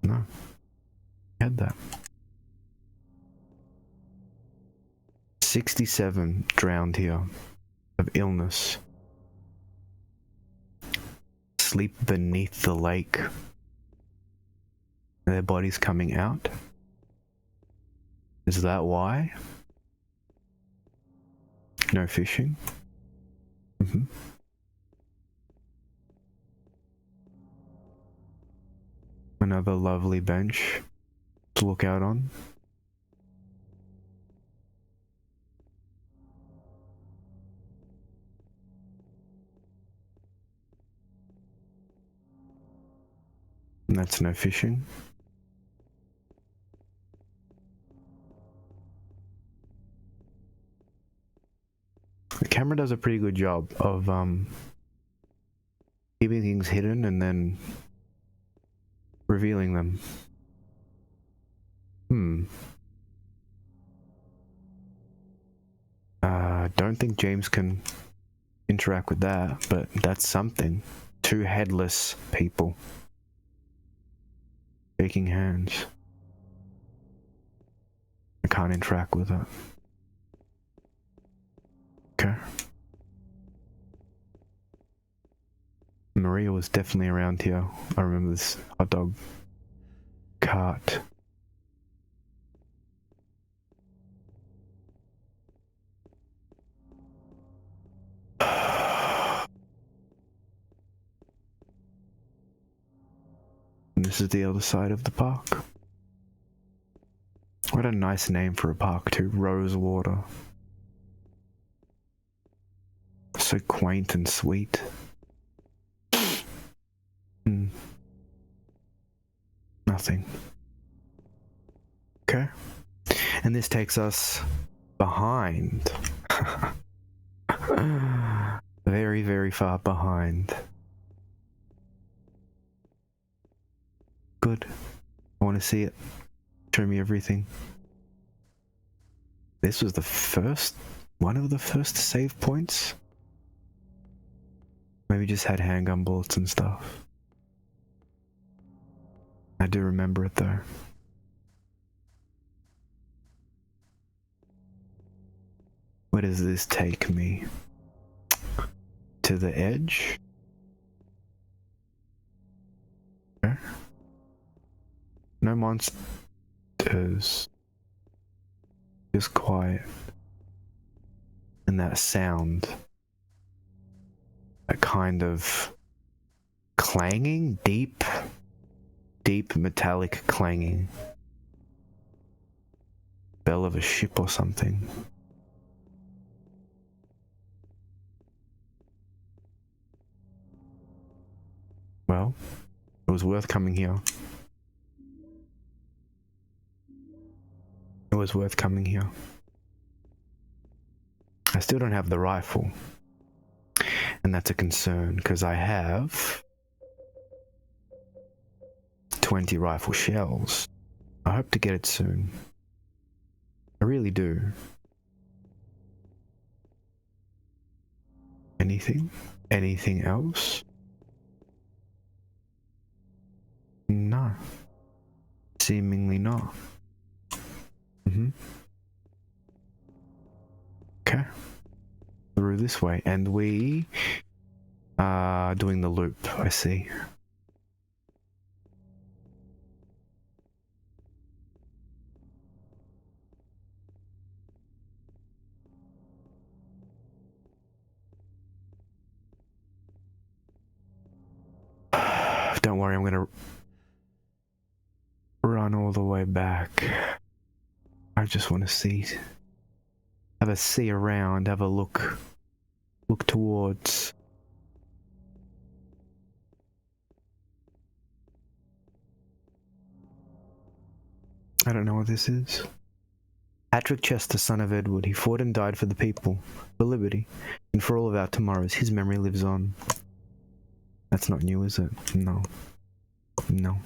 No. I had that. 67 drowned here of illness. Sleep beneath the lake. Their bodies coming out. Is that why? No fishing? Mm-hmm. Another lovely bench to look out on. And that's no fishing. The camera does a pretty good job of keeping things hidden and then revealing them. Don't think James can interact with that, but that's something. Two headless people. Shaking hands. I can't interact with it. Okay. Maria was definitely around here. I remember this hot dog cart. And this is the other side of the park. What a nice name for a park too, Rosewater. So quaint and sweet. Nothing. Okay. And this takes us behind. Very, very far behind. Good. I want to see it. Show me everything. This was the first, one of the first save points. Maybe just had handgun bullets and stuff. I do remember it though. Where does this take me? To the edge? Okay. No monsters. Just quiet. And that sound. That kind of clanging, deep metallic clanging. Bell of a ship or something. Well, it was worth coming here. It was worth coming here. I still don't have the rifle. And that's a concern, because I have 20 rifle shells. I hope to get it soon. I really do. Anything? Anything else? No. Seemingly not. Okay. Through this way. And we are doing the loop, I see. Don't worry, I'm gonna run all the way back. I just want to see, have a see around, have a look towards. I don't know what this is. Patrick Chester, son of Edward, he fought and died for the people, for liberty, and for all of our tomorrows. His memory lives on. That's not new, is it? No. No.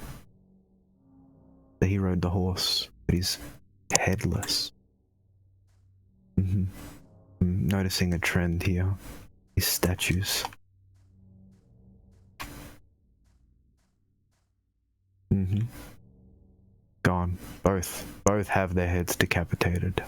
He rode the horse, but he's headless. I'm noticing a trend here. These statues. Gone. Both have their heads decapitated.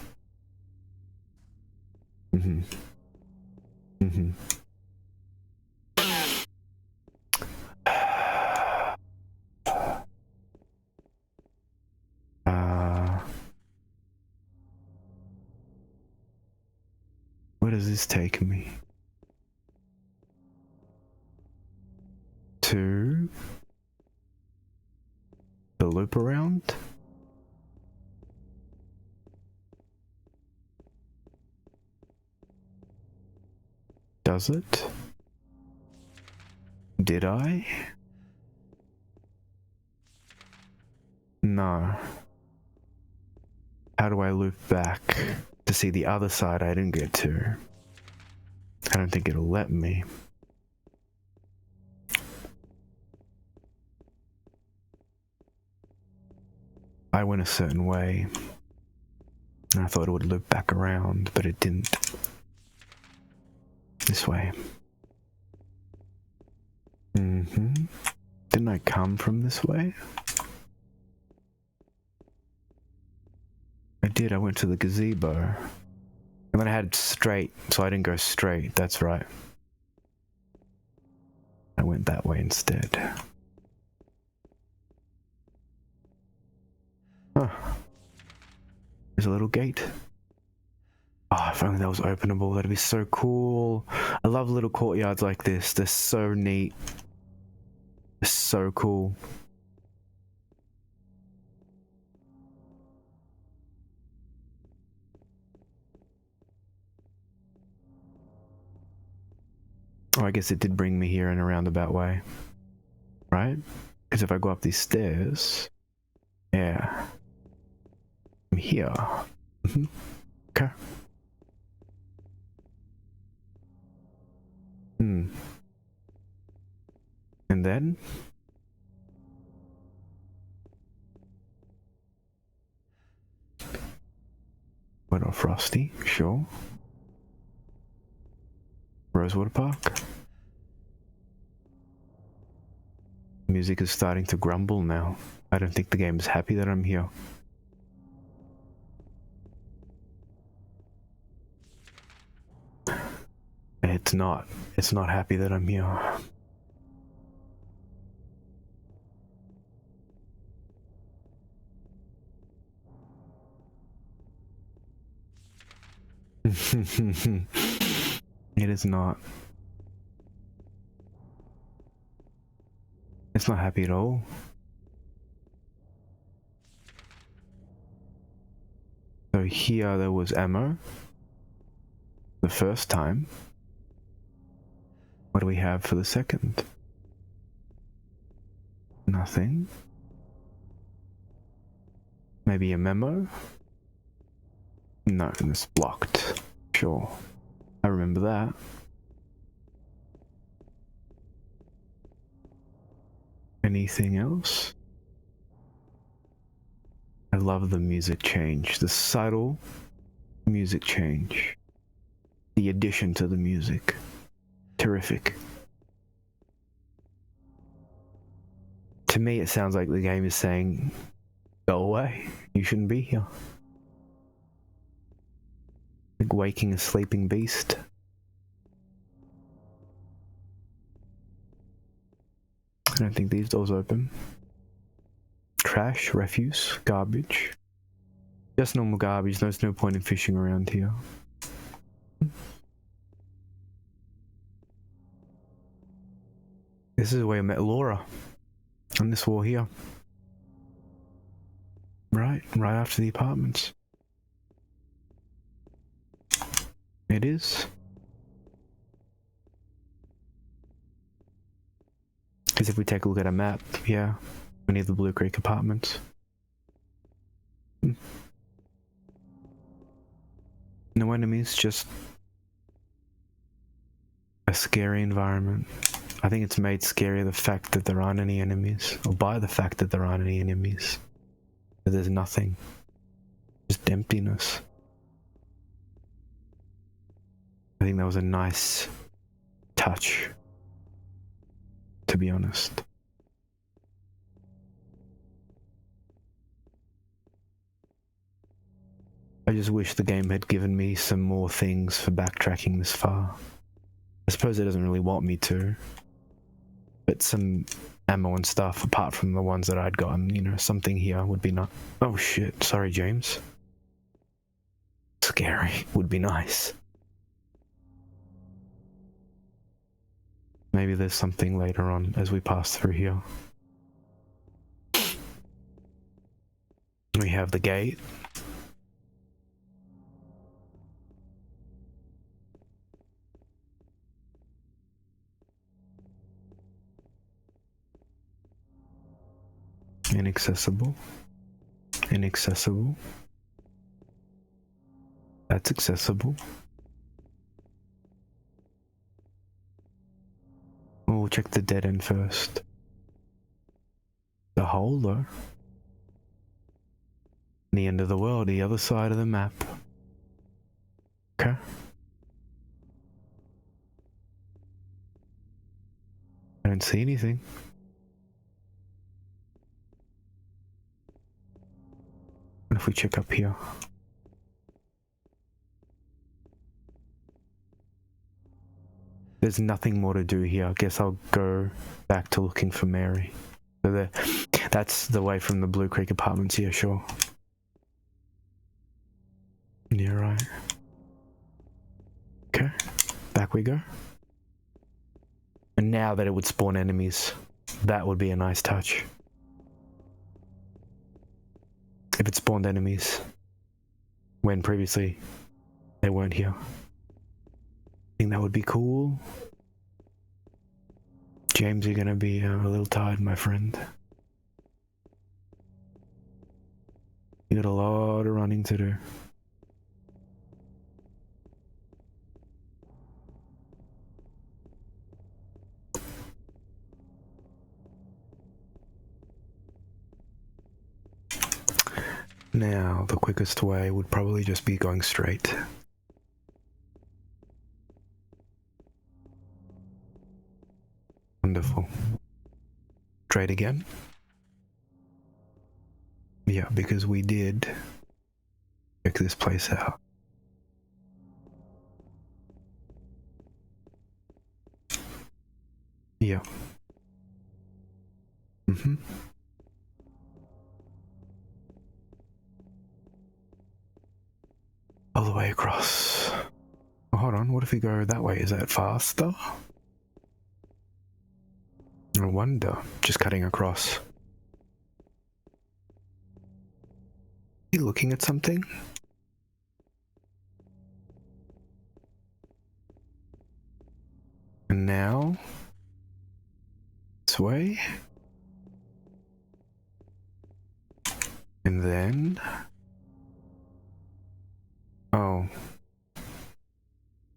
Where does this take me? To the loop around? Does it? Did I? No. How do I loop back to see the other side I didn't get to? I don't think it'll let me. I went a certain way. And I thought it would loop back around, but it didn't. This way. Didn't I come from this way? I did, I went to the gazebo. And then I had straight, so I didn't go straight, that's right. I went that way instead. Huh. There's a little gate. Oh, if only that was openable, that'd be so cool. I love little courtyards like this, they're so neat. They're so cool. Oh, I guess it did bring me here in a roundabout way. Right? Because if I go up these stairs... Yeah. I'm here. Okay. And then... Went on Frosty, sure. Rosewater Park. Music is starting to grumble now. I don't think the game is happy that I'm here. It's not. It's not happy that I'm here. It is not. It's not happy at all. So here there was ammo. The first time. What do we have for the second? Nothing. Maybe a memo? No, it's blocked. Sure. I remember that. Anything else? I love the music change. The subtle music change. The addition to the music. Terrific. To me, it sounds like the game is saying, go away. You shouldn't be here. Like waking a sleeping beast. I don't think these doors open. Trash, refuse, garbage. Just normal garbage. There's no point in fishing around here. This is where I met Laura. On this wall here. Right after the apartments. It is. Because if we take a look at a map, yeah, we need the Blue Creek apartments. No enemies, just a scary environment. I think it's made scary the fact that there aren't any enemies, or by the fact that there aren't any enemies. That there's nothing. Just emptiness. I think that was a nice touch, to be honest. I just wish the game had given me some more things for backtracking this far. I suppose it doesn't really want me to. But some ammo and stuff, apart from the ones that I'd gotten, you know, something here would be nice. Oh shit, sorry James. Scary, would be nice. Maybe there's something later on as we pass through here. We have the gate. Inaccessible. Inaccessible. That's accessible. We'll check the dead end first. The hole though. The end of the world, the other side of the map. Okay. I don't see anything. What if we check up here? There's nothing more to do here. I guess I'll go back to looking for Mary. So that's the way from the Blue Creek apartments here, sure. Yeah, right. Okay, back we go. And now that it would spawn enemies, that would be a nice touch. If it spawned enemies, when previously they weren't here. I think that would be cool. James, you're gonna be a little tired, my friend. You got a lot of running to do. Now, the quickest way would probably just be going straight. Wonderful. Straight again? Yeah, because we did check this place out. Yeah. Mm-hmm. All the way across. Oh, hold on, what if we go that way? Is that faster? I wonder. Just cutting across. You looking at something? And now this way? And then... Oh.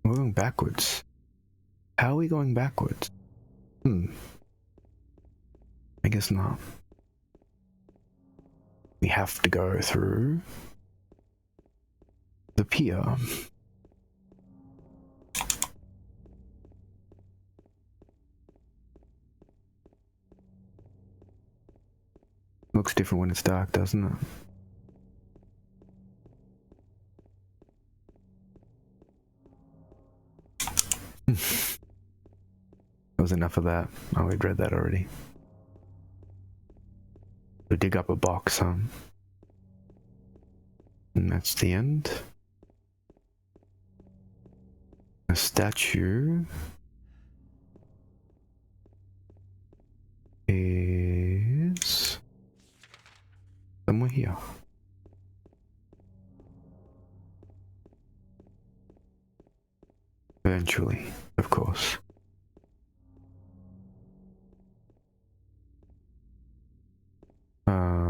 We're going backwards. How are we going backwards? I guess not. We have to go through the pier. Looks different when it's dark, doesn't it? That was enough of that. Oh, we'd read that already. So dig up a box, huh? And that's the end. A statue is somewhere here. Eventually, of course.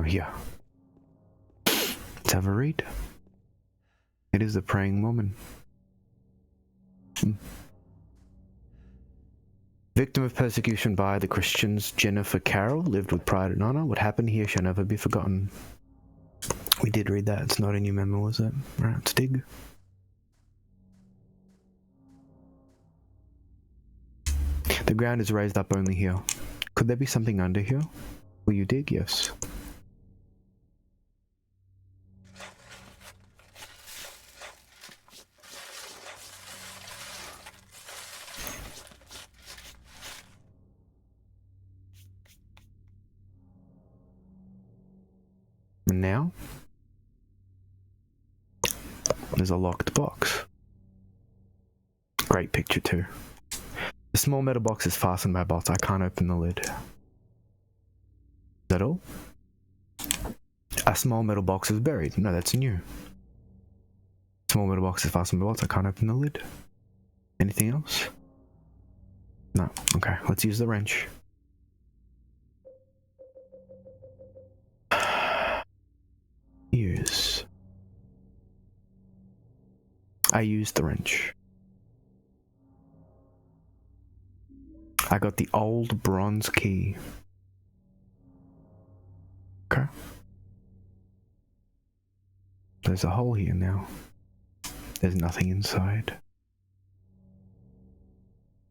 Here. Let's have a read. It is the praying woman. Victim of persecution by the Christians, Jennifer Carroll lived with pride and honor. What happened here shall never be forgotten. We did read that. It's not in your memo, was it? Alright, let's dig. The ground is raised up only here. Could there be something under here? Will you dig? Yes. And now, there's a locked box. Great picture too. The small metal box is fastened by bolts. I can't open the lid. Is that all? A small metal box is buried. No, that's new. Small metal box is fastened by bolts. I can't open the lid. Anything else? No. Okay, let's use the wrench. Use. I used the wrench. I got the old bronze key. Okay. There's a hole here now. There's nothing inside.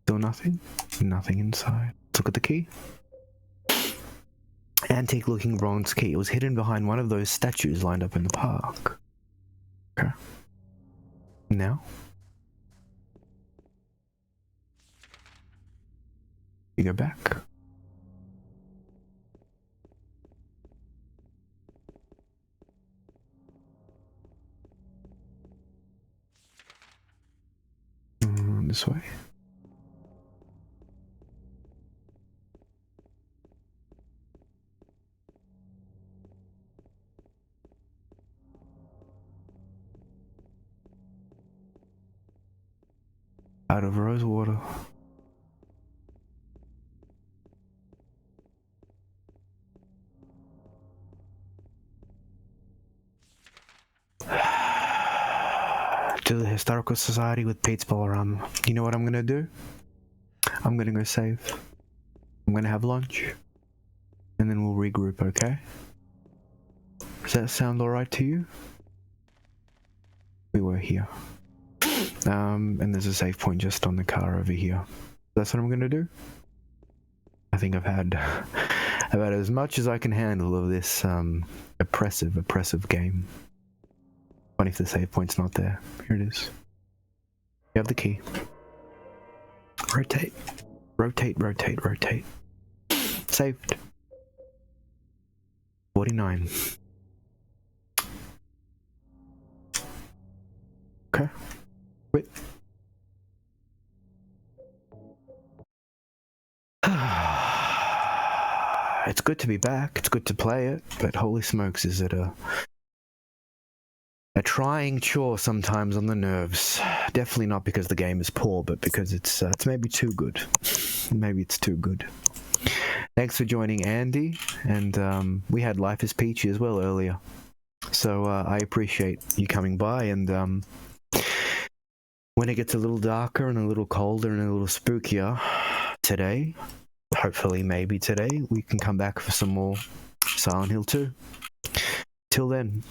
Still nothing? Nothing inside. Let's look at the key. Antique looking bronze key. It was hidden behind one of those statues lined up in the park. Okay. Now? You go back. This way. Out of rose water. To the Historical Society with Pete's Bolorama. You know what I'm gonna do? I'm gonna go save. I'm gonna have lunch. And then we'll regroup, okay? Does that sound alright to you? We were here. And there's a save point just on the car over here. That's what I'm gonna do. I think I've had about as much as I can handle of this oppressive game. Funny if the save point's not there. Here it is. You have the key. Rotate. Rotate, rotate, rotate. Saved. 49. Okay. Wait. It's good to be back. It's good to play it, but holy smokes, is it a trying chore sometimes on the nerves. Definitely not because the game is poor, but because it's maybe too good. Maybe it's too good. thanks for joining Andy, and we had Life is Peachy as well earlier. So I appreciate you coming by, and when it gets a little darker and a little colder and a little spookier today, hopefully maybe today, we can come back for some more Silent Hill 2. Till then,